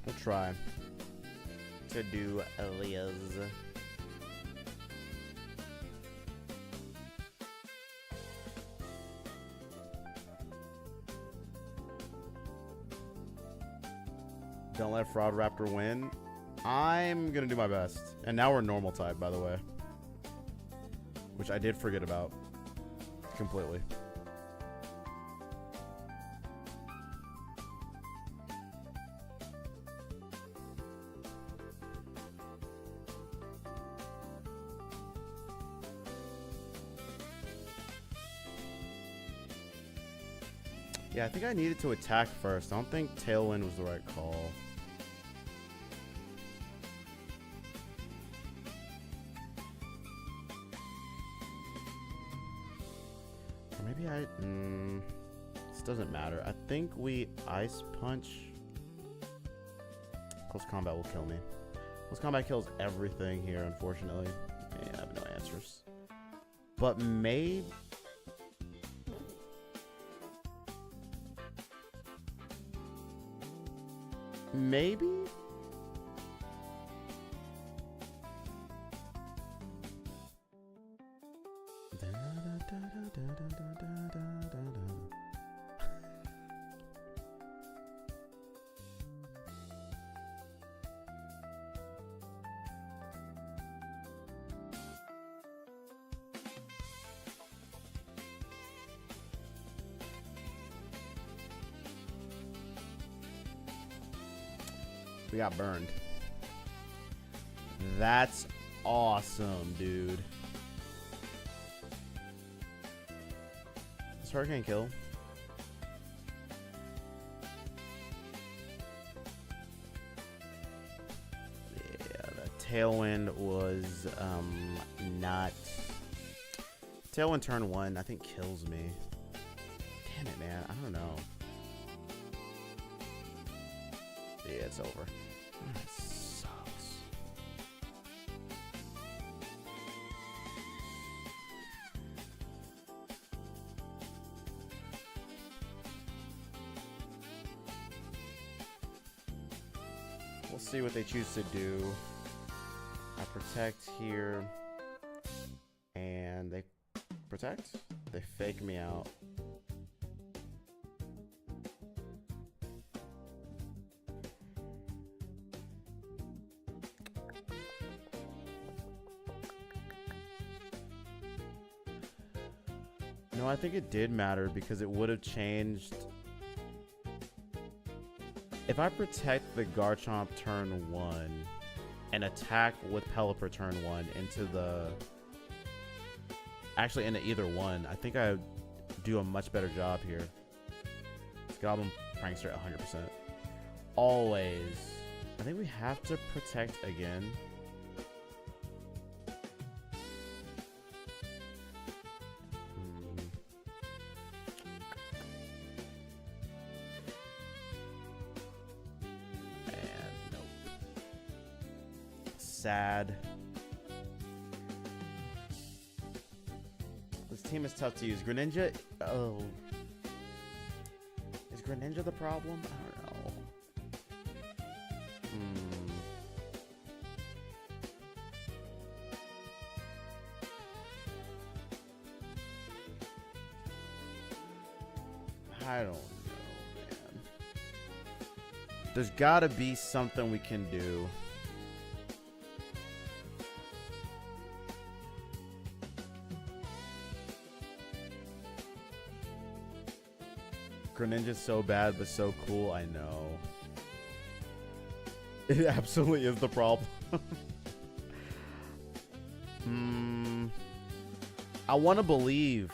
We'll try to do Elias. Don't let Fraud Raptor win. I'm gonna do my best. And now we're normal type, by the way, which I did forget about completely. Yeah, I think I needed to attack first. I don't think Tailwind was the right call. Or maybe I... this doesn't matter. I think we Ice Punch. Close combat will kill me. Close combat kills everything here, unfortunately. Yeah, I have no answers. But maybe... Maybe? We got burned. That's awesome, dude. Does Hurricane kill? Yeah, the Tailwind was not... Tailwind turn 1, I think kills me. Damn it, man. I don't know. Yeah, it's over. That sucks. We'll see what they choose to do. I protect here. And they protect? They fake me out. No, I think it did matter because it would have changed. If I protect the Garchomp turn 1 and attack with Pelipper turn 1 into the... Actually, into either one, I think I do a much better job here. Goblin Prankster at 100%. Always. I think we have to protect again. sad. This team is tough to use. Greninja. Oh. Is Greninja the problem? I don't know. I don't know, man. There's gotta be something we can do. Greninja's so bad, but so cool. I know. It absolutely is the problem. I want to believe.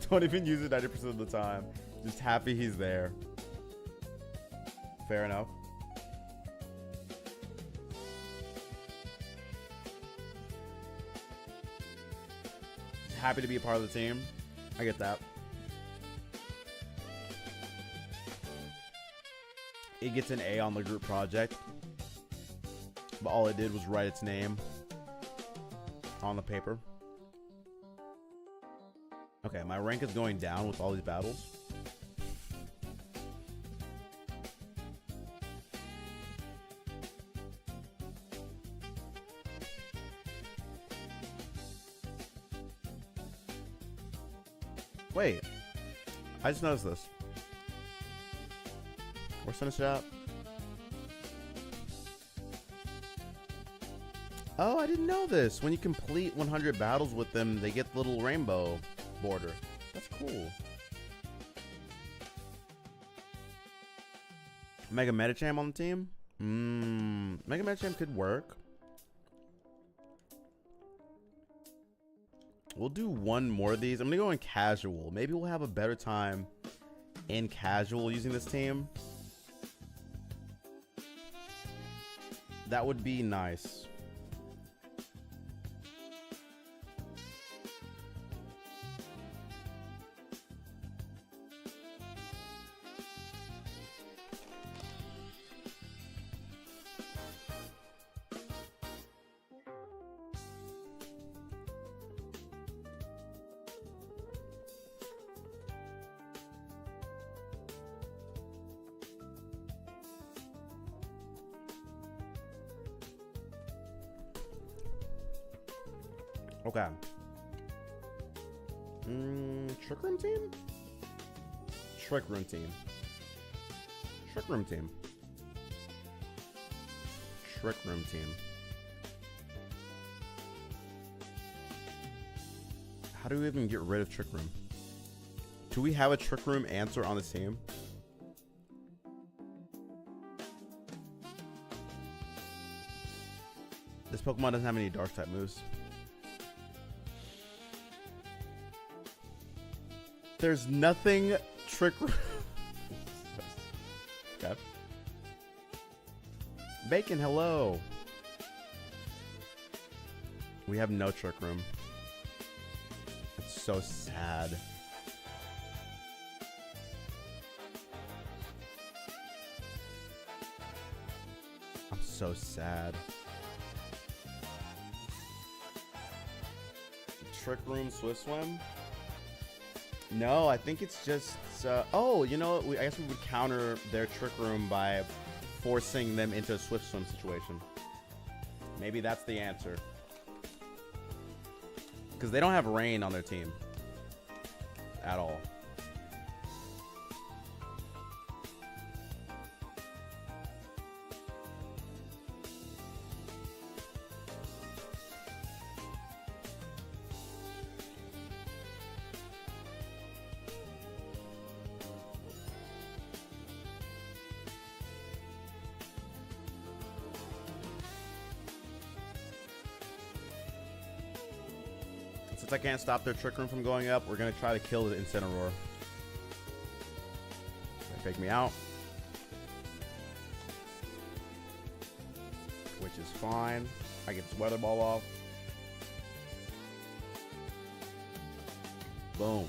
Don't even use it 90% of the time. Just happy he's there. Fair enough. Just happy to be a part of the team. I get that. It gets an A on the group project. But all it did was write its name on the paper. Okay, my rank is going down with all these battles. Wait, I just noticed this. Where's Finish It Out? Oh, I didn't know this. When you complete 100 battles with them, they get the little rainbow border. That's cool. Mega Medicham on the team? Mega Medicham could work. We'll do one more of these. I'm gonna go in casual. Maybe we'll have a better time in casual using this team. That would be nice. Okay. Trick Room team? Trick Room team. Trick Room team. Trick Room team. How do we even get rid of Trick Room? Do we have a Trick Room answer on this team? This Pokemon doesn't have any Dark type moves. There's nothing Trick Room. Okay. Bacon, hello. We have no Trick Room. It's so sad. I'm so sad. Trick Room Swift Swim? No, I think it's just... oh, you know what? I guess we would counter their Trick Room by forcing them into a Swift Swim situation. Maybe that's the answer. Because they don't have rain on their team. At all. Since I can't stop their Trick Room from going up, we're going to try to kill the Incineroar. They fake me out. Which is fine. I get this weather ball off. Boom.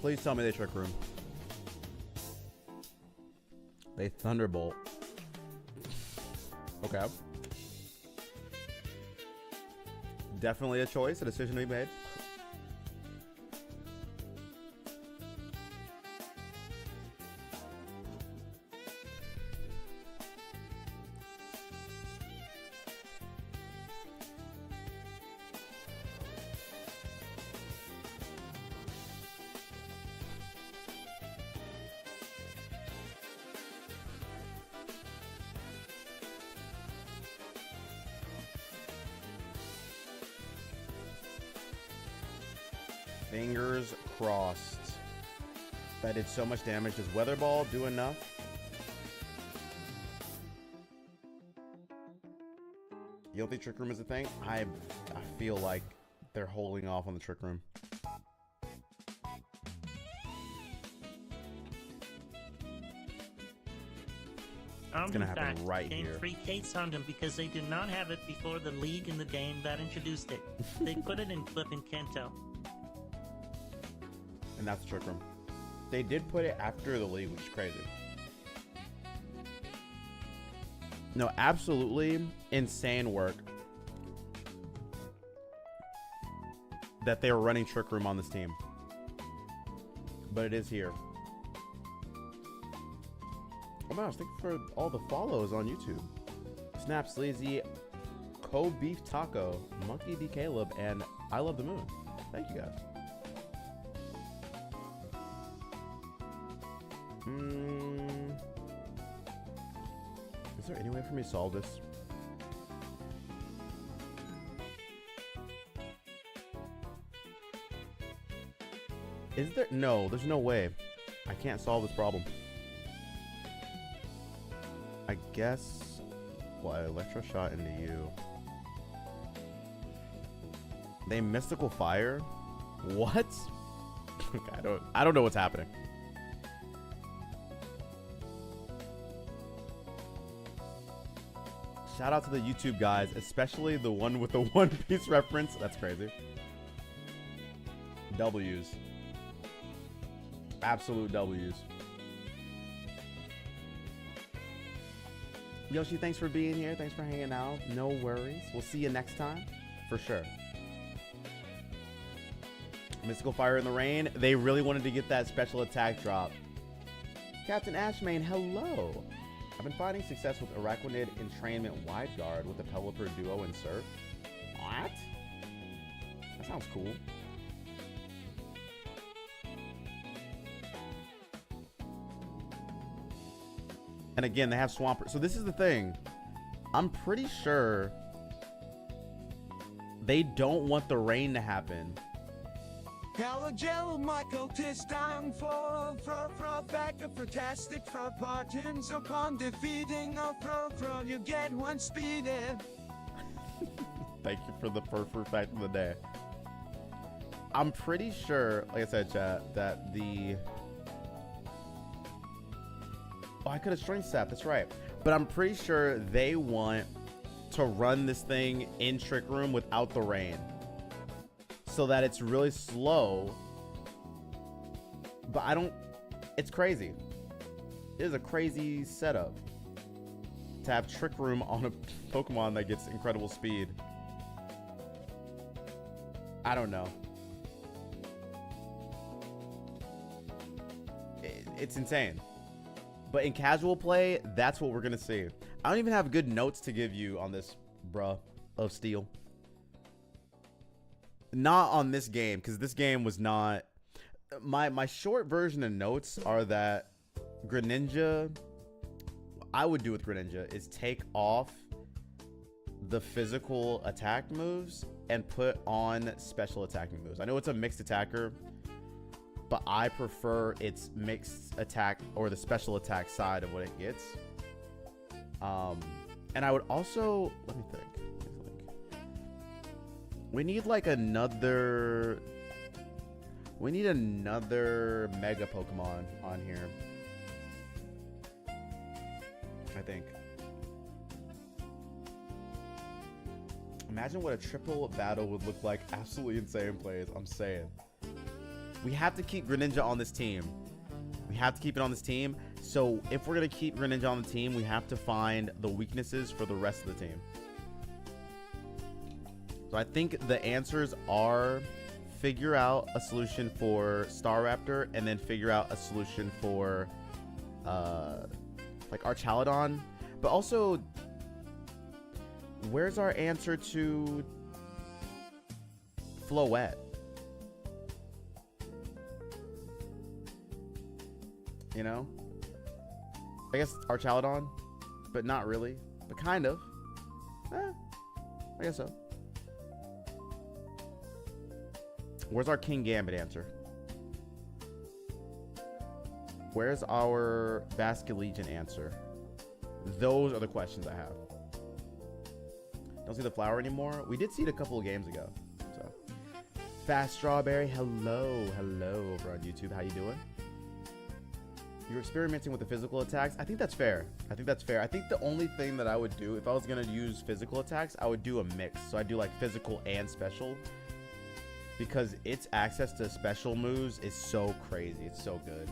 Please tell me they Trick Room. They Thunderbolt. Okay. Definitely a choice, a decision we made. Fingers crossed. That did so much damage. Does Weather Ball do enough? You don't think Trick Room is a thing? I feel like they're holding off on the Trick Room. It's gonna happen right here. Game 3 case on them because they did not have it before the league in the game that introduced it. They put it in Flip and Kanto. And that's the Trick Room. They did put it after the league, which is crazy. No, absolutely insane work that they were running Trick Room on this team. But it is here. Oh my gosh, thank you for all the follows on YouTube. Snap Sleazy, Cold Beef Taco, Monkey D. Caleb, and I Love the Moon. Thank you guys. Is there any way for me to solve this? Is there? No, there's no way. I can't solve this problem. I guess. Well, I electroshock into you. They mystical fire? What? Okay, I don't know what's happening. Shout out to the YouTube guys, especially the one with the One Piece reference. That's crazy. W's. Absolute W's. Yoshi, thanks for being here. Thanks for hanging out. No worries. We'll see you next time. For sure. Mystical Fire in the Rain. They really wanted to get that special attack drop. Captain Ashmane, hello. I've been finding success with Araquanid Entrainment Wide Guard with the Pelipper Duo and Surf. What? That sounds cool. And again, they have Swampert. So this is the thing. I'm pretty sure they don't want the rain to happen. Calogel, Michael, tis time for back a fantastic for partings upon defeating a pro, you get one speeded. Thank you for the first fact of the day. I'm pretty sure, like I said, chat, that the... Oh, I could have strength sap, that's right. But I'm pretty sure they want to run this thing in Trick Room without the rain, so that it's really slow. But I don't... It's crazy. It is a crazy setup to have Trick Room on a Pokemon that gets incredible speed. I don't know. It's insane. But in casual play, that's what we're going to see. I don't even have good notes to give you on this, bruh, of Steel. Not on this game, because this game was not... My short version of notes are that Greninja... I would do with Greninja is take off the physical attack moves and put on special attacking moves. I know it's a mixed attacker, but I prefer its mixed attack or the special attack side of what it gets. And I would also... Let me think. We need like another... We need another Mega Pokemon on here. I think. Imagine what a triple battle would look like. Absolutely insane plays. I'm saying. We have to keep Greninja on this team. We have to keep it on this team. So if we're going to keep Greninja on the team, we have to find the weaknesses for the rest of the team. So I think the answers are figure out a solution for Staraptor and then figure out a solution for like Archaludon. But also, where's our answer to Floette? You know? I guess Archaludon, but not really. But kind of. I guess so. Where's our King Gambit answer? Where's our Basculegion answer? Those are the questions I have. Don't see the flower anymore. We did see it a couple of games ago. So, Fast Strawberry, hello over on YouTube. How you doing? You're experimenting with the physical attacks. I think that's fair. I think the only thing that I would do if I was gonna use physical attacks, I would do a mix. So I do like physical and special, because its access to special moves is so crazy. It's so good.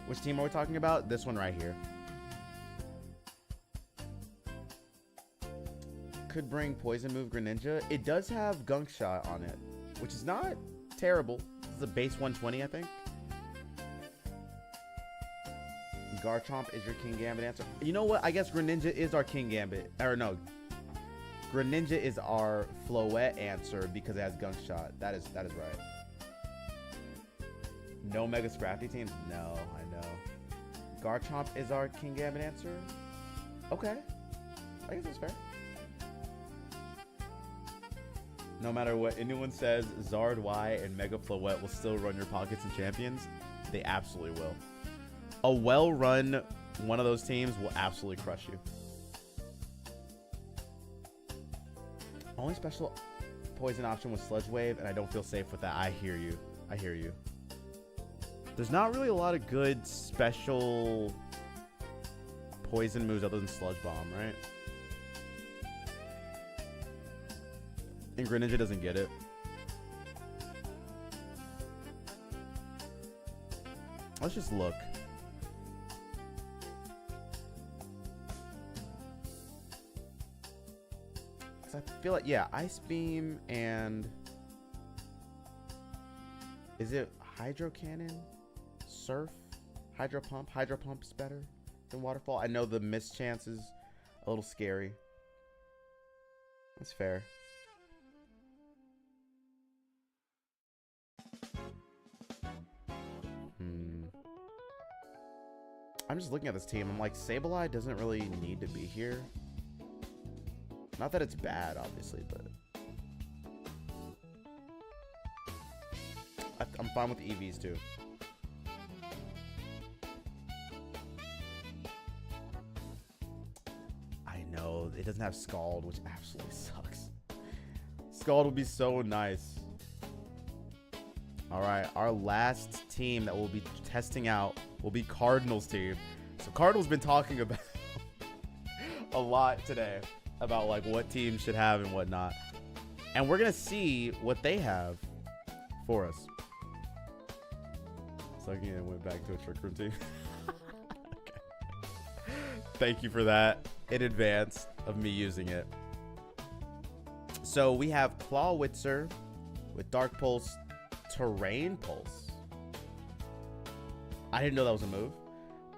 Which team are we talking about? This one right here. Could bring poison move Greninja. It does have Gunk Shot on it, which is not terrible. This is a base 120, I think. Garchomp is your King Gambit answer. You know what? I guess Greninja is our King Gambit. Or no. Greninja is our Floette answer because it has Gunk Shot. That is right. No Mega Scrafty teams? No, I know. Garchomp is our King Gambit answer? Okay. I guess that's fair. No matter what anyone says, Zard Y and Mega Floette will still run your pockets and champions. They absolutely will. A well-run one of those teams will absolutely crush you. Only special poison option was Sludge Wave, and I don't feel safe with that. I hear you. I hear you. There's not really a lot of good special poison moves other than Sludge Bomb, right? And Greninja doesn't get it. Let's just look. I feel like, yeah, Ice Beam and... Is it Hydro Cannon? Surf? Hydro Pump? Hydro Pump's better than Waterfall. I know the miss chance is a little scary. That's fair. I'm just looking at this team. I'm like, Sableye doesn't really need to be here. Not that it's bad, obviously, but I'm fine with the EVs too. I know it doesn't have Scald, which absolutely sucks. Scald would be so nice. All right, our last team that we'll be testing out will be Cardinals team. So Cardinals been talking about a lot today about like what teams should have and what not, and we're gonna see what they have for us. So again, went back to a Trick Room team. Okay. Thank you for that in advance of me using it. So we have Clawitzer with Dark Pulse, Terrain Pulse. I didn't know that was a move.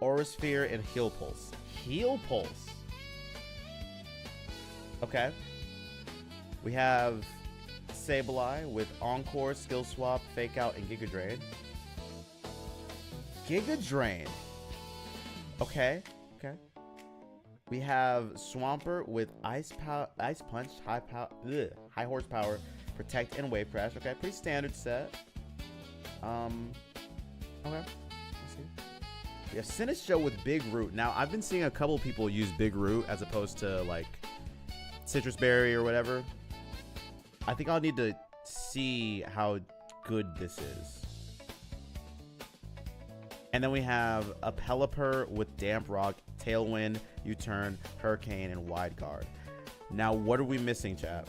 Aura Sphere and Heal Pulse. Heal Pulse. Okay. We have Sableye with Encore, Skill Swap, Fake Out, and Giga Drain. Giga Drain. Okay. Okay. We have Swampert with Ice Punch, High Horsepower, Protect, and Wave Crash. Okay, pretty standard set. Okay. Let's see. We have Sinistcha with Big Root. Now, I've been seeing a couple people use Big Root as opposed to like Citrus Berry or whatever. I think I'll need to see how good this is. And then we have a Pelipper with Damp Rock, Tailwind, U-Turn, Hurricane, and Wide Guard. Now, what are we missing, chat?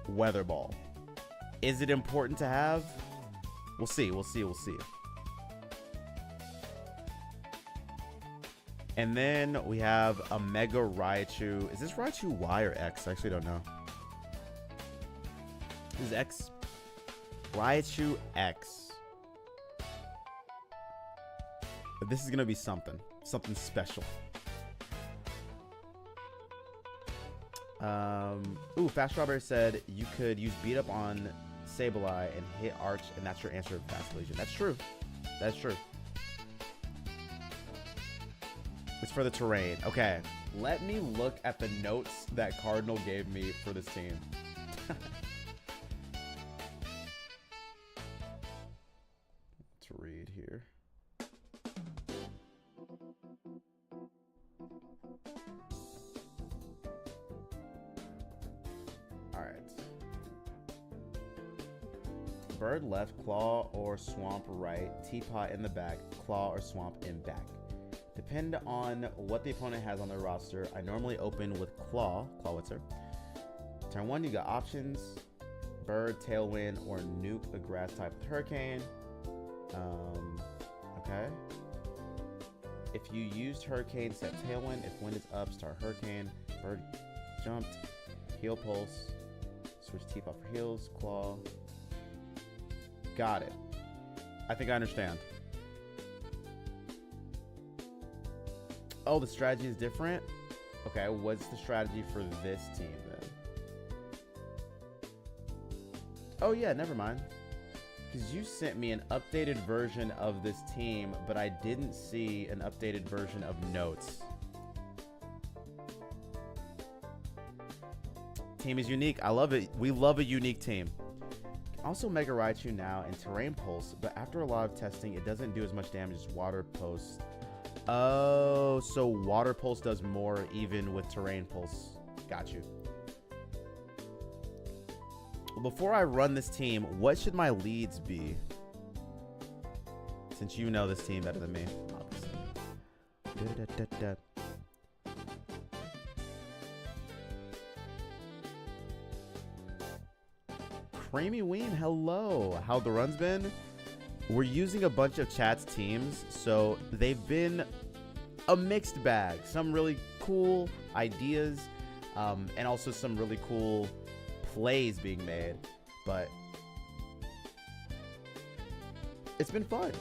Weather ball. Is it important to have? We'll see. We'll see. We'll see. And then we have a Mega Raichu. Is this Raichu Y or X? I actually don't know. This is X. Raichu X. But this is going to be something. Something special. Ooh, Fast Strawberry said you could use Beat Up on Sableye and hit Arch, and that's your answer to Fast Legion. That's true. That's true. It's for the terrain. Okay, let me look at the notes that Cardinal gave me for this team. Let's read here. All right. Bird left, claw or swamp right, teapot in the back, claw or swamp in back. Depend on what the opponent has on their roster. I normally open with Claw, Clawitzer. Turn 1, you got options. Bird, Tailwind, or nuke a grass type with Hurricane. Okay. If you used Hurricane, set Tailwind. If wind is up, start Hurricane. Bird jumped. Heal Pulse. Switch Teapot for heals. Claw. Got it. I think I understand. Oh, the strategy is different? Okay, what's the strategy for this team then? Oh yeah, never mind. Because you sent me an updated version of this team, but I didn't see an updated version of notes. Team is unique. I love it. We love a unique team. Also Mega Raichu now and Terrain Pulse, but after a lot of testing, it doesn't do as much damage as Water Pulse. Oh, so Water Pulse does more even with Terrain Pulse. Got you. Before I run this team, what should my leads be? Since you know this team better than me, obviously. Creamy Ween, hello. How the run's been? We're using a bunch of chat's teams, so they've been a mixed bag. Some really cool ideas, and also some really cool plays being made, but it's been fun.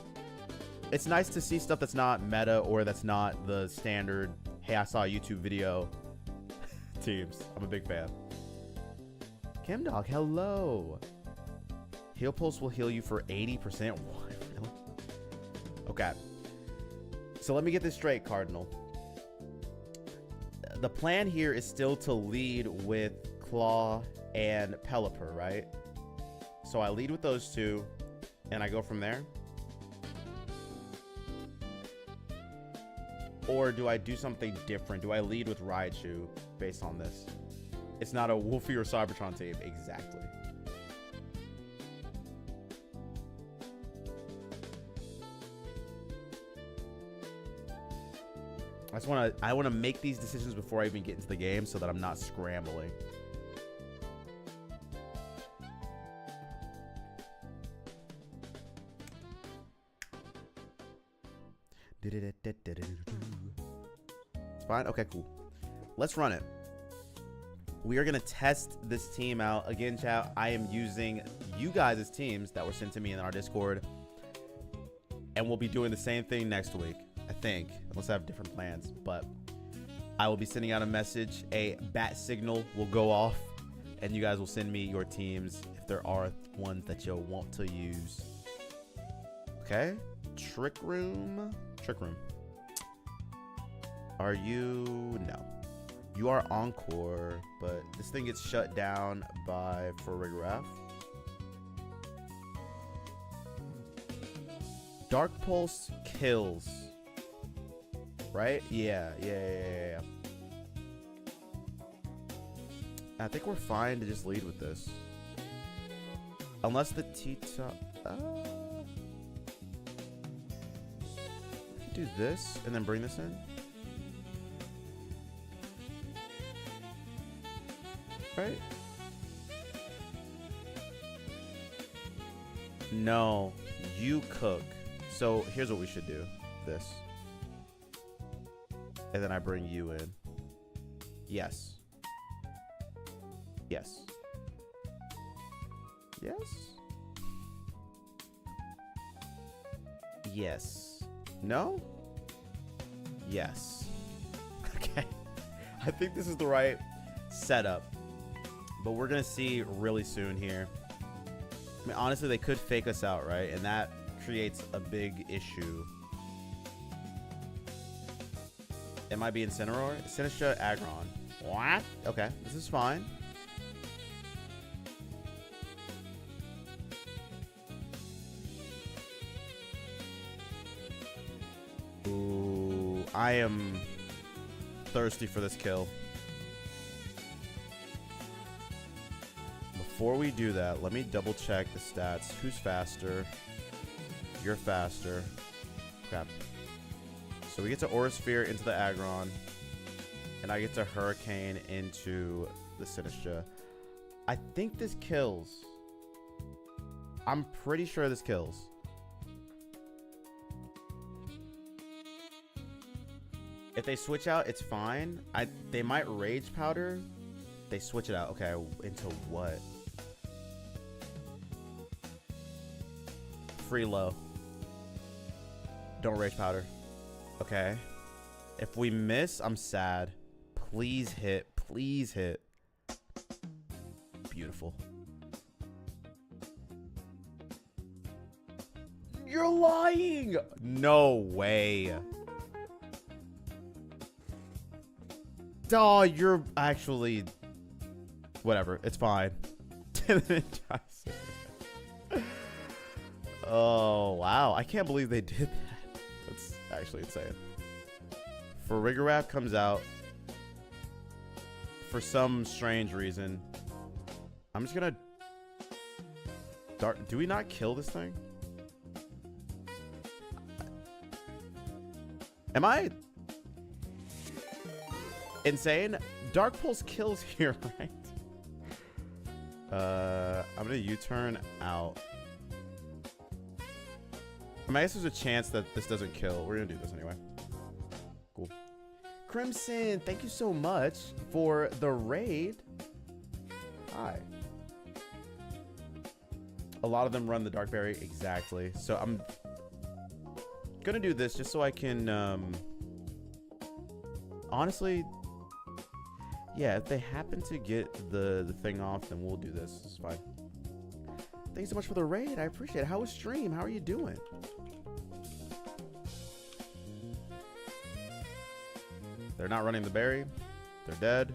It's nice to see stuff that's not meta or that's not the standard, hey, I saw a YouTube video teams. I'm a big fan. Chemdog, hello. Heal Pulse will heal you for 80%. What? Really? Okay. So let me get this straight, Cardinal. The plan here is still to lead with Claw and Pelipper, right? So I lead with those two, and I go from there? Or do I do something different? Do I lead with Raichu based on this? It's not a Wolfie or Cybertron team. Exactly. I want to make these decisions before I even get into the game so that I'm not scrambling. It's fine? Okay, cool. Let's run it. We are going to test this team out. Again, chat, I am using you guys' teams that were sent to me in our Discord. And we'll be doing the same thing next week, I think. Unless I have different plans. But I will be sending out a message. A bat signal will go off. And you guys will send me your teams if there are ones that you'll want to use. Okay. Trick Room. Trick Room. Are you? No. You are Encore, but this thing gets shut down by Farigiraf. Dark Pulse kills. Right? Yeah. I think we're fine to just lead with this. Unless the T-top... do this and then bring this in. right? No, you cook. So here's what we should do. This. And then I bring you in. Yes. Yes. Yes. Yes. No? Yes. Okay. I think this is the right setup. But we're going to see really soon here. I mean, honestly, they could fake us out, right? And that creates a big issue. It might be Incineroar. Sinistcha, Aggron. What? Okay, this is fine. Ooh, I am thirsty for this kill. Before we do that, let me double check the stats. Who's faster? You're faster. Crap. So we get to Aura Sphere into the Aggron. And I get to Hurricane into the Sinistcha. I think this kills. I'm pretty sure this kills. If they switch out, it's fine. They might Rage Powder. They switch it out. Okay, into what? Free low. Don't Rage Powder. Okay. If we miss, I'm sad. Please hit. Please hit. Beautiful. You're lying! No way. Oh, you're actually... Whatever. It's fine. Oh, wow. I can't believe they did that. That's actually insane. Farigiraf comes out. For some strange reason. I'm just gonna... Do we not kill this thing? Am I... insane? Dark Pulse kills here, right? I'm gonna U-turn out. I guess there's a chance that this doesn't kill. We're gonna do this anyway. Cool. Crimson, thank you so much for the raid. Hi. A lot of them run the Dark Berry, exactly. So I'm gonna do this just so I can honestly, yeah, if they happen to get the thing off, then we'll do this. It's fine. Thanks so much for the raid. I appreciate it. How was stream? How are you doing? They're not running the berry. They're dead.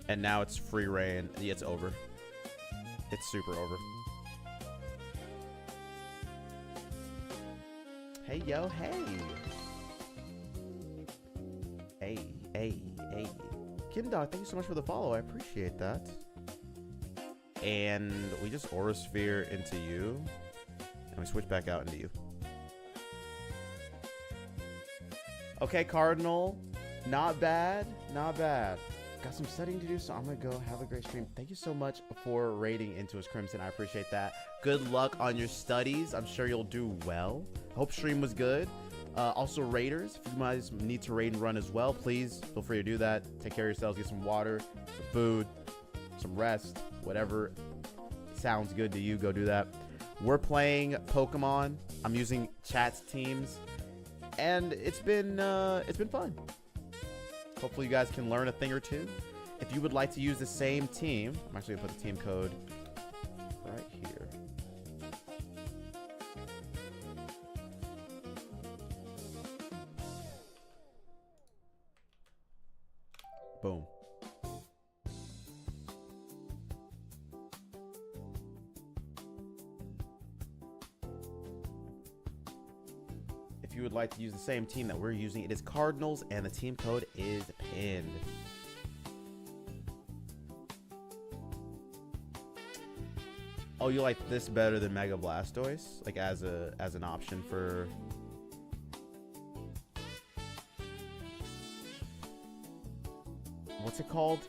And now it's free reign. Yeah, it's over. It's super over. Hey, yo, hey. Hey. Kim Dog, thank you so much for the follow. I appreciate that. And we just Aura Sphere into you. And we switch back out into you. Okay, Cardinal. Not bad. Not bad. Got some studying to do, so I'm going to go have a great stream. Thank you so much for raiding into us, Crimson. I appreciate that. Good luck on your studies. I'm sure you'll do well. Hope stream was good. Also, raiders, if you guys need to raid and run as well, please feel free to do that. Take care of yourselves. Get some water, some food, some rest, whatever sounds good to you. Go do that. We're playing Pokemon. I'm using chat's teams. And it's been fun. Hopefully you guys can learn a thing or two. If you would like to use the same team, I'm actually gonna put the team code right here. Boom. If you would like to use the same team that we're using, it is Cardinals, and the team code is pinned. Oh, you like this better than Mega Blastoise? Like as an option for... what's it called?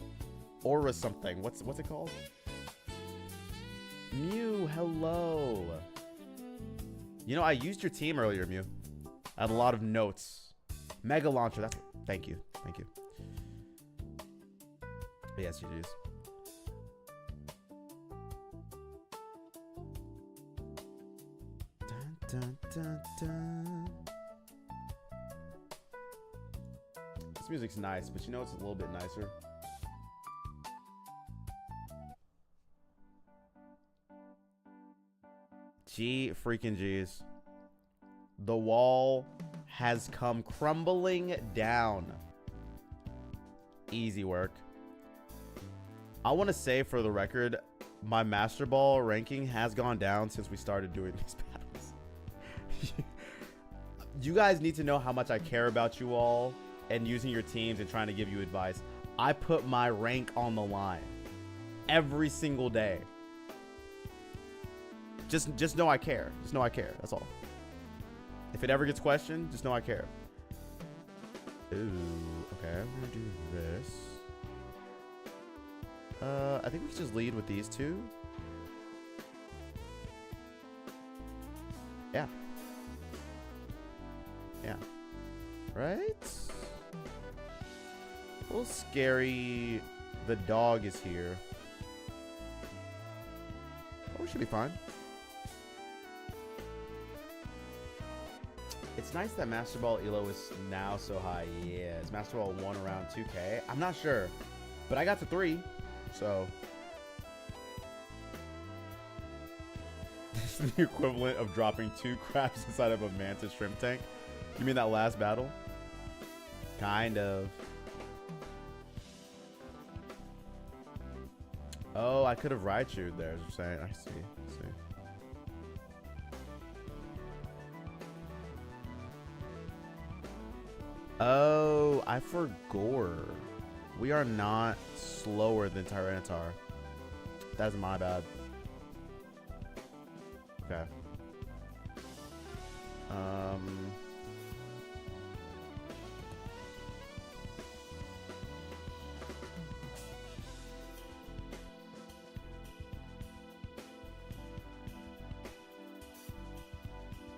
Aura something. What's it called? Mew, hello. You know, I used your team earlier, Mew. I had a lot of notes. Mega Launcher. That's thank you. Thank you. Yes, you do. Dun, dun, dun, dun. This music's nice, but you know it's a little bit nicer. G freaking G's. The wall has come crumbling down. Easy work. I want to say for the record, my Master Ball ranking has gone down since we started doing these battles. You guys need to know how much I care about you all and using your teams and trying to give you advice. I put my rank on the line every single day. Just know I care. Just know I care. That's all. If it ever gets questioned, just know I care. Ooh, okay, I'm gonna do this. I think we can just lead with these two. Yeah. Yeah. Right? A little scary. The dog is here. Oh, we should be fine. It's nice that Master Ball Elo is now so high. Yeah, is Master Ball 1 around 2K? I'm not sure, but I got to 3, so. This is the equivalent of dropping 2 crabs inside of a Mantis shrimp tank. You mean that last battle? Kind of. Oh, I could have Raichu'd there, as you're saying. I see. Oh, I forgot. We are not slower than Tyranitar. That's my bad. Okay.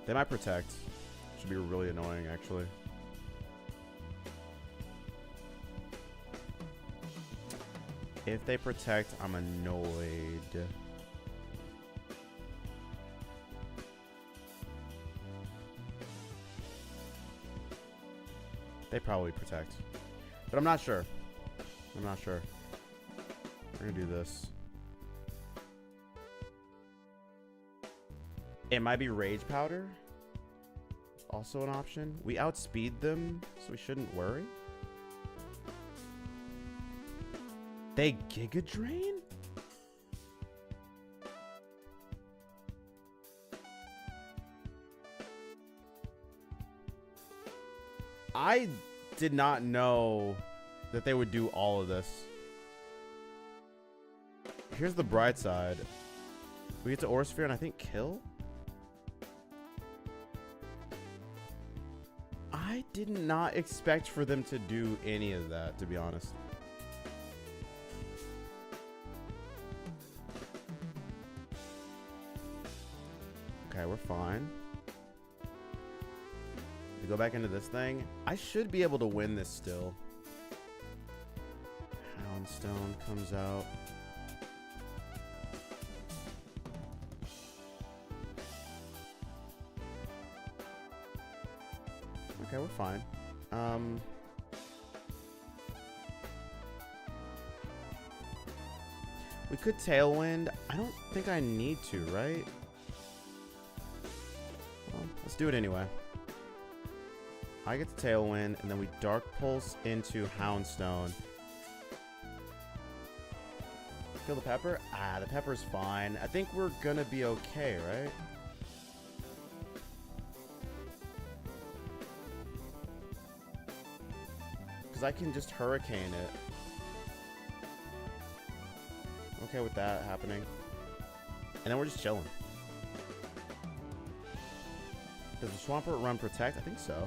They might protect. Should be really annoying, actually. If they protect, I'm annoyed. They probably protect. But I'm not sure. I'm not sure. We're gonna do this. It might be Rage Powder. Also an option. We outspeed them, so we shouldn't worry. They Giga Drain? I did not know that they would do all of this. Here's the bright side. We get to Aura Sphere and I think kill? I did not expect for them to do any of that, to be honest. Okay, we're fine. We go back into this thing. I should be able to win this still. Houndstone comes out. Okay, we're fine. We could Tailwind. I don't think I need to, right? Well, let's do it anyway. I get to Tailwind, and then we Dark Pulse into Houndstone. Kill the Pepper? Ah, the Pepper's fine. I think we're gonna be okay, right? Because I can just Hurricane it. Okay with that happening. And then we're just chilling. Does the Swampert run Protect? I think so.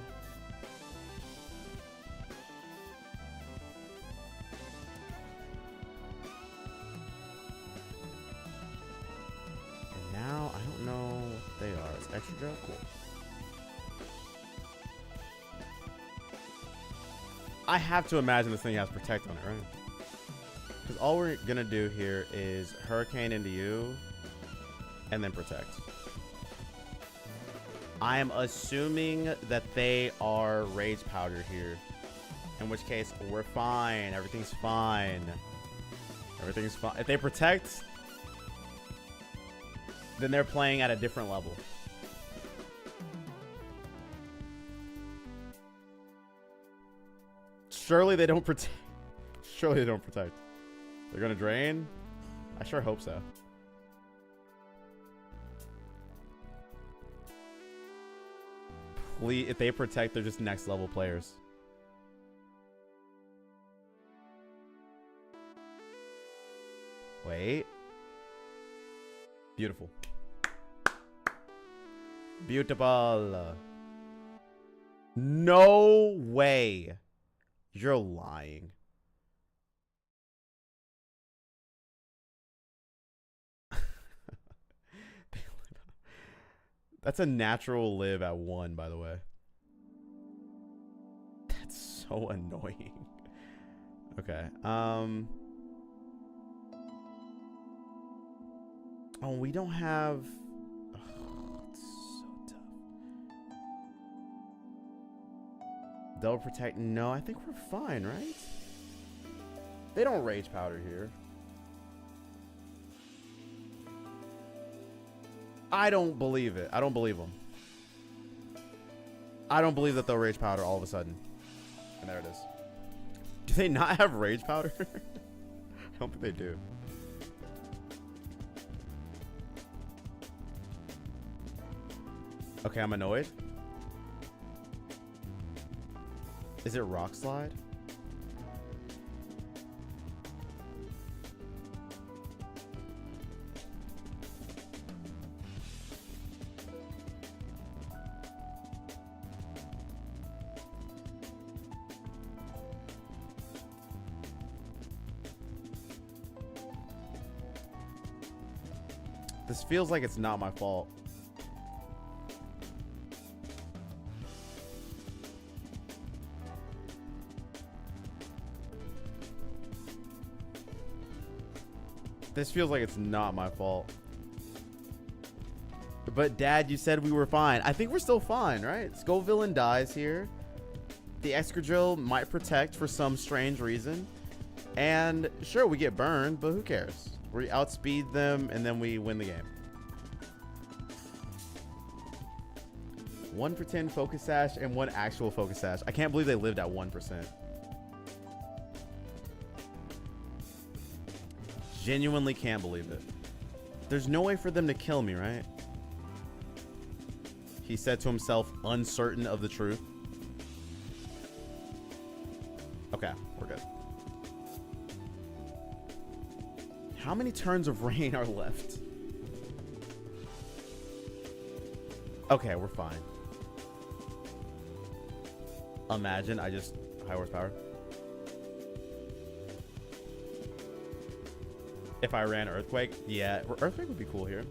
Excadrill? Cool. I have to imagine this thing has Protect on it, right? Because all we're gonna do here is Hurricane into you and then Protect. I am assuming that they are Rage Powder here. In which case, we're fine. Everything's fine. Everything's fine. If they Protect, then they're playing at a different level. Surely they don't protect. Surely they don't protect. They're gonna drain? I sure hope so. Please, if they protect, they're just next level players. Wait. Beautiful. Beautiful. No way. You're lying. That's a natural live at 1, by the way. That's so annoying. Okay. Oh, we don't have... Oh, it's so tough. They'll protect... No, I think we're fine, right? They don't Rage Powder here. I don't believe it. I don't believe them. I don't believe that they'll Rage Powder all of a sudden. And there it is. Do they not have Rage Powder? I don't think they do. Okay, I'm annoyed. Is it Rock Slide? This feels like it's not my fault. This feels like it's not my fault. But Dad, you said we were fine. I think we're still fine, right? Skullvillain dies here. The Excadrill might protect for some strange reason. And sure, we get burned, but who cares? We outspeed them and then we win the game. 1 pretend Focus Sash and 1 actual Focus Sash. I can't believe they lived at 1%. Genuinely can't believe it. There's no way for them to kill me, right? He said to himself, uncertain of the truth. Okay, we're good. How many turns of rain are left? Okay, we're fine. Imagine I just high horsepower. If I ran Earthquake, yeah, Earthquake would be cool here.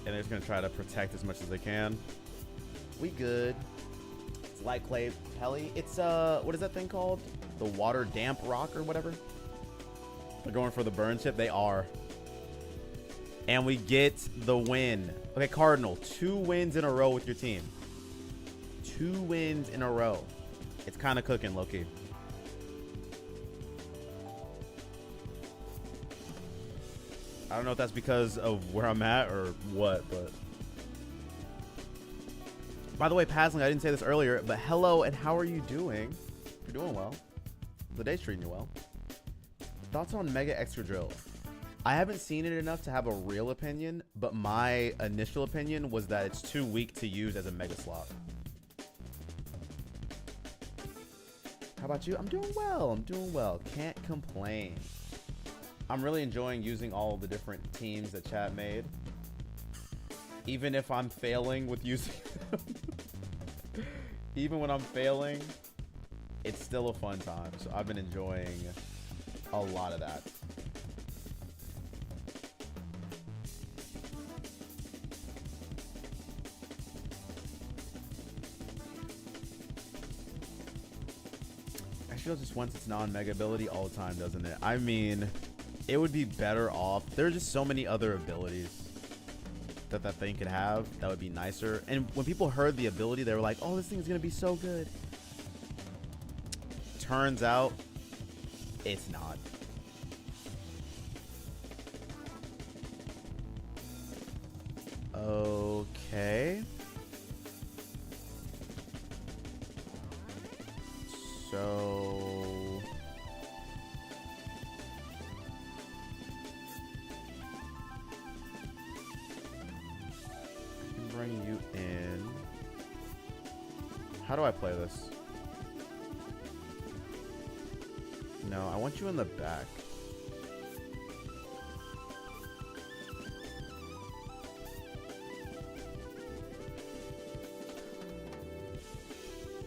And they're just gonna try to protect as much as they can. We good. It's Light Clay Pelly. It's what is that thing called? The Water Damp Rock or whatever. They're going for the burn chip. They are. And we get the win. Okay, Cardinal, 2 wins in a row with your team. 2 wins in a row. It's kind of cooking, low-key. I don't know if that's because of where I'm at or what, but... By the way, Pasling, I didn't say this earlier, but hello and how are you doing? You're doing well. The day's treating you well. Thoughts on Mega Excadrill? I haven't seen it enough to have a real opinion, but my initial opinion was that it's too weak to use as a Mega Slot. How about you? I'm doing well. I'm doing well. Can't complain. I'm really enjoying using all the different teams that chat made. Even if I'm failing with using them. Even when I'm failing, it's still a fun time. So I've been enjoying a lot of that. Raichu just wants its non-mega ability all the time, doesn't it? I mean, it would be better off. There are just so many other abilities that that thing could have that would be nicer. And when people heard the ability, they were like, oh, this thing's gonna be so good. Turns out, it's not. Okay. So I can bring you in. How do I play this? No, I want you in the back.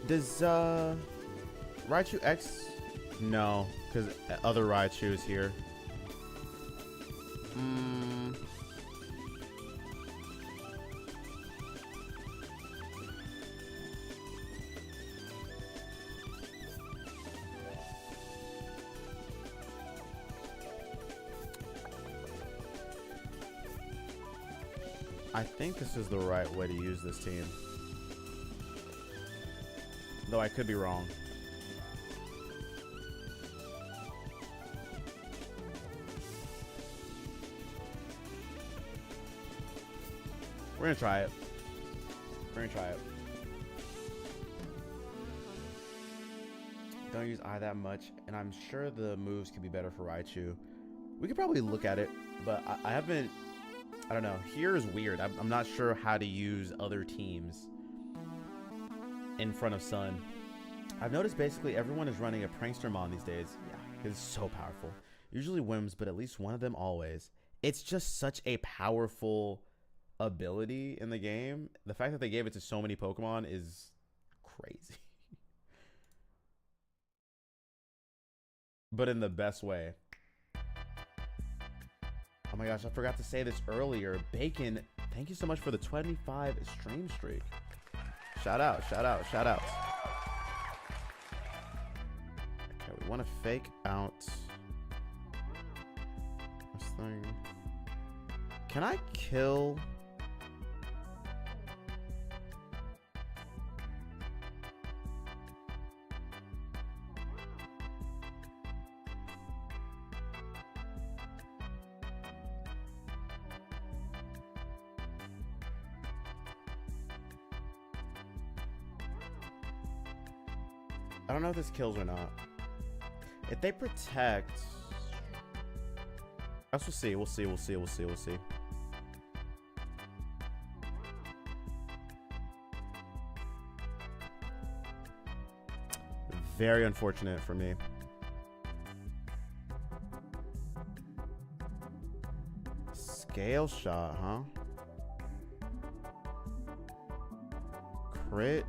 Does Raichu X? No, because other Raichu is here. I think this is the right way to use this team. Though I could be wrong. We're gonna try it. We're gonna try it. Don't use I that much, and I'm sure the moves could be better for Raichu. We could probably look at it, but I haven't. I don't know. Here is weird. I'm not sure how to use other teams in front of Sun. I've noticed basically everyone is running a Prankstermon these days. Yeah, it's so powerful. Usually Wims, but at least one of them always. It's just such a powerful ability in the game. The fact that they gave it to so many Pokemon is crazy. But in the best way. Oh my gosh, I forgot to say this earlier. Bacon, thank you so much for the 25 stream streak. Shout out, shout out, shout out. Okay, we want to fake out this thing. Can I kill? I don't know if this kills or not. If they protect, us, we'll see. We'll see. We'll see. We'll see. We'll see. Very unfortunate for me. Scale shot, huh? Crit.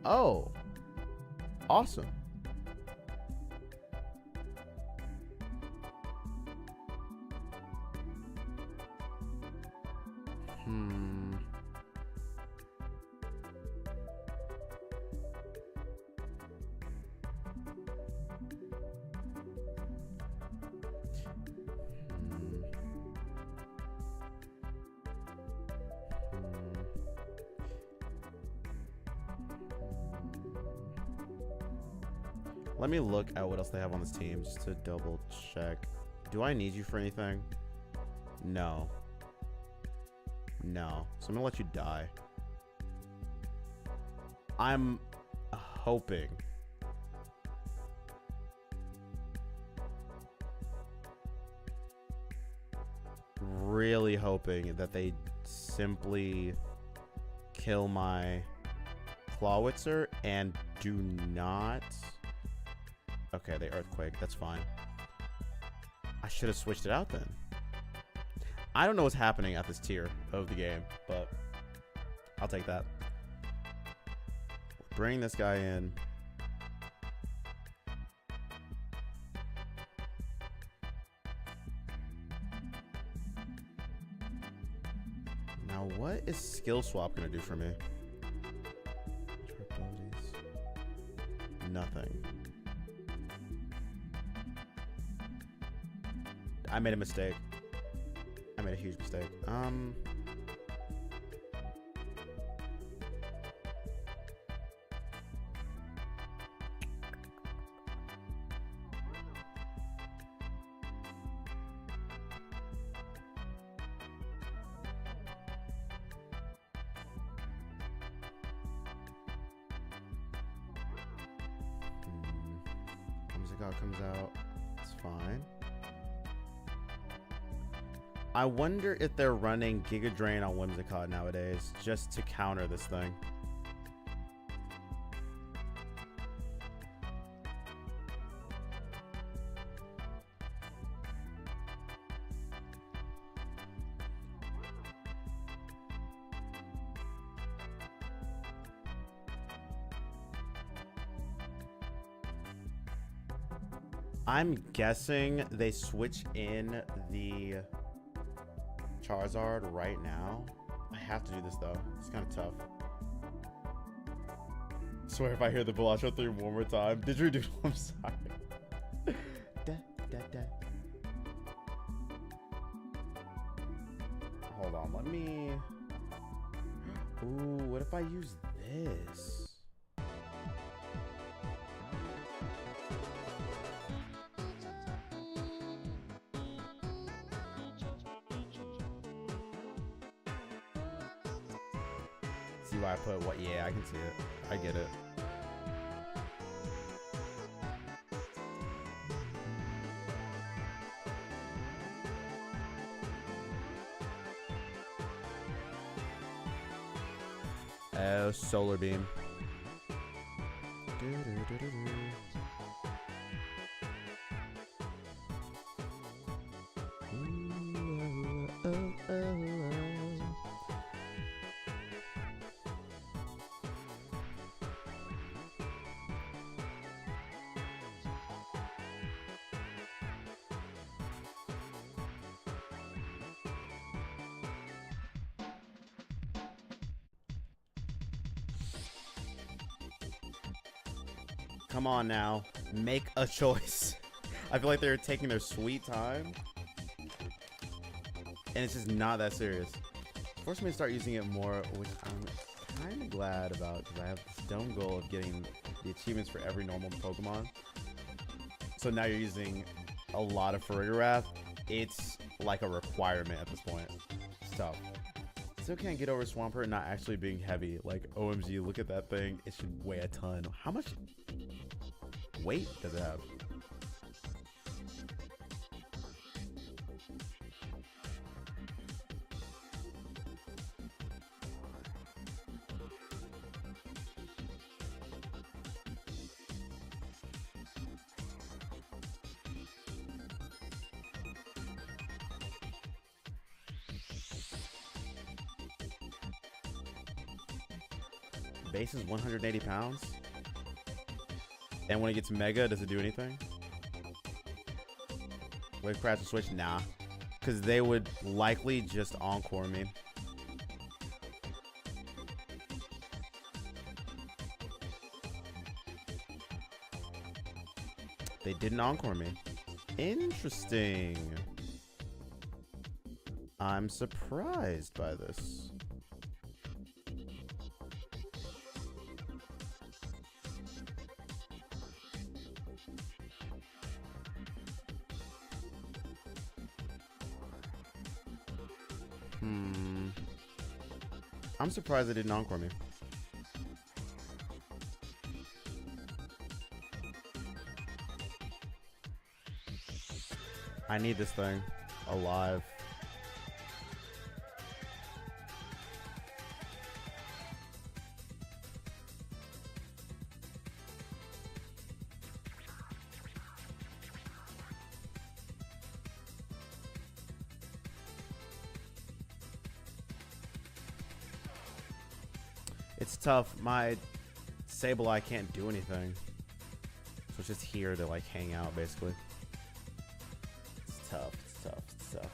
Oh, awesome. Let me look at what else they have on this team just to double check. Do I need you for anything? No. No. So I'm gonna let you die. I'm hoping. Really hoping that they simply kill my Clawitzer and do not. Okay, they Earthquake. That's fine. I should have switched it out then. I don't know what's happening at this tier of the game, but I'll take that. Bring this guy in. Now, what is Skill Swap going to do for me? made a mistake. I made a huge mistake. Whimsicott comes out. It's fine. I wonder if they're running Giga Drain on Whimsicott nowadays just to counter this thing. I'm guessing they switch in the Charizard right now. I have to do this though. It's kind of tough. Swear if I hear the Velasco 3 one more time. Didgeridoo, I'm sorry. Da, da, da. Hold on, let me... Ooh, what if I use this? See why I put what? Yeah, I can see it. I get it. Oh, Solar Beam. Come on now, make a choice. I feel like they're taking their sweet time, and it's just not that serious. Force me to start using it more, which I'm kind of glad about because I have this dumb goal of getting the achievements for every normal Pokemon. So now you're using a lot of Farigiraf. It's like a requirement at this point. It's tough. Still can't get over Swampert not actually being heavy. Like, OMG, look at that thing. It should weigh a ton. How much weight does it have? Base is 180 pounds. And when it gets Mega, does it do anything? Wave Crash and Switch? Nah. Because they would likely just Encore me. They didn't Encore me. Interesting. I'm surprised by this. I'm surprised they didn't Encore me. I need this thing alive. It's tough. My Sableye can't do anything. So it's just here to like hang out basically. It's tough. It's tough. It's tough.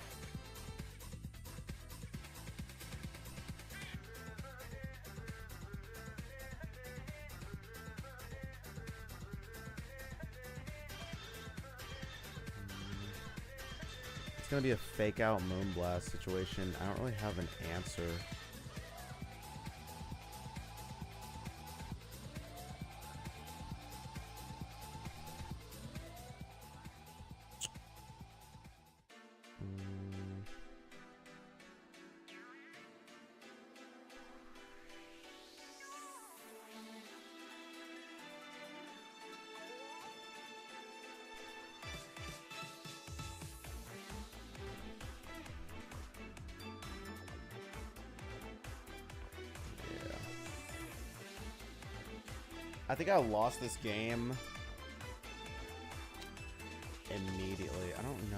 It's gonna be a fake out Moonblast situation. I don't really have an answer. I think I lost this game immediately. I don't know.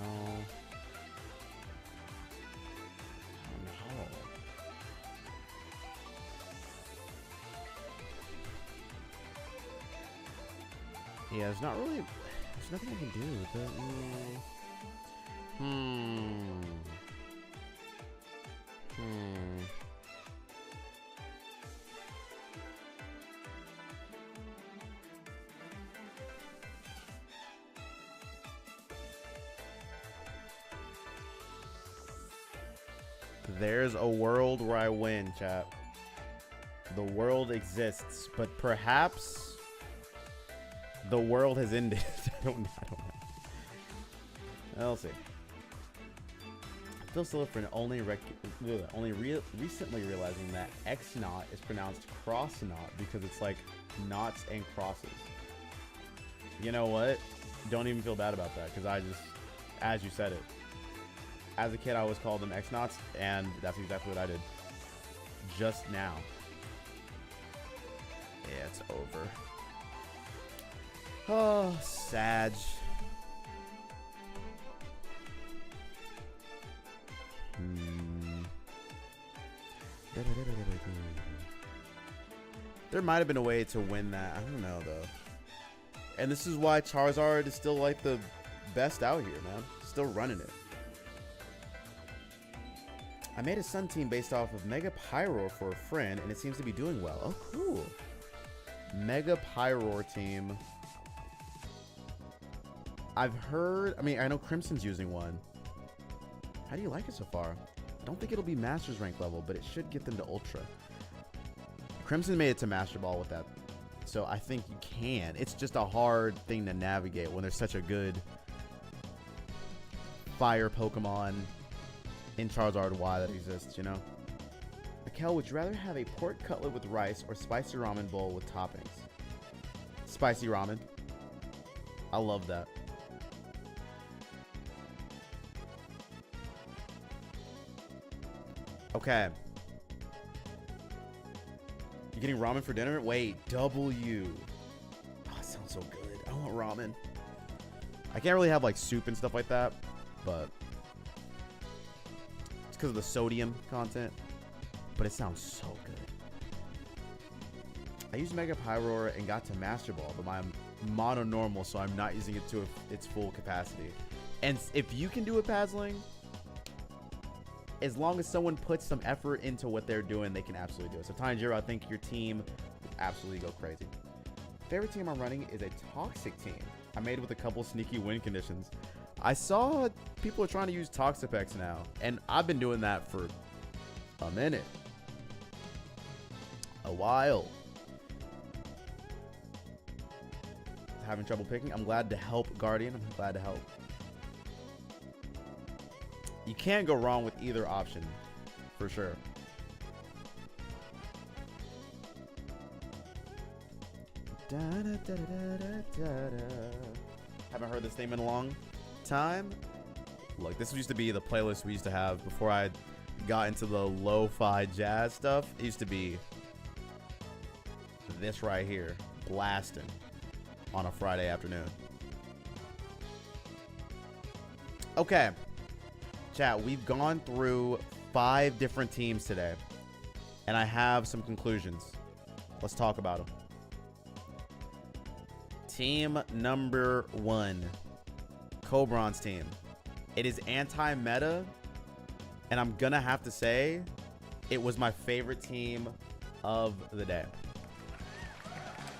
Yeah, there's not really. There's nothing I can do. There's a world where I win, chat. The world exists, but perhaps the world has ended. I don't know. I'll see. Phil Silverfin recently realizing that X knot is pronounced cross knot because it's like knots and crosses. You know what? Don't even feel bad about that because I just, as you said it. As a kid, I always called them X knots, and that's exactly what I did. Just now. Yeah, it's over. Oh, Sag. There might have been a way to win that. I don't know, though. And this is why Charizard is still, like, the best out here, man. Still running it. I made a Sun team based off of Mega Pyroar for a friend, and it seems to be doing well. Oh, cool. Mega Pyroar team. I've heard, I mean, I know Crimson's using one. How do you like it so far? I don't think it'll be Masters rank level, but it should get them to Ultra. Crimson made it to Master Ball with that, so I think you can. It's just a hard thing to navigate when there's such a good fire Pokemon in Charizard Y that exists, you know? Akel, would you rather have a pork cutlet with rice or spicy ramen bowl with toppings? Spicy ramen. I love that. Okay. You getting ramen for dinner? Wait, W. Oh, that sounds so good. I want ramen. I can't really have like soup and stuff like that, but it's because of the sodium content. But it sounds so good. I used Mega Pyroar and got to Master Ball, but I'm mono normal, so I'm not using it to its full capacity. And if you can do a Pazzling, as long as someone puts some effort into what they're doing, they can absolutely do it. So Tanjiro, I think your team would absolutely go crazy. Favorite team I'm running is a Toxic team. I made it with a couple sneaky win conditions. I saw people are trying to use Toxapex now, and I've been doing that for a minute. A while. Having trouble picking? I'm glad to help, Guardian. I'm glad to help. You can't go wrong with either option, for sure. Haven't heard this name in a long time. Look, this used to be the playlist we used to have before I got into the lo-fi jazz stuff. It used to be this right here, blasting on a Friday afternoon. Okay. Chat, we've gone through 5 different teams today, and I have some conclusions. Let's talk about them. Team number 1, Cobron's team. It is anti-meta, and I'm gonna have to say it was my favorite team of the day.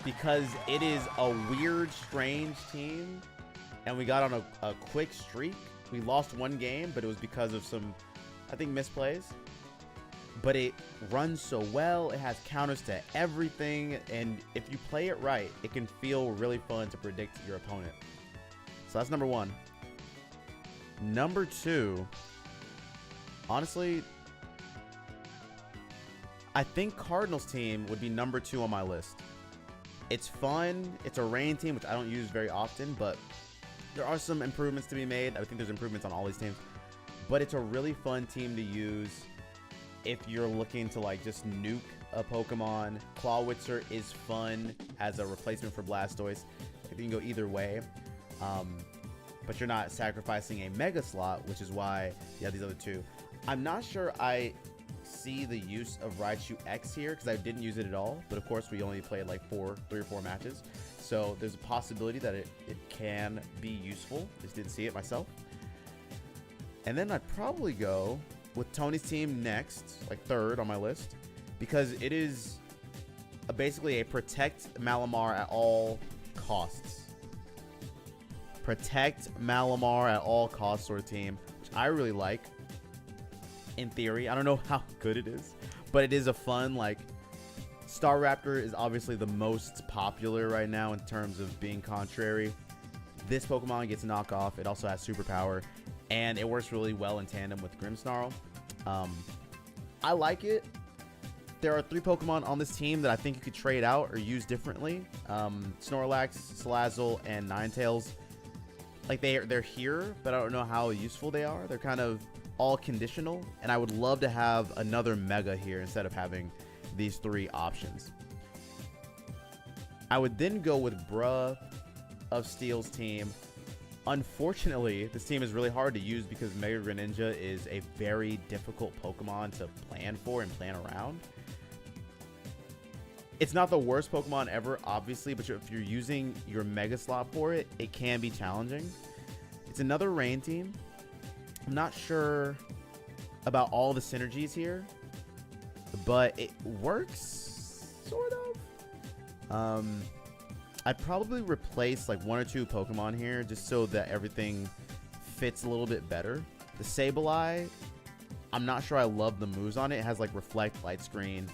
Because it is a weird, strange team, and we got on a quick streak. We lost one game, but it was because of some, I think, misplays. But it runs so well. It has counters to everything. And if you play it right, it can feel really fun to predict your opponent. So that's number one. Number two, honestly, I think Cardinals team would be number two on my list. It's fun. It's a rain team, which I don't use very often, but there are some improvements to be made. I think there's improvements on all these teams. But it's a really fun team to use if you're looking to like just nuke a Pokemon. Clawitzer is fun as a replacement for Blastoise. You can go either way. But you're not sacrificing a Mega Slot, which is why you have these other two. I'm not sure I see the use of Raichu X here because I didn't use it at all. But of course, we only played like 3 or 4 matches. So there's a possibility that it can be useful. Just didn't see it myself. And then I'd probably go with Tony's team next, like third on my list, because it is basically a protect Malamar at all costs. Protect Malamar at all costs sort of team, which I really like. In theory, I don't know how good it is, but it is a fun, like, Staraptor is obviously the most popular right now in terms of being contrary. This Pokemon gets knockoff. It also has superpower, and it works really well in tandem with Grimmsnarl. I like it. There are 3 Pokemon on this team that I think you could trade out or use differently. Snorlax, Salazzle, and Ninetales. Like, they're here, but I don't know how useful they are. They're kind of all conditional, and I would love to have another Mega here instead of having these 3 options. I would then go with Bruh of Steel's team. Unfortunately, this team is really hard to use because Mega Greninja is a very difficult Pokemon to plan for and plan around. It's not the worst Pokemon ever, obviously, but if you're using your Mega Slot for it, it can be challenging. It's another rain team. I'm not sure about all the synergies here, but it works, sort of. I'd probably replace like 1 or 2 Pokemon here just so that everything fits a little bit better. The Sableye, I'm not sure I love the moves on it. It has like Reflect, Light Screen,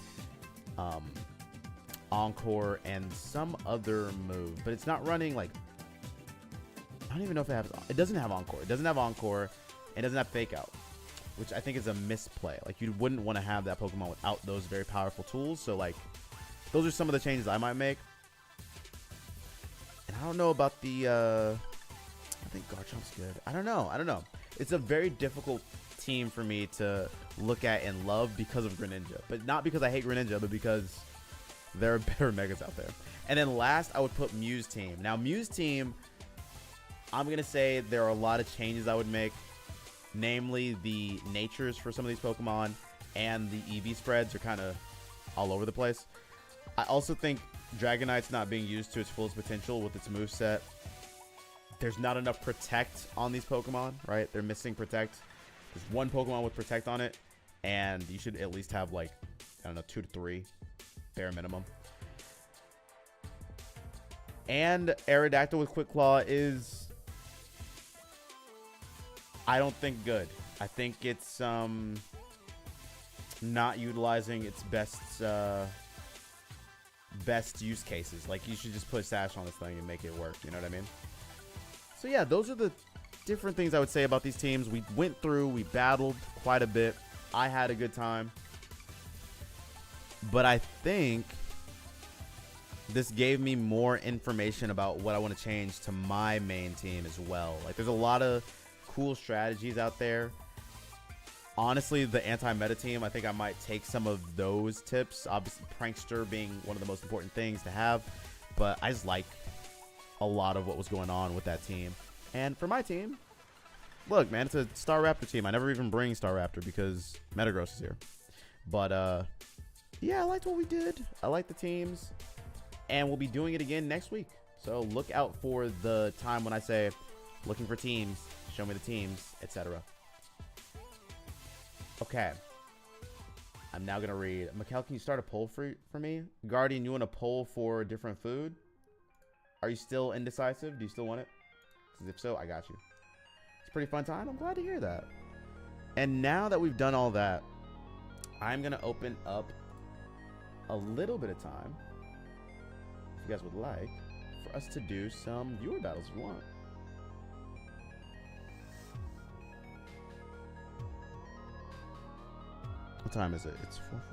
Encore, and some other move, but it's not running like, I don't even know if it doesn't have Encore. It doesn't have Encore. It doesn't have Fake Out, which I think is a misplay. Like, you wouldn't want to have that Pokemon without those very powerful tools. So like, those are some of the changes I might make. And I don't know about the, I think Garchomp's good. I don't know. It's a very difficult team for me to look at and love because of Greninja. But not because I hate Greninja, but because there are better Megas out there. And then last, I would put Mew's team. Now, Mew's team, I'm going to say there are a lot of changes I would make. Namely, the natures for some of these Pokemon and the EV spreads are kind of all over the place. I also think Dragonite's not being used to its fullest potential with its moveset. There's not enough Protect on these Pokemon, right? They're missing Protect. There's 1 Pokemon with Protect on it, and you should at least have, like, I don't know, 2 to 3, bare minimum. And Aerodactyl with Quick Claw is, I don't think, good. I think it's not utilizing its best use cases. Like, you should just put Sash on this thing and make it work. You know what I mean? So yeah, those are the different things I would say about these teams. We went through, we battled quite a bit. I had a good time. But I think this gave me more information about what I want to change to my main team as well. Like, there's a lot of cool strategies out there. Honestly, the anti-meta team, I think I might take some of those tips. Obviously, Prankster being one of the most important things to have. But I just like a lot of what was going on with that team. And for my team, look, man, it's a Staraptor team. I never even bring Staraptor because Metagross is here. But, yeah, I liked what we did. I like the teams. And we'll be doing it again next week. So look out for the time when I say, looking for teams, show me the teams, etc. Okay. I'm now going to read. Mikkel, can you start a poll for me? Guardian, you want a poll for different food? Are you still indecisive? Do you still want it? Because if so, I got you. It's a pretty fun time. I'm glad to hear that. And now that we've done all that, I'm going to open up a little bit of time, if you guys would like, for us to do some viewer battles if you want. What time is it? It's 4:41. Okay.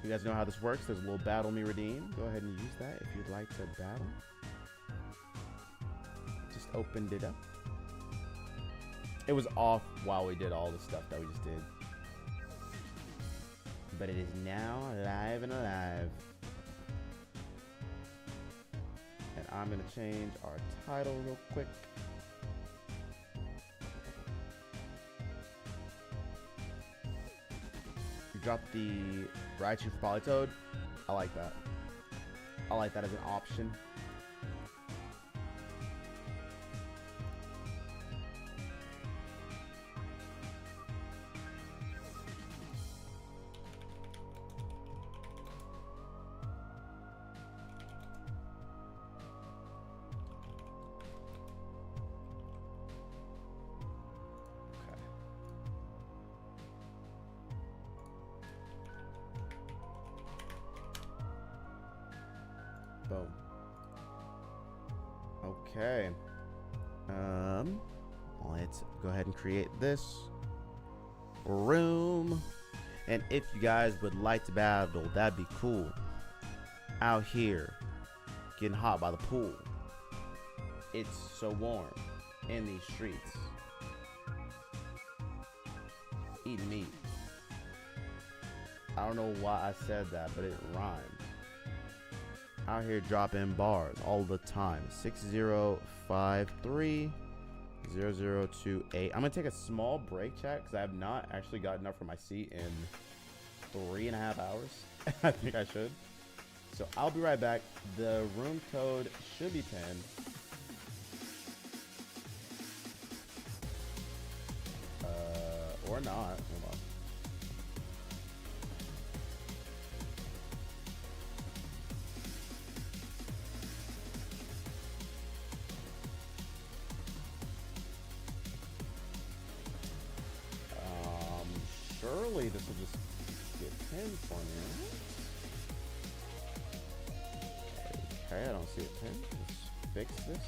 You guys know how this works. There's a little battle me redeem. Go ahead and use that if you'd like to battle. Just opened it up. It was off while we did all the stuff that we just did. But it is now live and alive. And I'm going to change our title real quick. You dropped the Raichu for Politoed. I like that. I like that as an option. Boom. Okay. Let's go ahead and create this room. And if you guys would like to battle, that'd be cool. Out here, getting hot by the pool. It's so warm in these streets. Eating meat. I don't know why I said that, but it rhymed. Out here dropping bars all the time. 6053 0028. I'm gonna take a small break, chat, because I have not actually gotten up from my seat in 3.5 hours. I think I should. So I'll be right back. The room code should be pinned. Or not. Hold on. Surely this will just get pinned for me. Okay, I don't see it pinned. Let's fix this.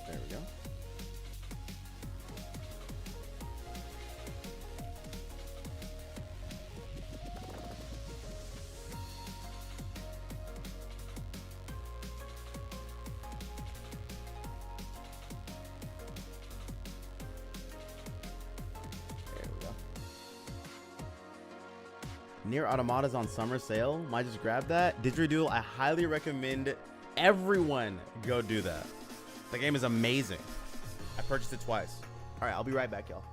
There we go. Near Automata's on summer sale. Might just grab that. Didgeridoo, I highly recommend everyone go do that. The game is amazing. I purchased it twice. All right, I'll be right back, y'all.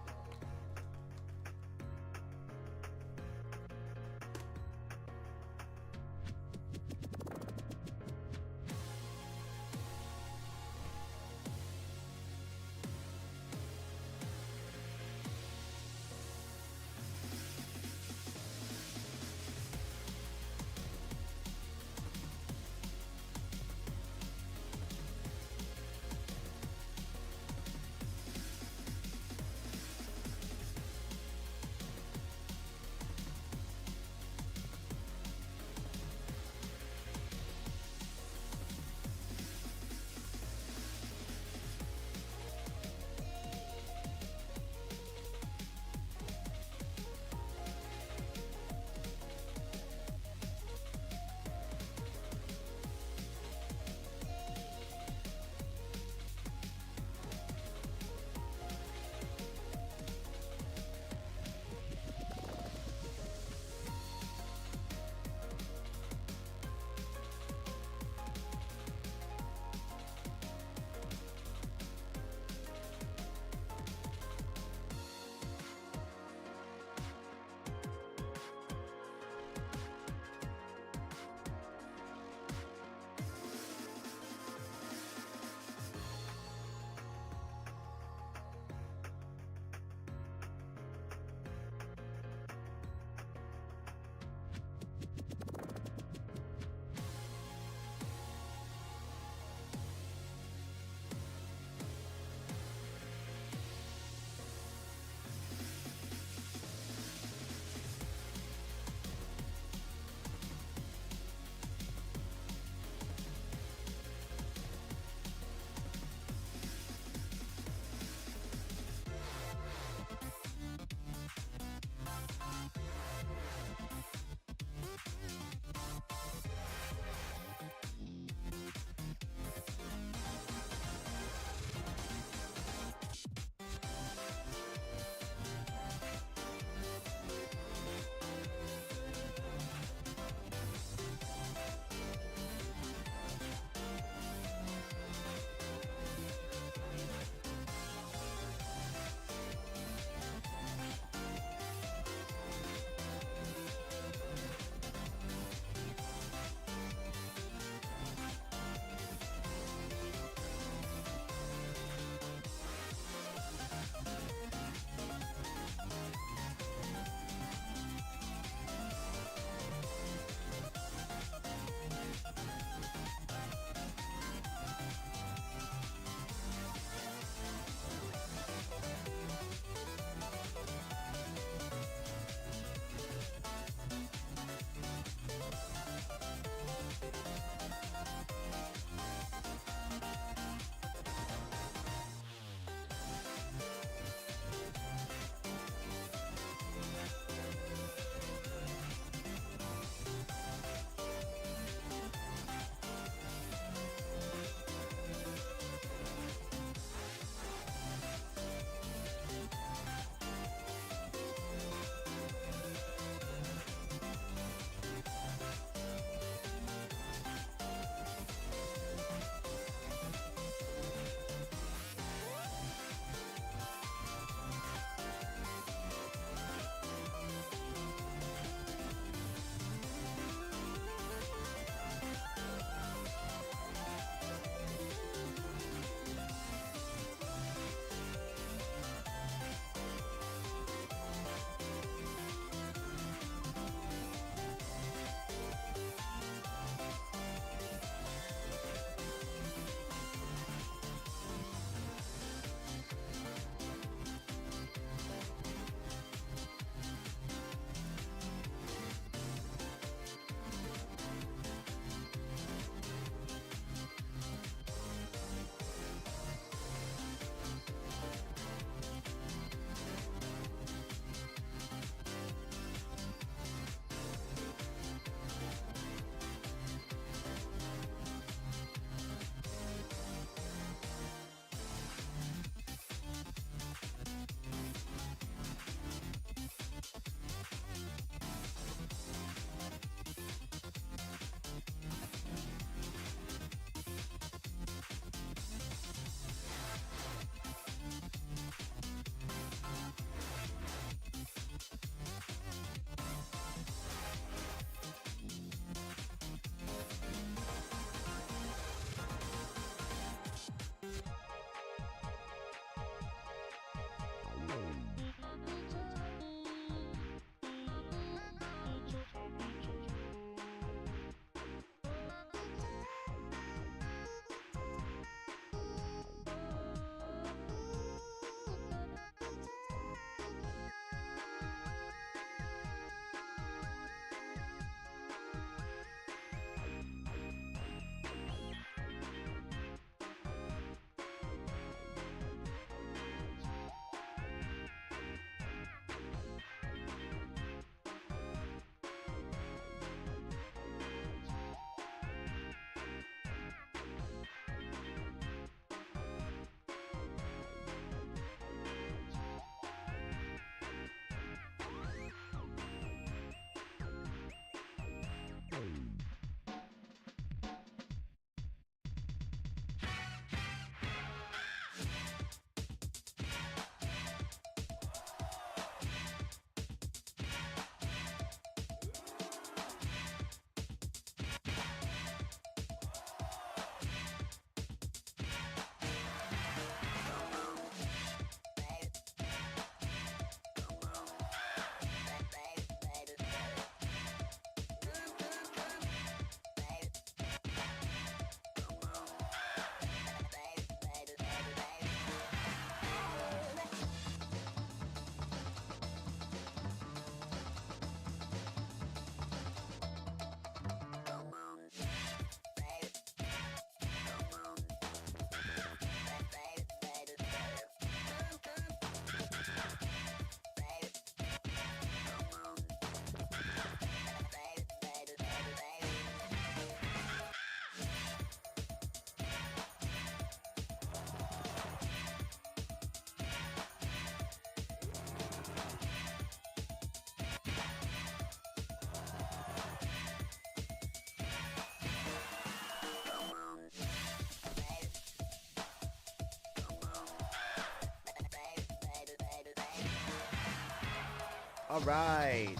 All right.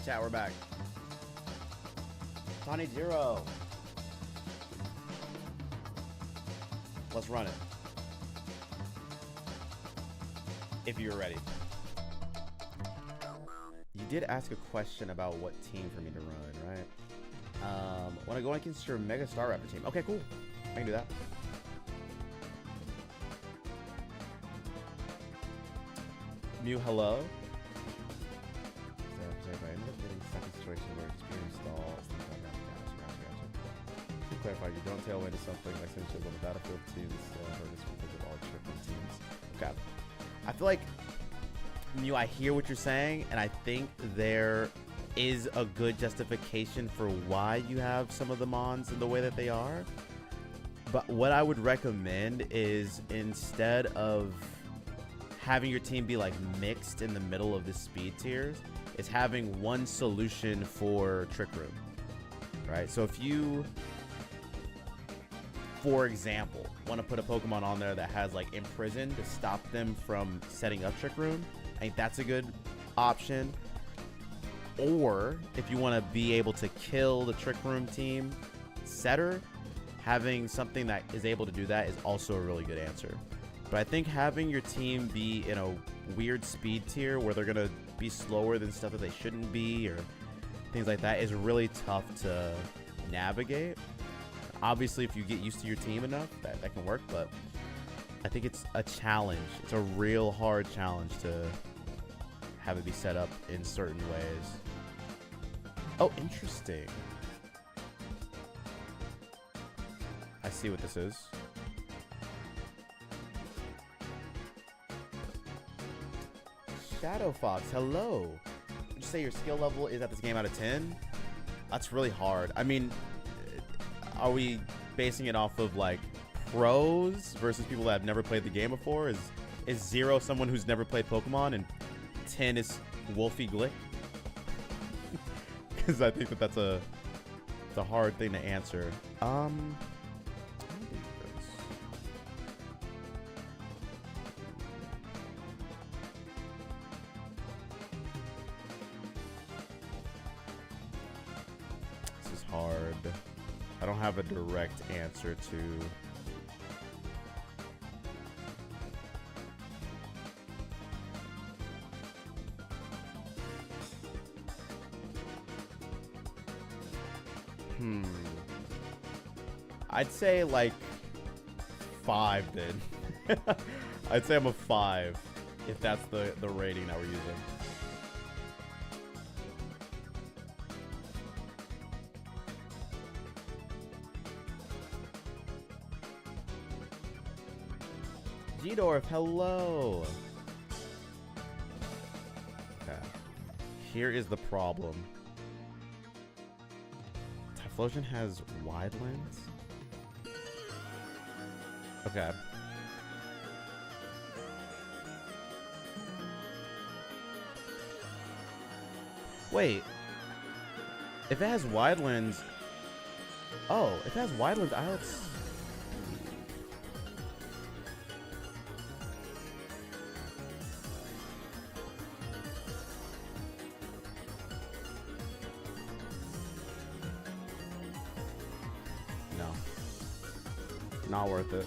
Chat, we're back. Tawny Zero. Let's run it. If you're ready. You did ask a question about what team for me to run, right? Want to go against your Mega Star Rapper team. Okay, cool. I can do that. Mew, hello. I ended up getting stuck in situations where experience stalls. To clarify, you don't tail into something like essentially on the battlefield teams or just because of all different teams. Okay. I feel like, Mew, I hear what you're saying, and I think there is a good justification for why you have some of the mons in the way that they are. But what I would recommend is instead of having your team be like mixed in the middle of the speed tiers, is having one solution for Trick Room, right? So if you, for example, want to put a Pokemon on there that has like Imprison to stop them from setting up Trick Room, I think that's a good option. Or if you want to be able to kill the Trick Room team setter, having something that is able to do that is also a really good answer. But I think having your team be in a weird speed tier where they're going to be slower than stuff that they shouldn't be or things like that is really tough to navigate. Obviously, if you get used to your team enough, that can work, but I think it's a challenge. It's a real hard challenge to have it be set up in certain ways. Oh, interesting. I see what this is. Shadow Fox, hello. Would you say your skill level is at this game out of 10? That's really hard. I mean, are we basing it off of like pros versus people that have never played the game before? Is 0 someone who's never played Pokemon and 10 is Wolfie Glick? Because I think that's a hard thing to answer. I don't have a direct answer to. I'd say like 5 then. I'd say I'm a 5 if that's the rating that we're using. G-Dorf, hello. Okay. Here is the problem. Typhlosion has wide lens. Okay. Wait. If it has wide lens. Oh, if it has wide lens, no. Not worth it.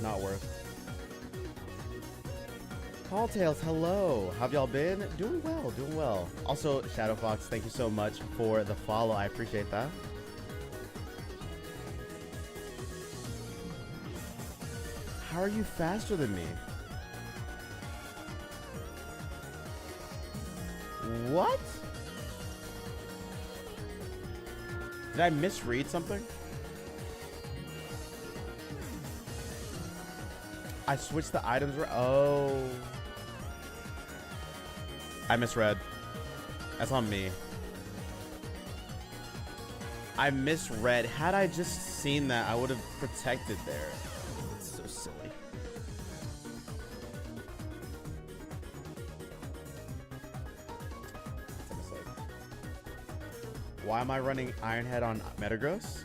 Not worth. Tall Tales, hello. How have y'all been? Doing well. Also, Shadow Fox, thank you so much for the follow. I appreciate that. How are you faster than me? What? Did I misread something? I switched the items. Oh. I misread. That's on me. I misread. Had I just seen that, I would have protected there. It's so silly. That's a mistake. Why am I running Ironhead on Metagross?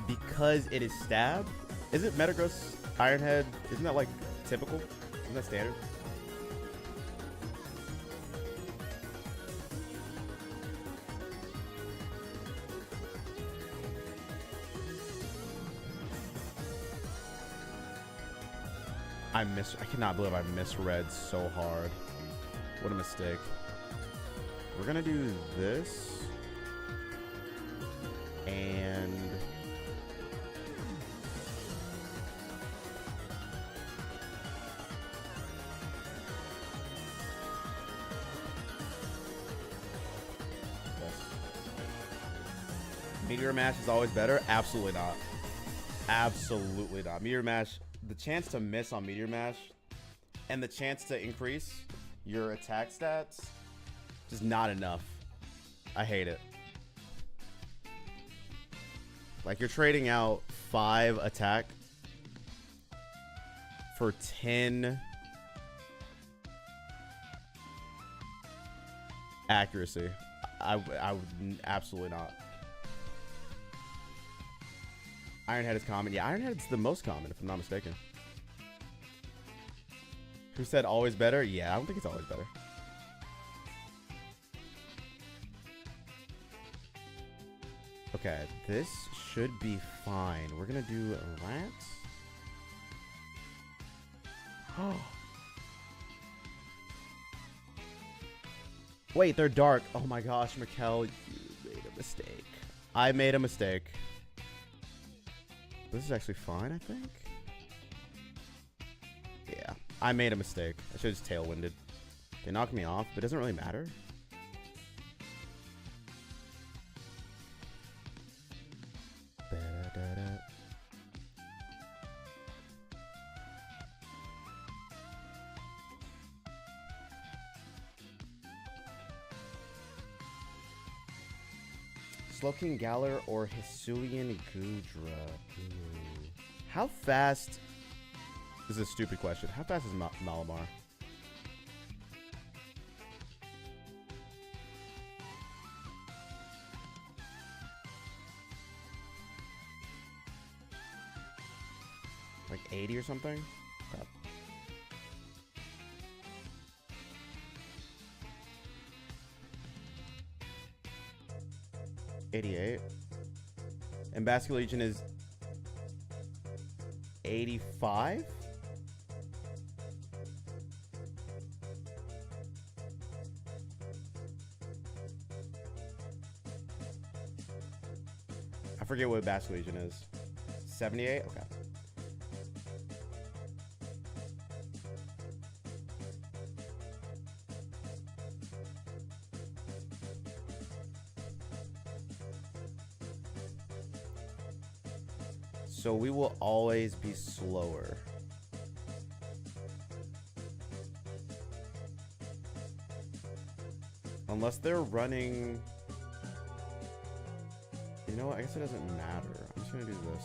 Because it is stab. Isn't Metagross Ironhead, isn't that like typical? Isn't that standard? I cannot believe I misread so hard. What a mistake. We're gonna do this. And Meteor Mash is always better? Absolutely not. Absolutely not. Meteor Mash, the chance to miss on Meteor Mash and the chance to increase your attack stats, just not enough. I hate it. Like, you're trading out 5 attack for 10 accuracy. I would absolutely not. Ironhead is common. Yeah, Ironhead's the most common, if I'm not mistaken. Who said always better? Yeah, I don't think it's always better. Okay, this should be fine. We're gonna do rats. Oh. Wait, they're dark. Oh my gosh, Mikkel, you made a mistake. I made a mistake. This is actually fine, I think. Yeah, I made a mistake. I should have just tailwinded. They knocked me off, but it doesn't really matter. Slowking Galar or Hisuian Gudra? Ooh. How fast... This is a stupid question. How fast is Malamar? Like 80 or something? Okay. $88. And Basket Legion is 85? I forget what Basque Legion is. 78? Okay. So we will always be slower. Unless they're running... You know what? I guess it doesn't matter. I'm just gonna do this.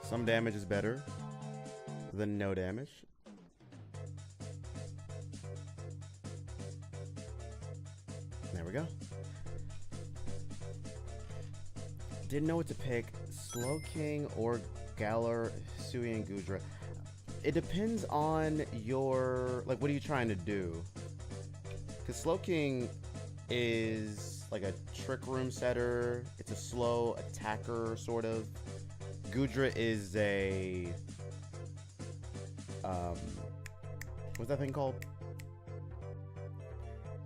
Some damage is better than no damage. There we go. Didn't know what to pick. Slowking or Galar, Sui, and Gudra. It depends on your... Like, what are you trying to do? Because Slowking is like a trick room setter. It's a slow attacker, sort of. Gudra is a... what's that thing called?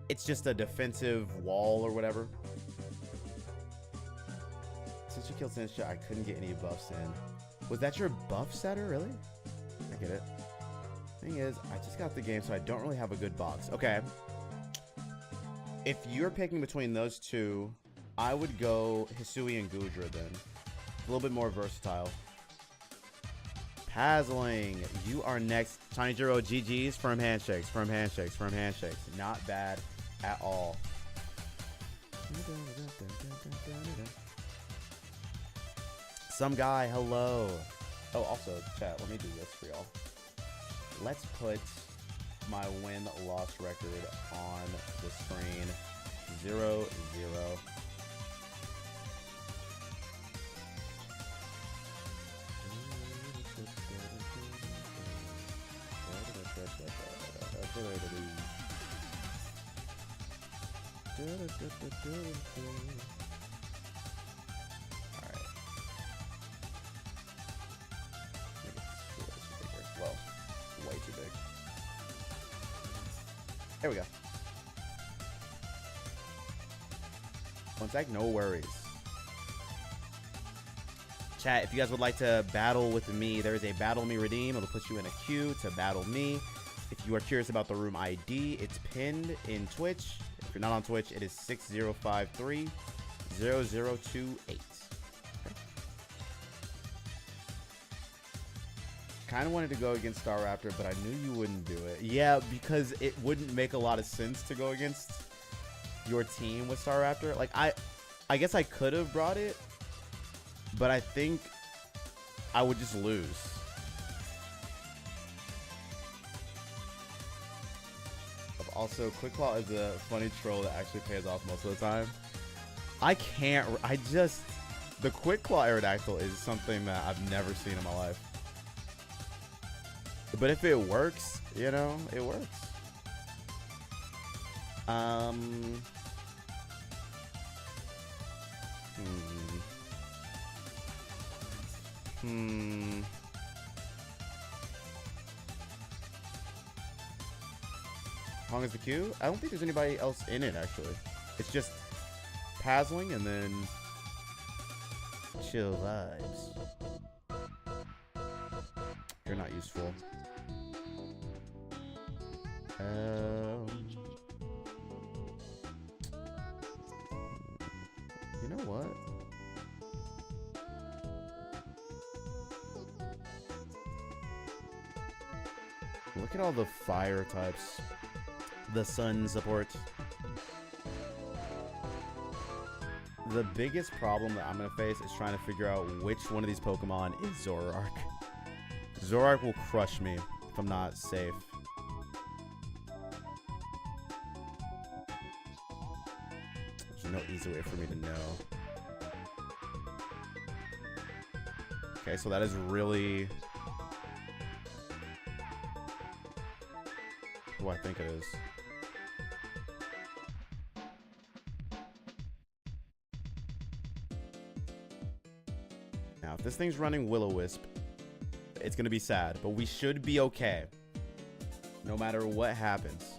It's just a defensive wall or whatever. Since you killed Sinistra, I couldn't get any buffs in. Was that your buff setter, really? I get it. Thing is, I just got the game, so I don't really have a good box. Okay. If you're picking between those two, I would go Hisui and Gudra then. A little bit more versatile. Pazling, you are next. Tiny Jiro, GG's. Firm handshakes, firm handshakes, firm handshakes. Not bad at all. Some guy, hello. Oh, also, chat, let me do this for y'all. Let's put my win-loss record on the screen. 0-0. Alright. Well, way too big. There we go. One sec, no worries. Chat, if you guys would like to battle with me, there is a Battle Me Redeem. It'll put you in a queue to battle me. If you are curious about the room ID, it's pinned in Twitch. If you're not on Twitch, it is 6053-0028. Okay. Kind of wanted to go against Star Raptor, but I knew you wouldn't do it. Yeah, because it wouldn't make a lot of sense to go against your team with Star Raptor. Like, I guess I could have brought it, but I think I would just lose. Also, Quick Claw is a funny troll that actually pays off most of the time. The Quick Claw Aerodactyl is something that I've never seen in my life. But if it works, you know, it works. How long is the queue? I don't think there's anybody else in it, actually. It's just Pazling and then chill vibes. You're not useful. You know what? Look at all the fire types. The sun support. The biggest problem that I'm going to face is trying to figure out which one of these Pokemon is Zoroark. Zoroark will crush me if I'm not safe. There's no easy way for me to know. Okay, so that is really who I think it is. if this thing's running Will-O-Wisp, it's going to be sad. But we should be okay. No matter what happens.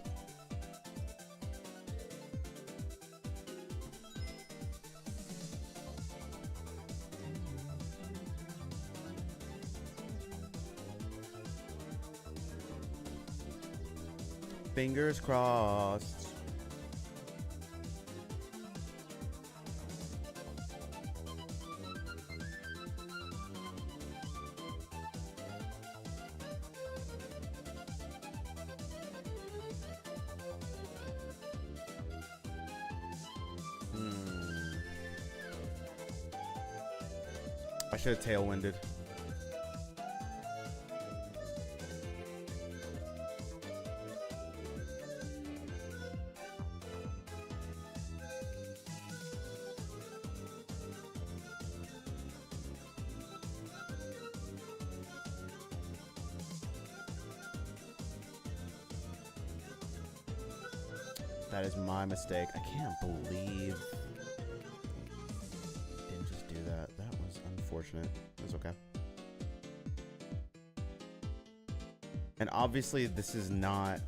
Fingers crossed. I should have tailwinded. That is my mistake. I can't believe I didn't just do that. That was unfortunate. It was okay. And obviously this is not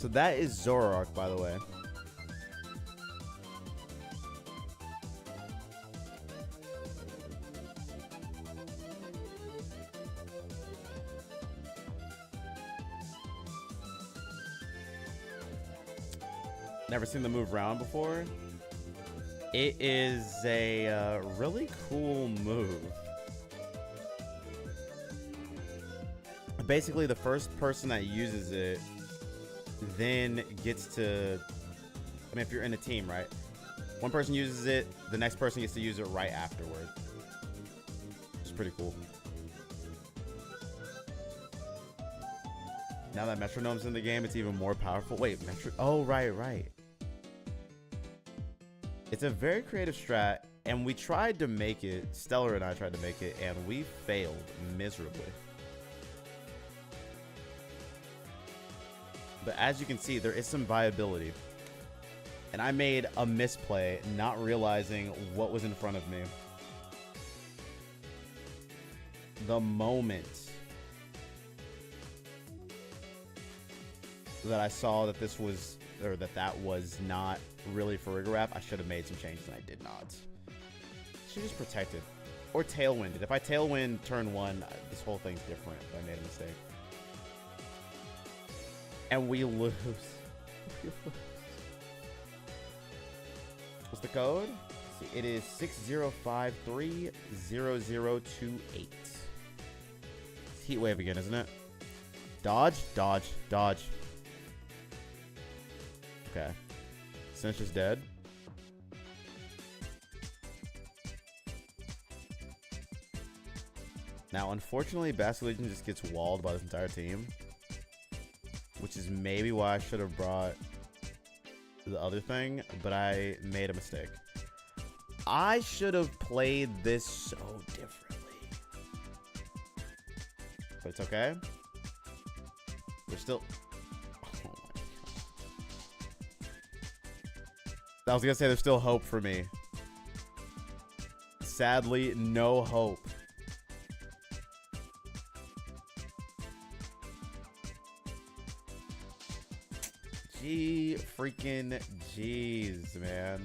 So that is Zoroark, by the way. Never seen the move round before. It is a really cool move. Basically, the first person that uses it then gets to, I mean, if you're in a team, right? One person uses it, the next person gets to use it right afterward. It's pretty cool. Now that Metronome's in the game, it's even more powerful. Wait, oh, right. It's a very creative strat, and we tried to make it, Stellar and I tried to make it, and we failed miserably. But as you can see, there is some viability. And I made a misplay, not realizing what was in front of me. The moment that I saw that this was, or that was not really Farigiraf, I should have made some changes, and I did not. Should just protect it. Or tailwinded. If I tailwind turn 1, this whole thing's different if I made a mistake. And we lose. What's the code? Let's see, it is 60530028. It's Heat Wave again, isn't it? Dodge, dodge, dodge. Okay. Cinch is dead. Now, unfortunately, Basculegion just gets walled by this entire team. Which is maybe why I should have brought the other thing, but I made a mistake. I should have played this so differently. But it's okay. We're still... Oh my God. I was going to say there's still hope for me. Sadly, no hope. Freaking jeez, man.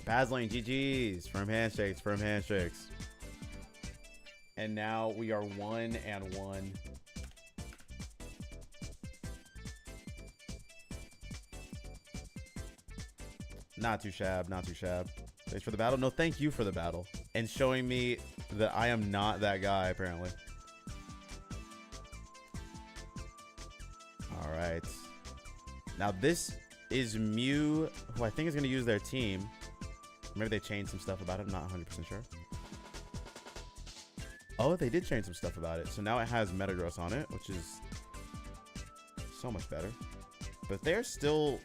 Bazlane, GG's. Firm handshakes, firm handshakes. And now we are 1-1. Not too shab, not too shab. Thanks for the battle. No, thank you for the battle. And showing me that I am not that guy, apparently. Alright. Now this is Mew, who I think is going to use their team. Maybe they changed some stuff about it. I'm not 100% sure. Oh, they did change some stuff about it. So now it has Metagross on it, which is so much better. But they're still...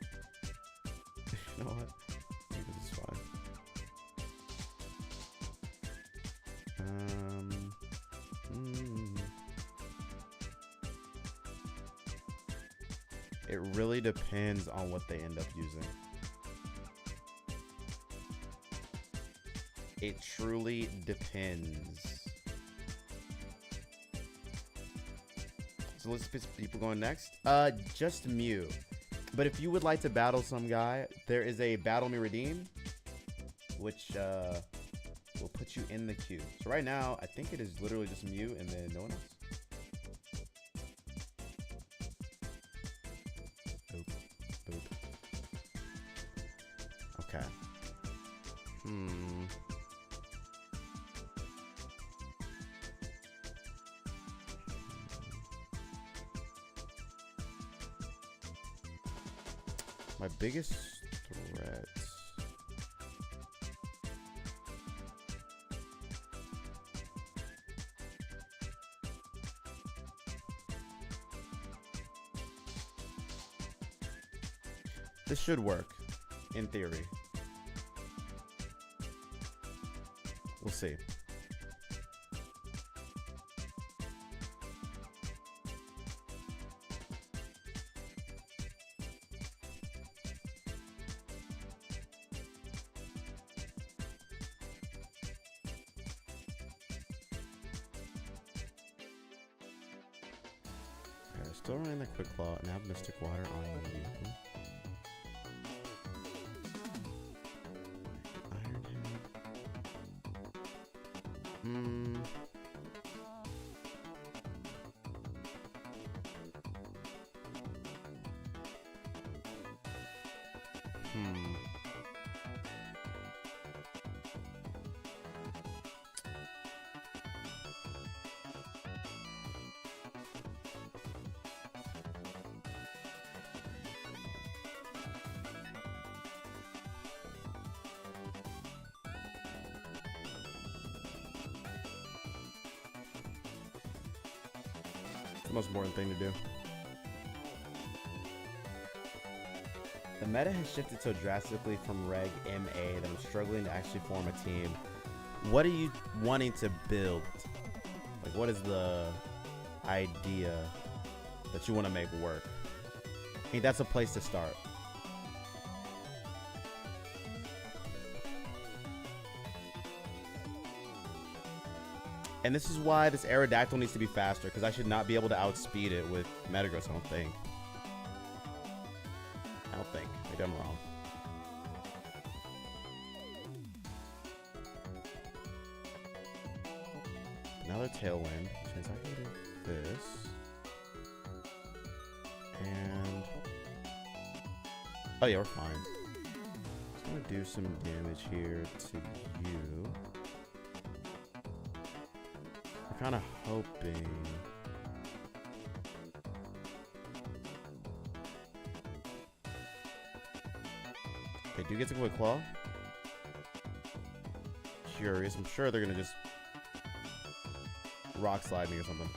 You know what? I think this is fine. It really depends on what they end up using. It truly depends. So let's pick people going next. Just Mew. But if you would like to battle some guy, there is a Battle Me Redeem, which will put you in the queue. So right now, I think it is literally just Mew and then no one else. Boop. Boop. Okay. My biggest threat. This should work, in theory. We'll see. Still running the Quick Claw and have Mystic Water on you. Iron Head. The most important thing to do. The meta has shifted so drastically from Reg MA that I'm struggling to actually form a team. What are you wanting to build? Like, what is the idea that you want to make work? I think that's a place to start. And this is why this Aerodactyl needs to be faster, because I should not be able to outspeed it with Metagross, I don't think. Maybe I'm wrong. Another Tailwind, which means I can do this. And... oh yeah, we're fine. Just gonna do some damage here to you. I'm kind of hoping... they do get to Quick Claw. Curious. I'm sure they're gonna just Rock Slide me or something.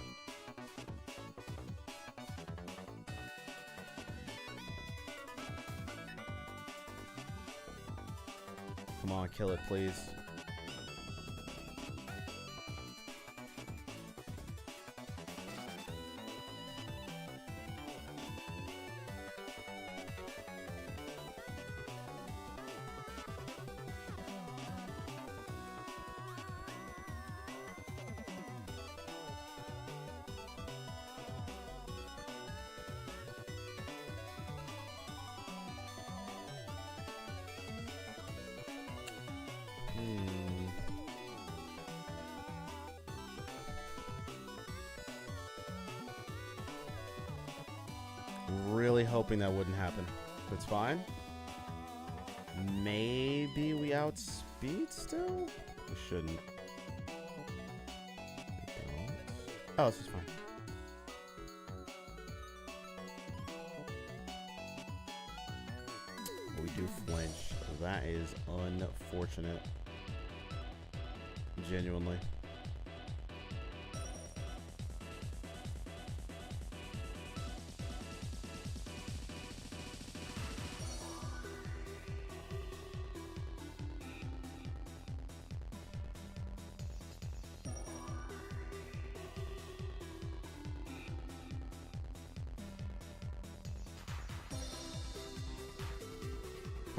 Come on, kill it, please. Really hoping that wouldn't happen. That's fine. Maybe we outspeed still? We shouldn't. We don't. Oh, this is fine. We do flinch. That is unfortunate. Genuinely.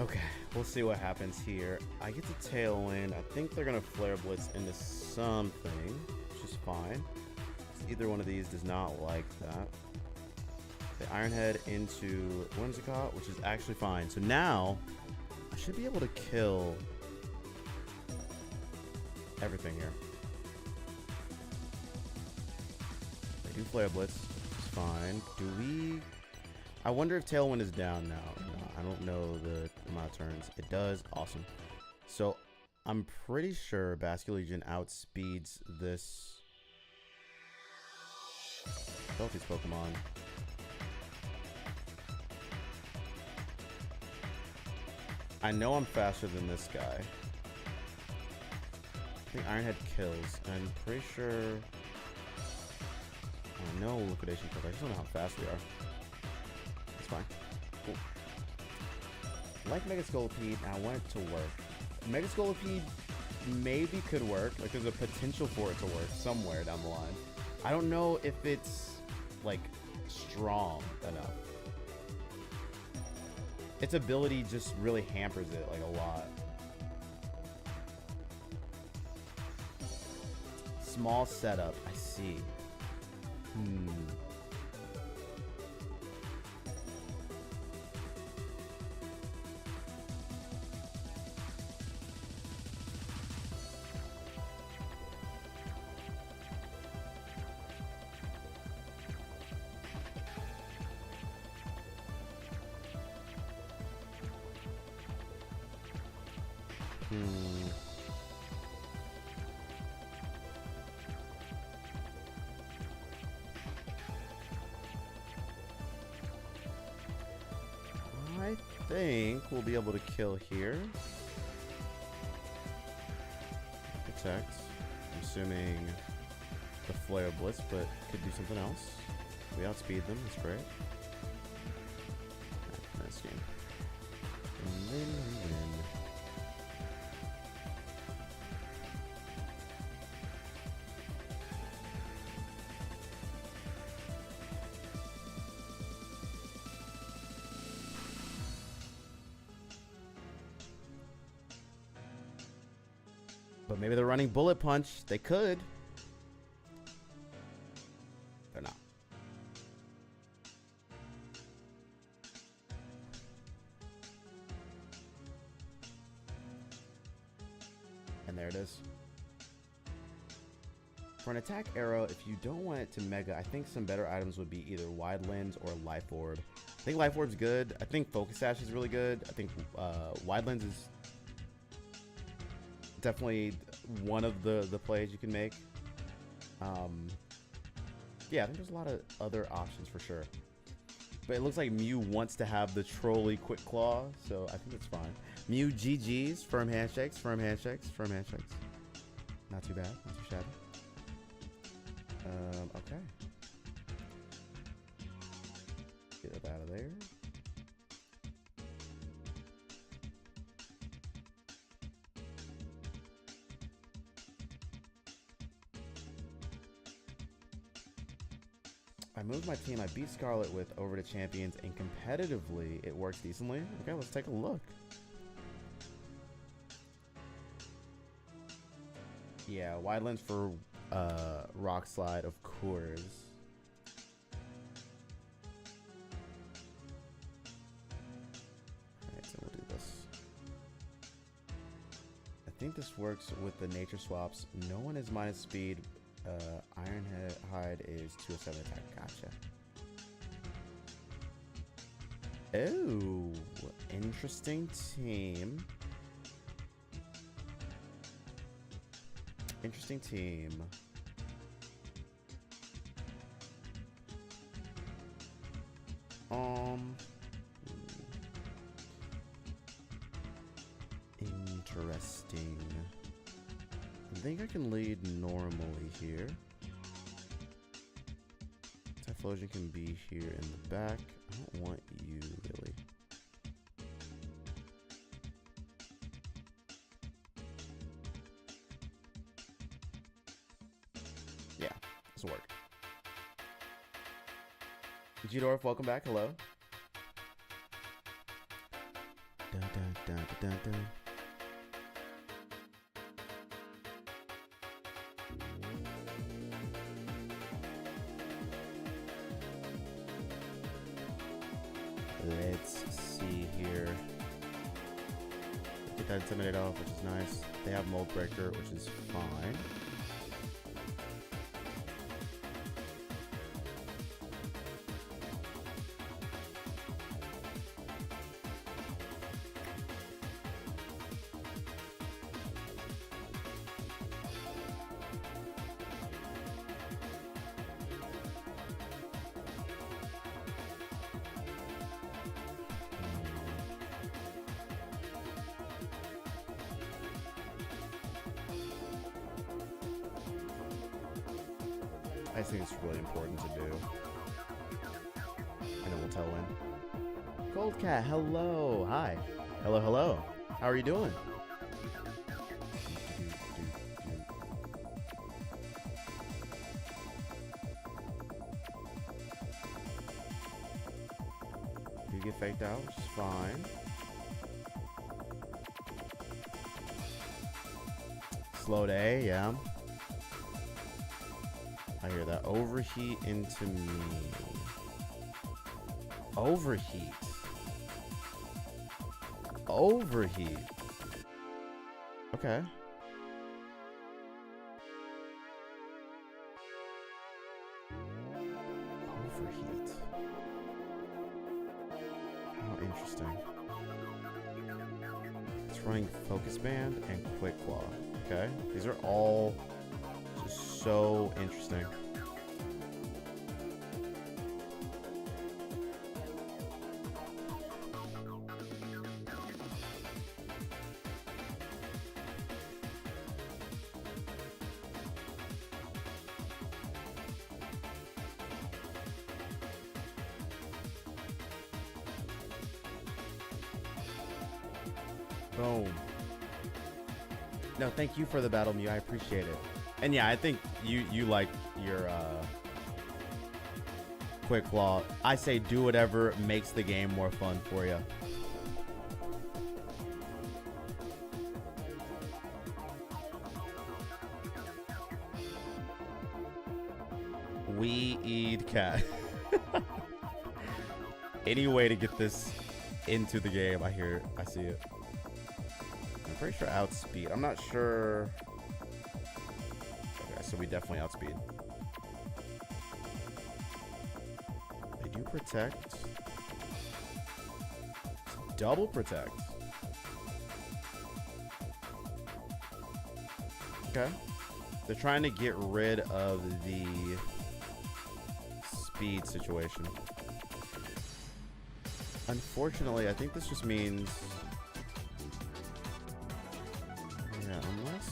Okay, we'll see what happens here. I get to Tailwind. I think they're gonna Flare Blitz into something, which is fine. Either one of these does not like that. The Iron Head into Whimsicott, which is actually fine. So now I should be able to kill everything here. They do Flare Blitz, which is fine. Do we... I wonder if Tailwind is down now. No, I don't know the amount of turns. It does. Awesome. So I'm pretty sure Basculegion outspeeds this Belty's Pokemon. I know I'm faster than this guy. I think Iron Head kills. I'm pretty sure... Oh, no Liquidation Kill. I just don't know how fast we are. It's fine. Cool. Like Mega Scolipede, I want it to work. Mega Scolipede maybe could work. Like, there's a potential for it to work somewhere down the line. I don't know if it's, like, strong enough. Its ability just really hampers it, like, a lot. Small setup, I see. I think we'll be able to kill here. Protect. I'm assuming the Flare Blitz, but could do something else. We outspeed them, that's great. Nice game. And then we win. But maybe they're running Bullet Punch. They could. They're not. And there it is. For an attack arrow, if you don't want it to Mega, I think some better items would be either Wide Lens or Life Orb. I think Life Orb's good. I think Focus Sash is really good. I think Wide Lens is definitely one of the plays you can make. Yeah, I think there's a lot of other options for sure. But it looks like Mew wants to have the trolley Quick Claw, so I think it's fine. Mew GG's, firm handshakes, firm handshakes, firm handshakes. Not too bad, not too shabby. Okay. Get it out of there. I moved my team. I beat Scarlet with Over to Champions, and competitively, it works decently. Okay, let's take a look. Yeah, Wide Lens for Rock Slide, of course. Alright, so we'll do this. I think this works with the nature swaps. No one is minus speed. Iron Hide is 207 attack. Gotcha. Oh, interesting team. Interesting team. Interesting. I think I can lead normally here. Typhlosion can be here in the back. I don't want you, really. Yeah, this will work. G-Dorf, welcome back. Hello. Dun, dun, dun, dun. Let's see here. Get that Intimidate off, which is nice. They have Mold Breaker, which is fine. I think it's really important to do. And then we'll tell when. Gold Cat, hello. Hi. Hello, hello. How are you doing? You get faked out, which is fine. Slow day, yeah. I hear that. Overheat into me. Overheat. Overheat. Okay. Overheat. How interesting. It's running Focus Band and Quick Claw. Okay. These are all just so interesting. Boom. No, thank you for the battle, Mew. I appreciate it. And yeah, I think you like your Quick Claw. I say do whatever makes the game more fun for you. We eat cat. Any way to get this into the game, I see it. I'm pretty sure outspeed. I'm not sure. Okay, so we definitely outspeed. They do protect. Double protect. Okay. They're trying to get rid of the speed situation. Unfortunately, I think this just means... Yeah, unless...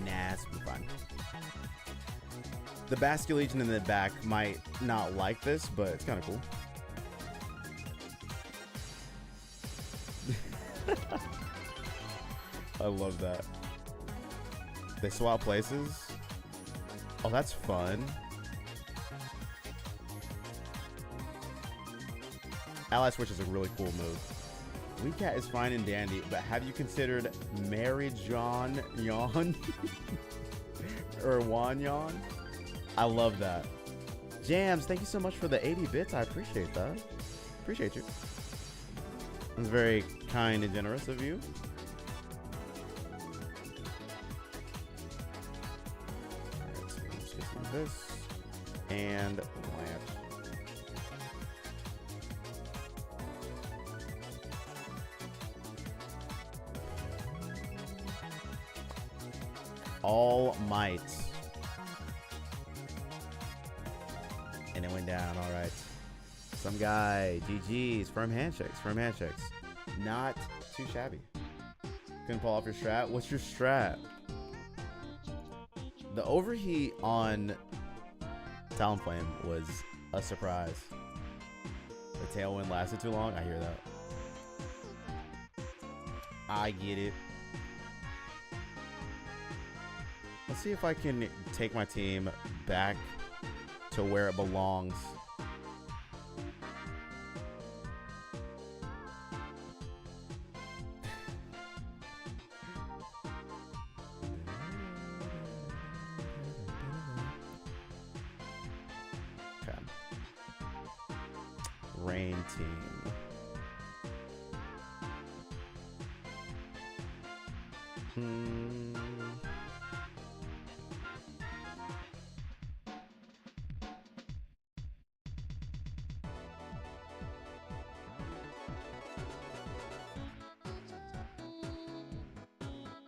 Nah, it's fine. The Basque Legion in the back might not like this, but it's kind of cool. I love that. They swap places. Oh, that's fun. Ally Switch is a really cool move. WeCat is fine and dandy, but have you considered Mary John Yon? Or Wan Yon? I love that. Jams, thank you so much for the 80 bits. I appreciate that. Appreciate you. That's very kind and generous of you. Alright, so let's get some of this. And Lance. All Might. And it went down, alright. Some guy, GG's, firm handshakes, firm handshakes. Not too shabby. Couldn't pull off your strat. What's your strat? The overheat on Talonflame was a surprise. The tailwind lasted too long. I hear that. I get it. see if I can take my team back to where it belongs. Okay. Rain team.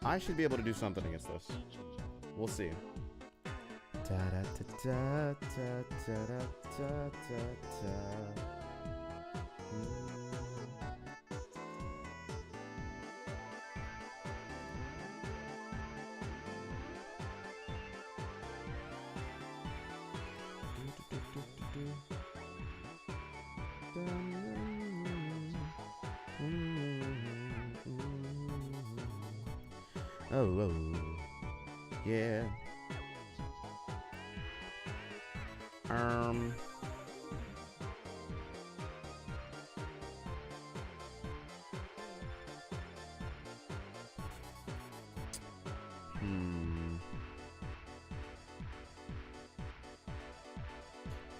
I should be able to do something against this. We'll see. Oh, yeah.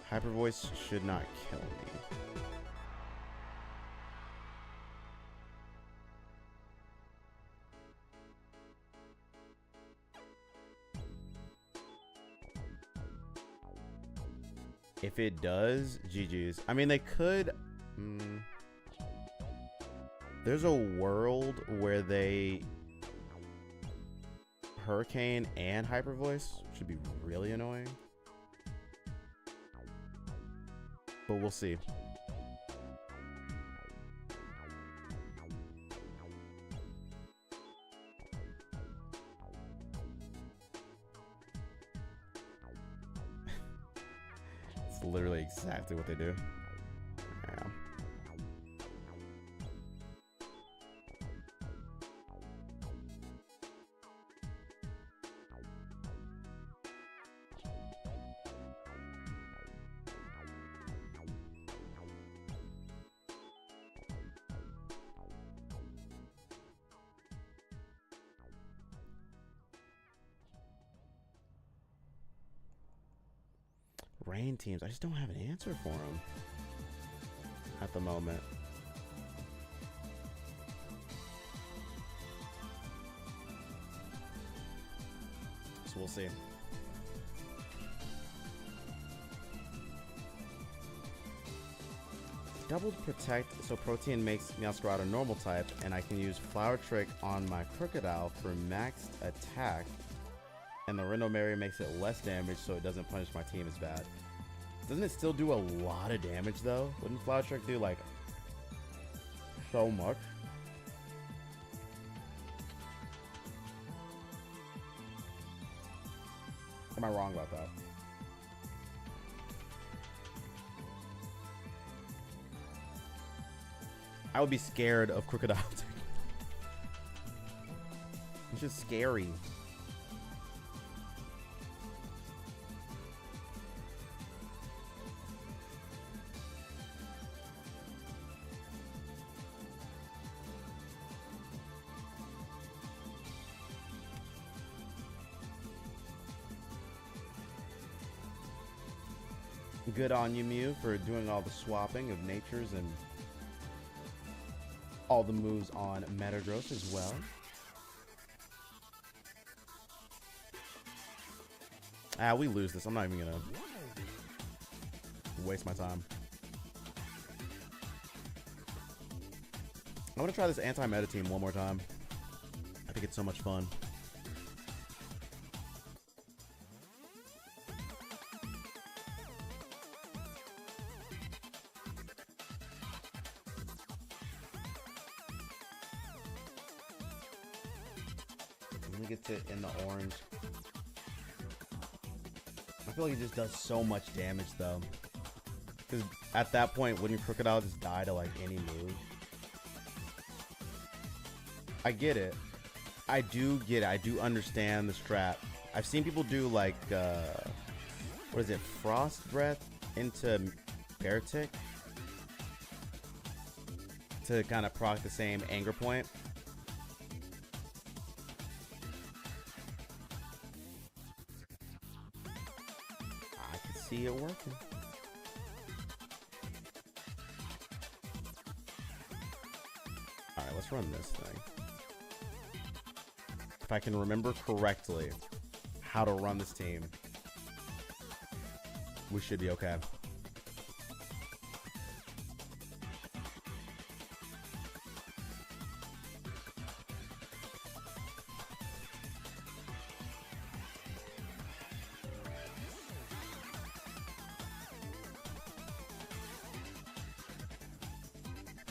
Hyper voice should not kill me. If it does, GG's. I mean, they could... There's a world where they... Hurricane and Hyper Voice, which would be really annoying. But we'll see. Literally exactly what they do. Yeah. Rain teams, I just don't have an answer for them at the moment. So we'll see. Doubled protect, so Protean makes Meowscarada a normal type, and I can use Flower Trick on my Crocodile for maxed attack. And the Rindomary makes it less damage, so it doesn't punish my team as bad. Doesn't it still do a lot of damage, though? Wouldn't Flower Trick do, like, so much? Am I wrong about that? I would be scared of Crocodile. It's just scary. Good on you, Mew, for doing all the swapping of natures and all the moves on Metagross as well. We lose this. I'm not even gonna waste my time. I want to try this anti-meta team one more time. I think it's so much fun. Gets it in the orange. I feel like it just does so much damage though, because at that point wouldn't your Crocodile just die to like any move? I get it. I do get it. I do understand the strat I've seen people do like, what is it, Frost Breath into Beartic to kind of proc the same anger point. I can see it working. Alright, let's run this thing. If I can remember correctly how to run this team, we should be okay.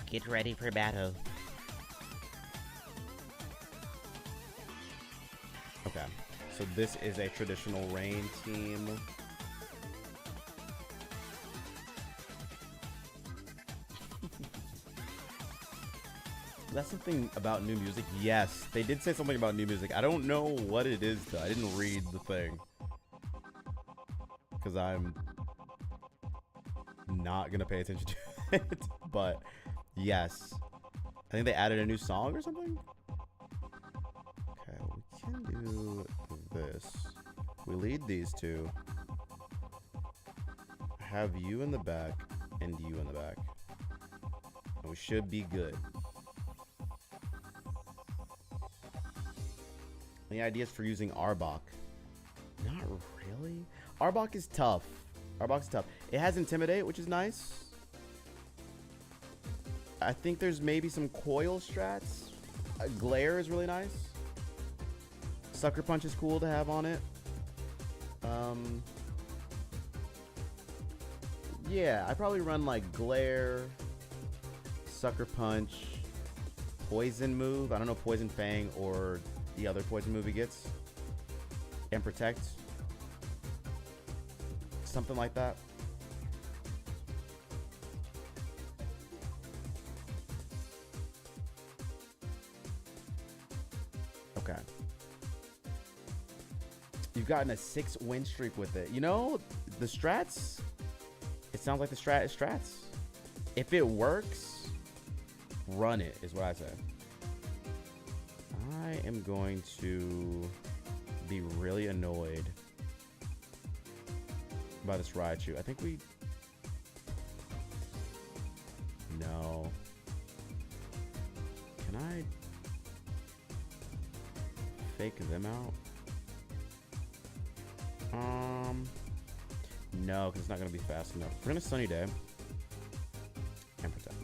Get ready for battle. Okay, so this is a traditional rain team. That's something about new music. Yes, they did say something about new music. I don't know what it is though. I didn't read the thing because I'm not gonna pay attention to it. But yes, I think they added a new song or something. Okay, we can do this. We lead these two. Have you in the back and you in the back. And we should be good. Any ideas for using Arbok? Not really. Arbok is tough. Arbok's tough. It has Intimidate, which is nice. I think there's maybe some coil strats. Glare is really nice. Sucker Punch is cool to have on it. Yeah, I probably run like Glare, Sucker Punch, Poison move. I don't know Poison Fang or the other poison move he gets, and Protect. Something like that. Okay. You've gotten a 6 win streak with it. You know, the strats, it sounds like the strat is strats. If it works, run it, is what I say. I am going to be really annoyed by this Raichu. I think we... No. Can I fake them out? No, because it's not going to be fast enough. We're going to Sunny Day and Protect.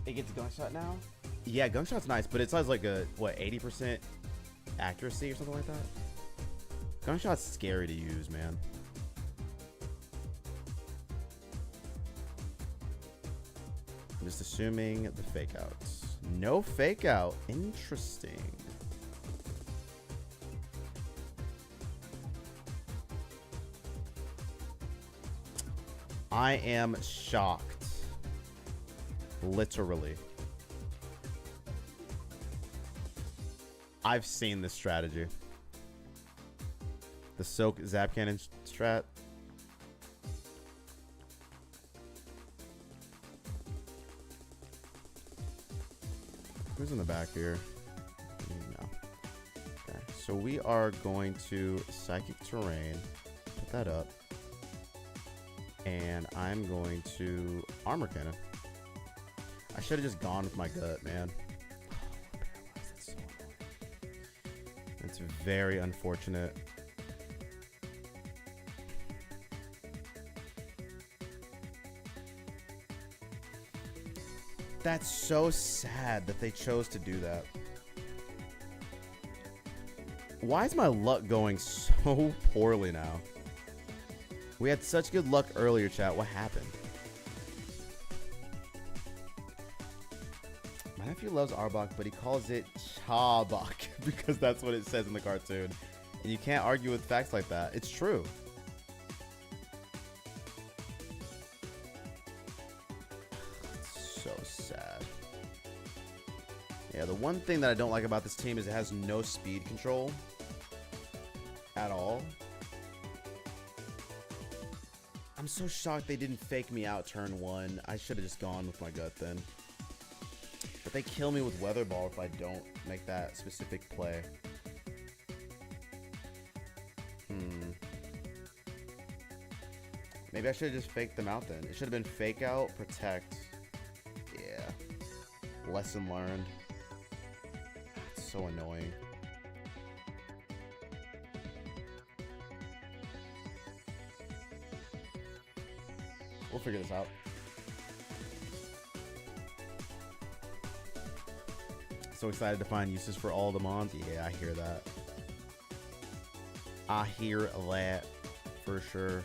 It gets Gunshot now? Yeah, Gunshot's nice, but it has like a, what, 80% accuracy or something like that? Gunshot's scary to use, man. I'm just assuming the fake outs. No fake out. Interesting. I am shocked. Literally. I've seen this strategy. The Soak Zap Cannon strat. Who's in the back here? No. Okay, so we are going to Psychic Terrain. Put that up. And I'm going to Armor Cannon. I should have just gone with my gut, man. It's very unfortunate. That's so sad that they chose to do that. Why is my luck going so poorly now? We had such good luck earlier, chat. What happened? My nephew loves Arbok, but he calls it Chabok because that's what it says in the cartoon. And you can't argue with facts like that. It's true. It's so sad. Yeah, the one thing that I don't like about this team is it has no speed control at all. I'm so shocked they didn't fake me out turn 1. I should have just gone with my gut then. But they kill me with Weather Ball if I don't make that specific play. Maybe I should have just faked them out then. It should have been fake out, protect. Yeah. Lesson learned. It's so annoying. We'll figure this out. So excited to find uses for all the mons. Yeah, I hear that. I hear that for sure.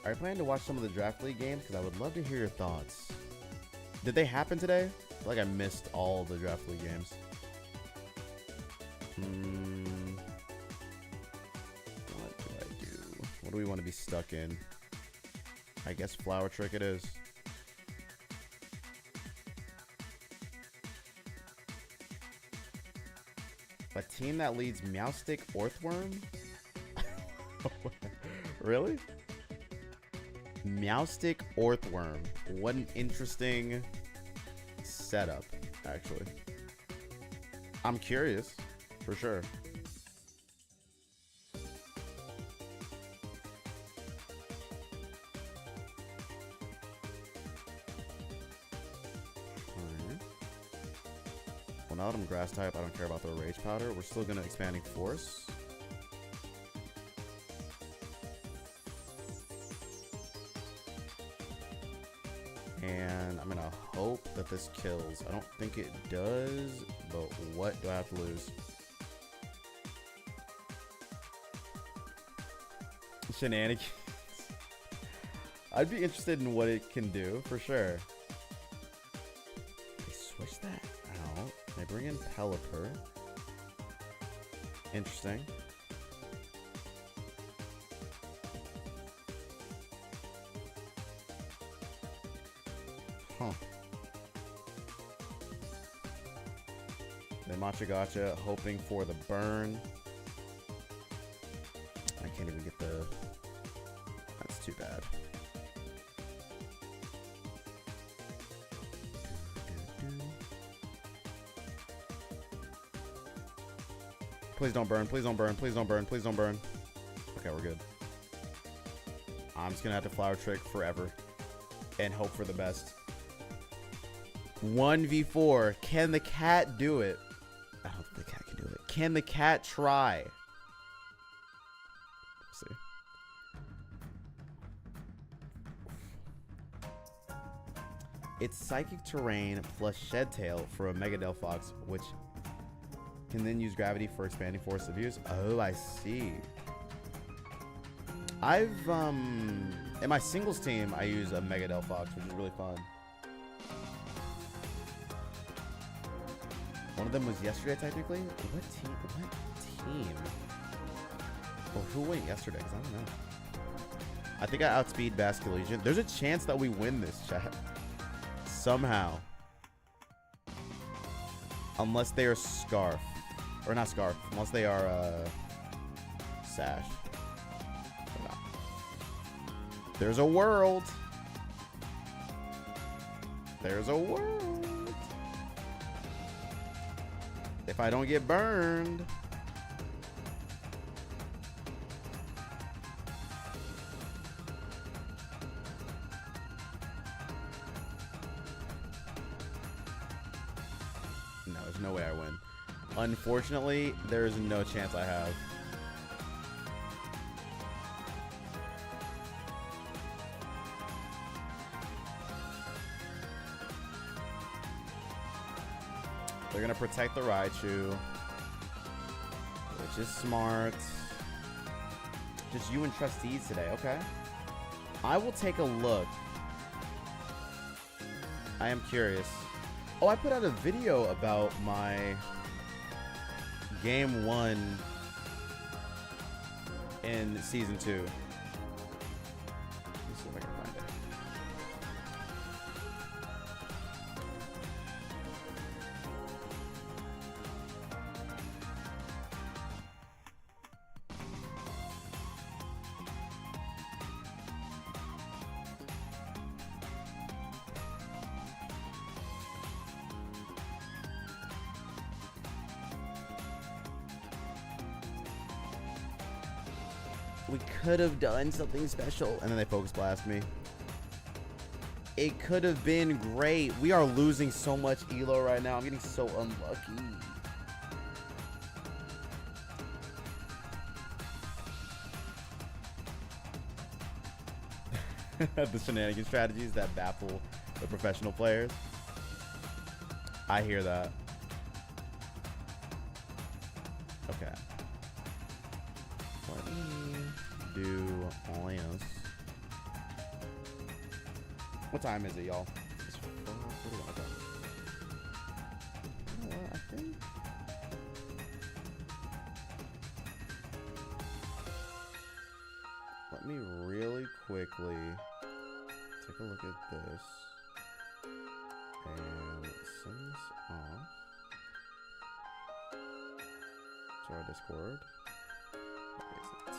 Are you planning to watch some of the Draft League games? Because I would love to hear your thoughts. Did they happen today? I feel like I missed all the Draft League games. What do I do? What do we want to be stuck in? I guess Flower Trick it is. A team that leads Meowstic Orthworm? Really? Meowstic Orthworm. What an interesting setup, actually. I'm curious, for sure. Well, now that I'm grass type, I don't care about the Rage Powder. We're still gonna Expanding Force. And I'm gonna hope that this kills. I don't think it does, but what do I have to lose? Shenanigans. I'd be interested in what it can do, for sure. They switch that out. They bring in Pelipper. Interesting. Huh. They Machagacha, hoping for the burn. I can't even get the... That's too bad. Please don't burn, please don't burn, please don't burn, please don't burn. Okay, we're good. I'm just gonna have to Flower Trick forever and hope for the best. 1v4. Can the cat do it? I don't think the cat can do it. Can the cat try? Let's see. It's Psychic Terrain plus Shed Tail for a Mega Delphox, which can then use Gravity for Expanding Force of use. Oh, I see. I've, in my singles team, I use a Mega Delphox, which is really fun. One of them was yesterday, technically. What team? Well, who went yesterday? Because I don't know. I think I outspeed Basculegion. There's a chance that we win this, chat. Somehow. Unless they are Scarf. Or not Scarf. Unless they are, Sash. Or not. There's a world. There's a world. If I don't get burned. No, there's no way I win. Unfortunately, there is no chance I have. They're going to protect the Raichu, which is smart. Just you and Trustees today, okay? I will take a look. I am curious. Oh, I put out a video about my Game 1 in Season 2. Let me see if I can find it. We could have done something special. And then they focus blast me. It could have been great. We are losing so much elo right now. I'm getting so unlucky. The shenanigan strategies that baffle the professional players. I hear that. Okay. Let me do this. What time is it, y'all? It's 4:41. Okay. You know what, I think. Let me really quickly take a look at this and send this off to our Discord. Where is it?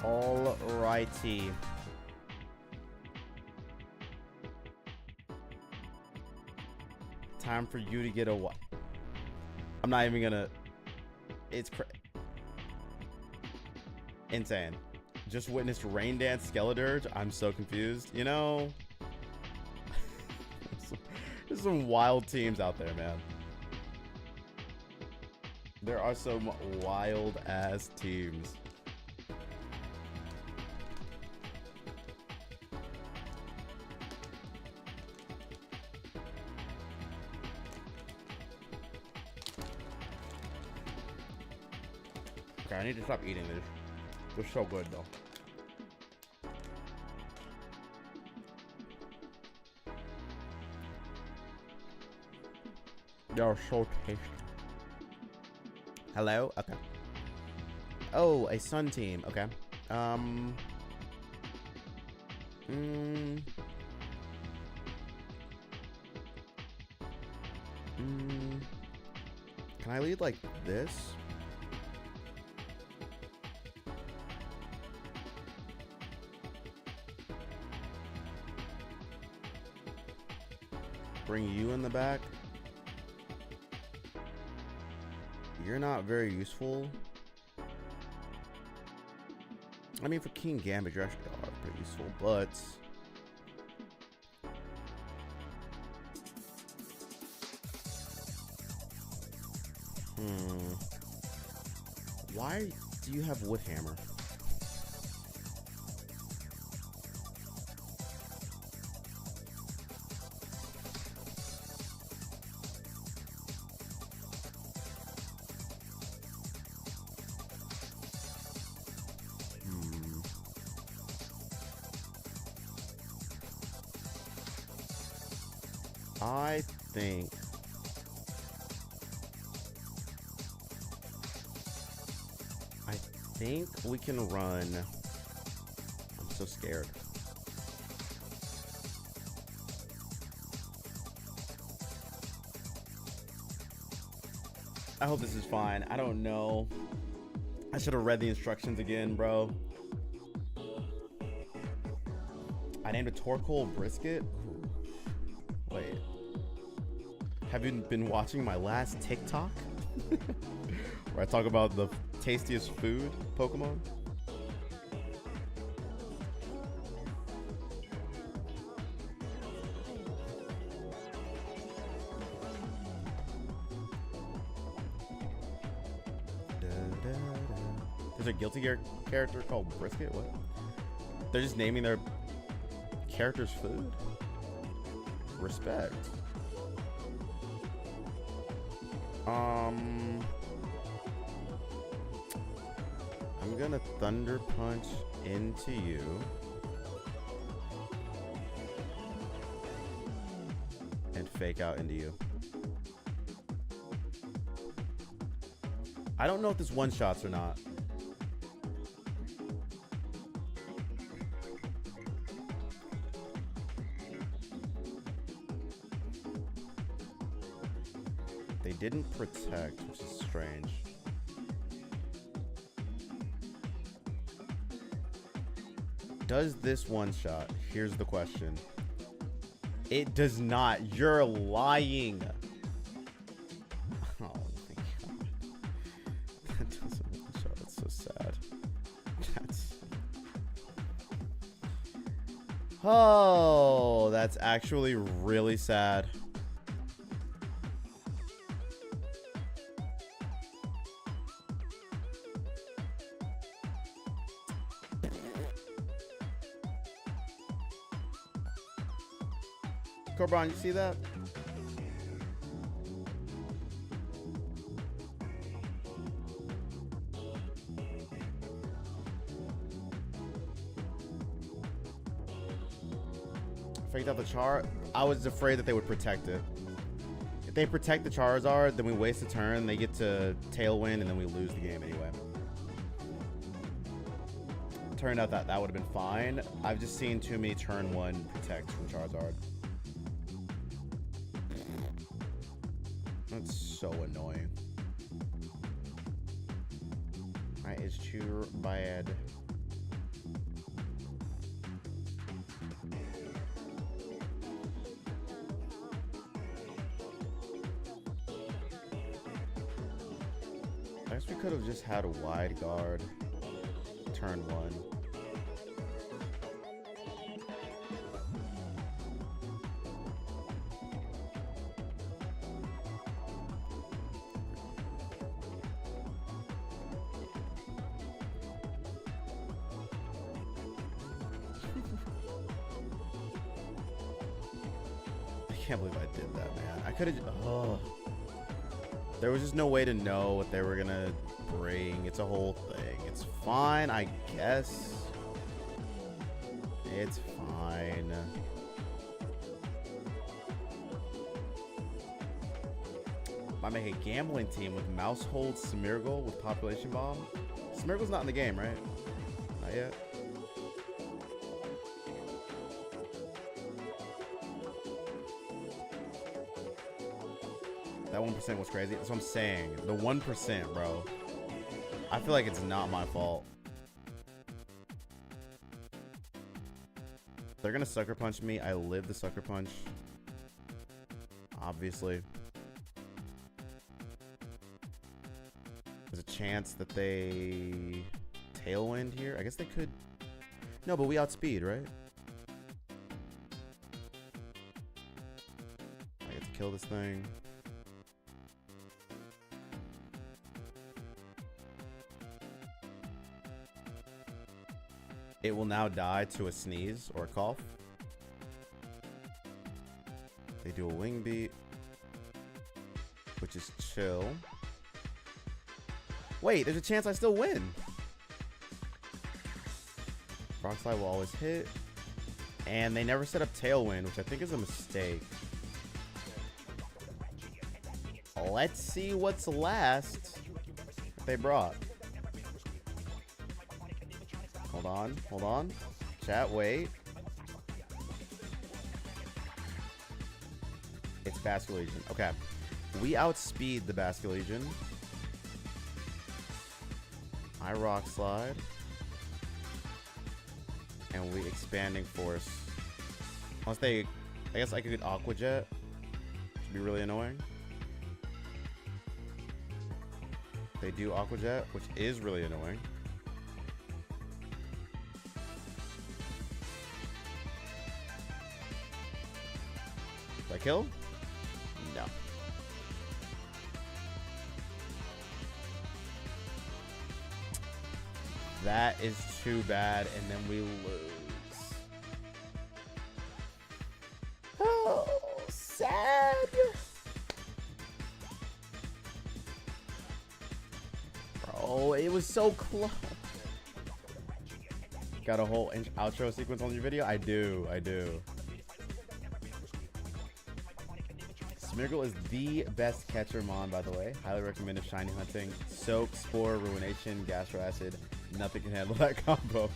Alrighty. Time for you to get a what? I'm not even gonna. It's insane. Just witnessed Rain Dance Skeledirge. I'm so confused. You know, there's some wild teams out there, man. There are some wild ass teams. Okay, I need to stop eating this. They're so good though. They're so tasty. Hello? Okay. Oh, a Sun team. Okay. Can I lead like this? Bring you in the back. You're not very useful. I mean, for King Gambit, you actually are pretty useful, but why do you have Woodhammer? I think we can run. I'm so scared. I hope this is fine. I don't know. I should have read the instructions again, bro. I named a Torkoal brisket. Ooh. Wait. Have you been watching my last TikTok? Where I talk about the tastiest food Pokemon? There's a Guilty Gear character called Brisket. What? They're just naming their characters food. Respect. I'm gonna Thunder Punch into you. And Fake Out into you. I don't know if this one-shots or not. They didn't protect, which is strange. Does this one-shot? Here's the question. It does not. You're lying. Oh my god. That doesn't one-shot. That's so sad. That's... Oh, that's actually really sad. Corbron, you see that? Faked out the Char. I was afraid that they would protect it. If they protect the Charizard, then we waste a turn, they get to Tailwind, and then we lose the game anyway. Turned out that that would have been fine. I've just seen too many turn 1 protects from Charizard. That's so annoying. Alright, it's too bad. I guess we could have just had a wide guard turn 1. I can't believe I did that, man. I could have. Oh. There was just no way to know what they were gonna bring. It's a whole thing. It's fine, I guess. It's fine. Might make a gambling team with Mousehold, Smeargle with Population Bomb. Smeargle's not in the game, right? Not yet. That 1% was crazy. That's what I'm saying. The 1%, bro. I feel like it's not my fault. They're gonna Sucker Punch me. I live the Sucker Punch. Obviously. There's a chance that they Tailwind here. I guess they could. No, but we outspeed, right? I get to kill this thing. It will now die to a sneeze or a cough. They do a wing beat, which is chill. Wait, there's a chance I still win. Rock Slide will always hit. And they never set up Tailwind, which I think is a mistake. Let's see what's last they brought. Hold on. Chat, wait. It's Basculegion. Okay. We outspeed the Basculegion. I Rock Slide. And we Expanding Force. Unless they... I guess I could get Aqua Jet. Which would be really annoying. They do Aqua Jet, which is really annoying. Did I kill? No. That is too bad, and then we lose. Oh, sad. Bro, it was so close. Got a whole outro sequence on your video? I do. Smeargle is the best catcher mon, by the way. Highly recommend if shiny hunting. Soak, Spore, Ruination, Gastro Acid. Nothing can handle that combo.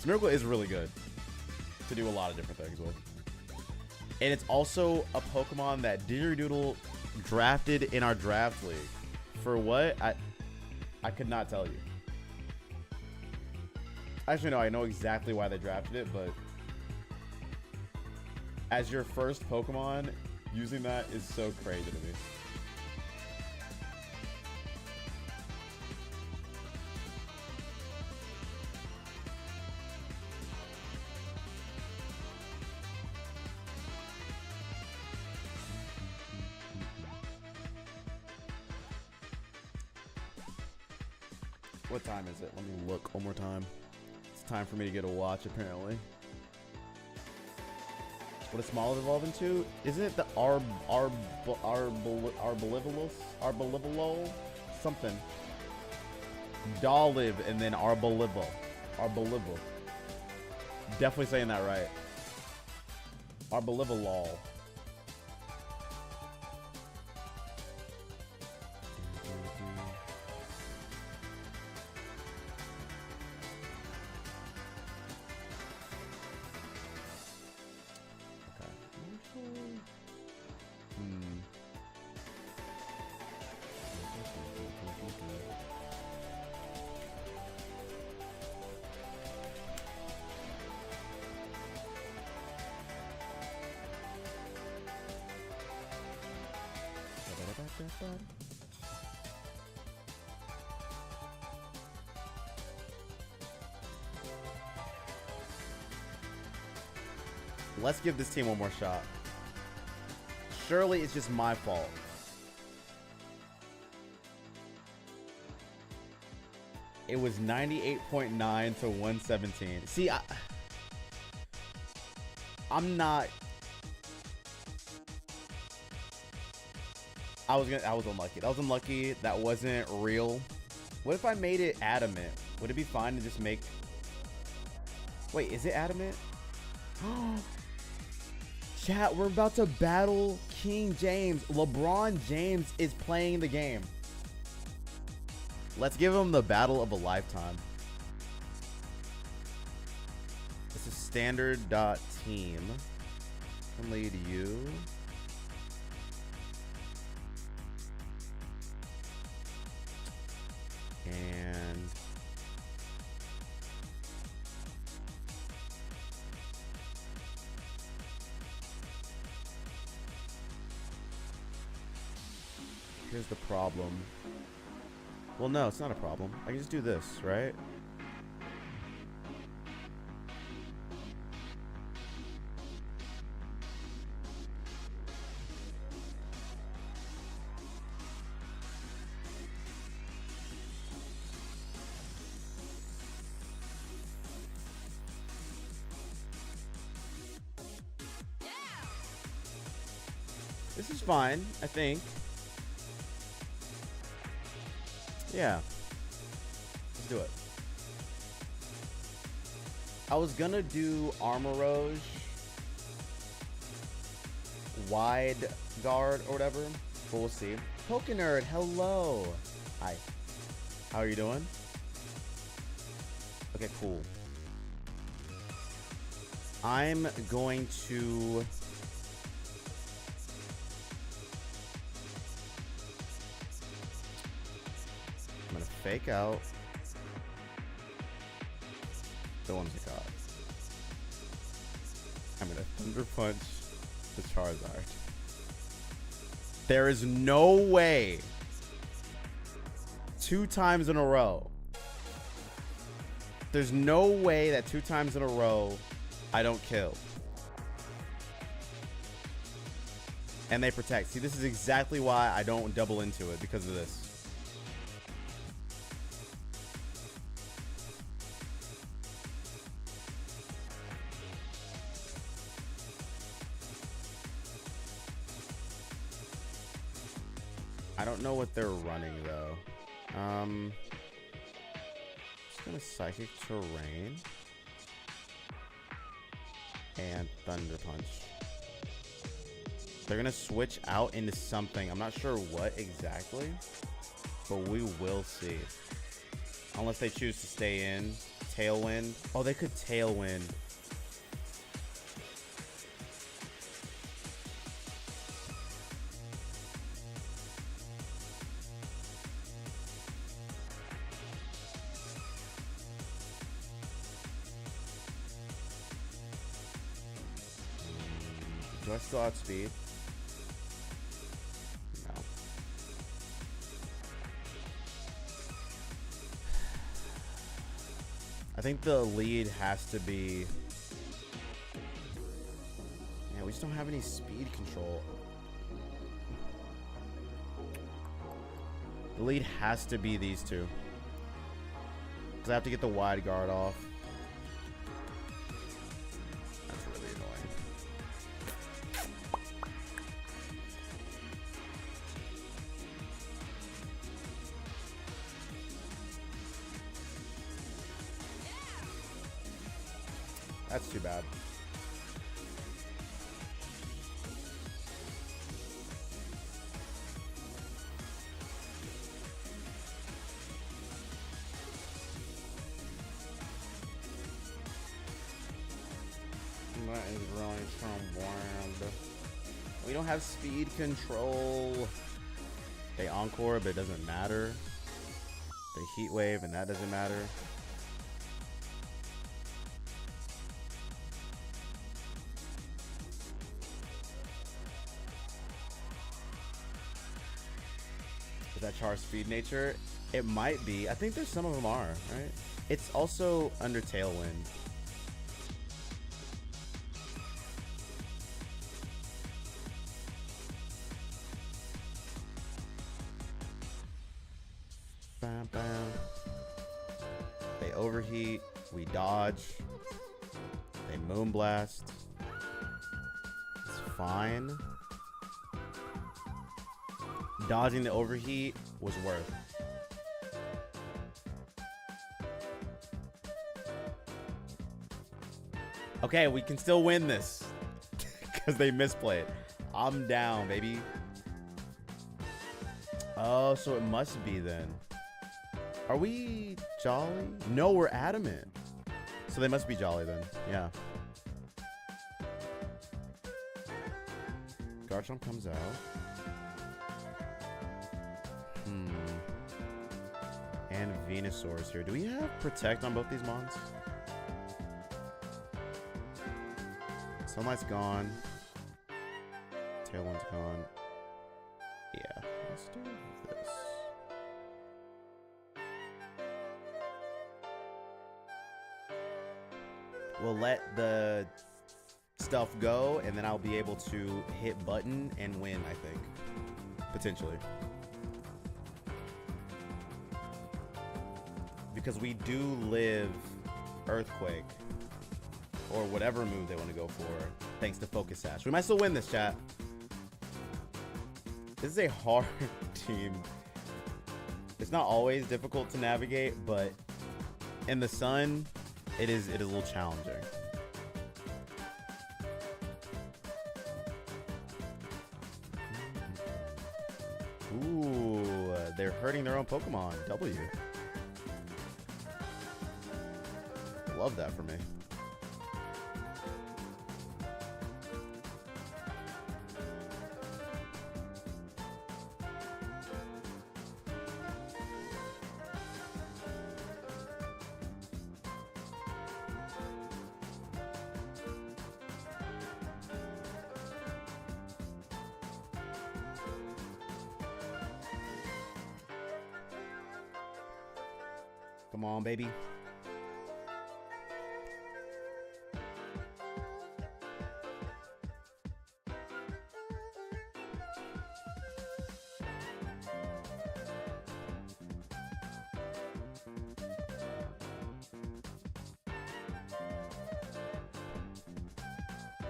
Smeargle is really good to do a lot of different things with. And it's also a Pokemon that Didgeridoo drafted in our draft league. For what? I could not tell you. Actually, no, I know exactly why they drafted it, but as your first Pokemon, using that is so crazy to me. What time is it? Let me look one more time. It's time for me to get a watch, apparently. What does Smoliv evolve into? Isn't it the Arbolivolol? Something. Doliv and then Arbolivo. Definitely saying that right. Arbolivolol. Let's give this team one more shot. Surely it's just my fault. It was 98.9 to 117. See, I'm not. I was unlucky. That was unlucky. That wasn't real. What if I made it adamant? Would it be fine to just make? Wait, is it adamant? Chat, we're about to battle King James. LeBron James is playing the game. Let's give him the battle of a lifetime. This is standard.team. Can lead you. And here's the problem. Well, no, it's not a problem. I can just do this, right? This is fine, I think. Yeah. Let's do it. I was gonna do Armorage, Wide Guard, or whatever, but we'll see. Pokenerd, hello. Hi. How are you doing? Okay, cool. I'm going to... fake out. The ones we got. I'm gonna Thunder Punch the Charizard. There is no way 2 times in a row. There's no way that 2 times in a row I don't kill. And they protect. See, this is exactly why I don't double into it, because of this. I don't know what they're running though. Just gonna Psychic Terrain and Thunder Punch. They're gonna switch out into something. I'm not sure what exactly, but we will see. Unless they choose to stay in. Tailwind. Oh, they could Tailwind. Do I still outspeed? No. I think the lead has to be... Yeah, we just don't have any speed control. The lead has to be these two. Because I have to get the wide guard off. That's really annoying. That's too bad. That is really so bland. We don't have speed control. They Encore, but it doesn't matter. They Heat Wave, and that doesn't matter. Is that Char speed nature? It might be. I think there's some of them are, right? It's also under Tailwind. Bam, bam. They overheat. We dodge. They Moonblast. It's fine. Dodging the overheat was worth. Okay, we can still win this. Because they misplayed. I'm down, baby. Oh, so it must be then. Are we Jolly? No, we're Adamant. So they must be Jolly then. Yeah. Garchomp comes out. And Venusaur's here. Do we have Protect on both these mons? Sunlight's gone. Tailwind's gone. Yeah, let's do this. We'll let the stuff go, and then I'll be able to hit button and win, I think. Potentially. Because we do live Earthquake. Or whatever move they want to go for. Thanks to Focus Sash. We might still win this, chat. This is a hard team. It's not always difficult to navigate, but in the sun, it is a little challenging. Ooh, they're hurting their own Pokemon. W. Love that for me. Come on, baby.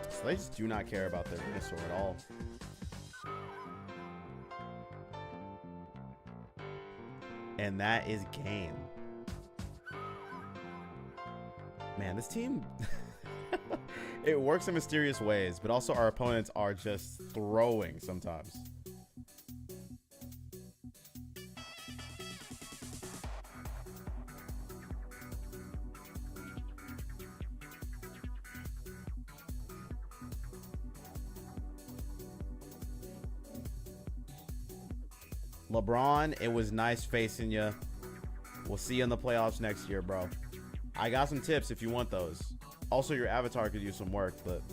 So they just do not care about their Venusaur at all. And that is game. Man, this team, it works in mysterious ways, but also our opponents are just throwing sometimes. LeBron, it was nice facing you. We'll see you in the playoffs next year, bro. I got some tips if you want those. Also, your avatar could use some work, but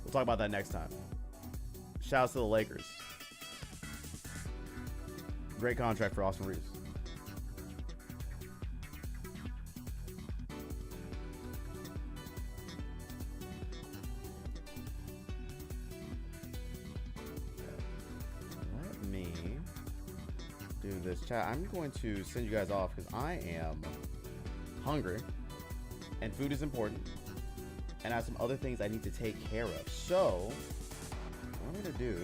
we'll talk about that next time. Shouts to the Lakers. Great contract for Austin Reeves. Let me do this. Chat, I'm going to send you guys off because I am hungry and food is important and I have some other things I need to take care of. So what I'm gonna do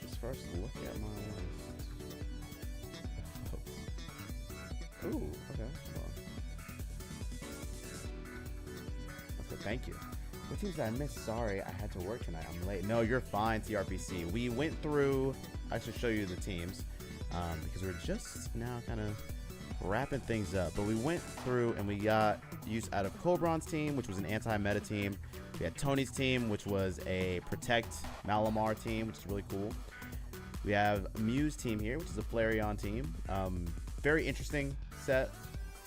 is first look at my list. Ooh, okay. Okay, thank you. What teams did I miss? Sorry, I had to work tonight. I'm late. No, you're fine, TRPC. We went through, I should show you the teams because we're just now kind of wrapping things up. But we went through and we got use out of Cobron's team, which was an anti-meta team. We had Tony's team, which was a Protect Malamar team, which is really cool. We have Mew's team here, which is a Flareon team. Very interesting set.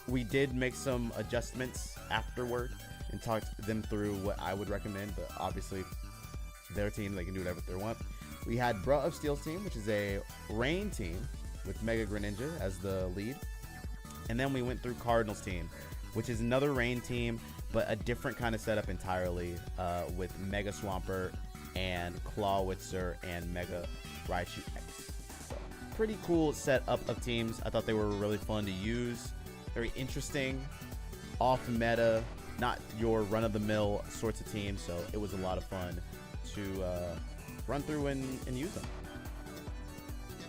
We did make some adjustments afterward and talked them through what I would recommend, but obviously their team, they can do whatever they want. We had Bruh of Steel's team, which is a Rain team with Mega Greninja as the lead. And then we went through Cardinals team, which is another Rain team, but a different kind of setup entirely with Mega Swampert and Clawitzer and Mega Raichu X. So, pretty cool setup of teams. I thought they were really fun to use. Very interesting, off meta, not your run-of-the-mill sorts of teams, so it was a lot of fun to run through and use them.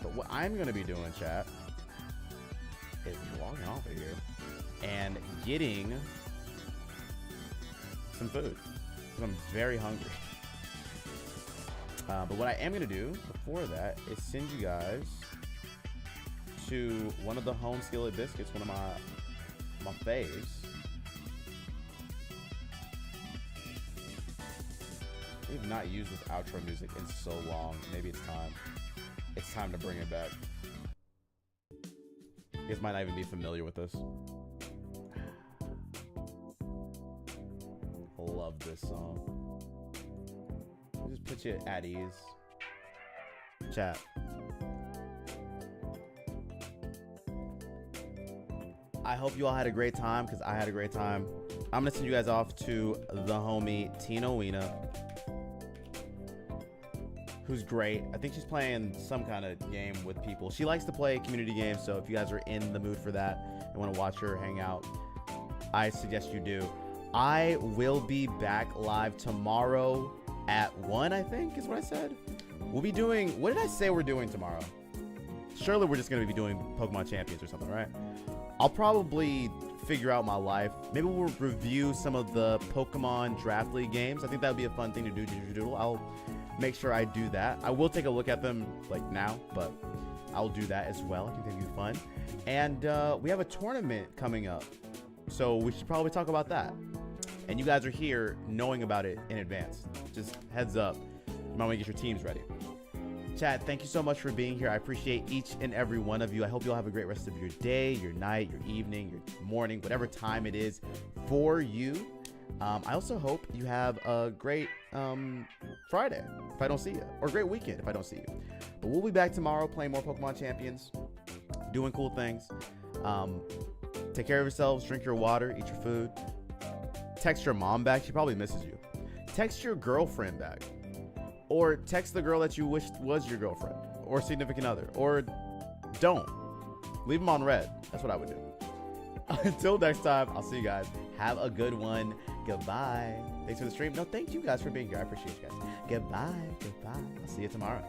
But what I'm going to be doing, chat, is logging off of here and getting some food, because I'm very hungry. But what I am going to do before that is send you guys to one of the Home Skillet Biscuits, one of my faves. We've not used this outro music in so long. Maybe it's time. It's time to bring it back. You guys might not even be familiar with this. Love this song. Let me just put you at ease. Chat. I hope you all had a great time, because I had a great time. I'm going to send you guys off to the homie Tina Weena, who's great. I think she's playing some kind of game with people. She likes to play community games, so if you guys are in the mood for that and want to watch her hang out, I suggest you do. I will be back live tomorrow at 1, I think is what I said. We'll be doing, what did I say we're doing tomorrow? Surely we're just going to be doing Pokemon Champions or something, right? I'll probably figure out my life. Maybe we'll review some of the Pokemon Draft League games. I think that would be a fun thing to do, Doodle. I'll make sure I do that. I will take a look at them like now, but I'll do that as well. I think that'd be fun. And we have a tournament coming up, so we should probably talk about that. And you guys are here knowing about it in advance. Just heads up. You might want to get your teams ready. Chat, thank you so much for being here. I appreciate each and every one of you. I hope you all have a great rest of your day, your night, your evening, your morning, whatever time it is for you. I also hope you have a great Friday if I don't see you, or a great weekend if I don't see you. But we'll be back tomorrow playing more Pokemon Champions, doing cool things. Take care of yourselves, drink your water, eat your food. Text your mom back. She probably misses you. Text your girlfriend back. Or text the girl that you wished was your girlfriend or significant other. Or don't. Leave them on red. That's what I would do. Until next time, I'll see you guys. Have a good one. Goodbye. Thanks for the stream. No, thank you guys for being here. I appreciate you guys. Goodbye. Goodbye. I'll see you tomorrow.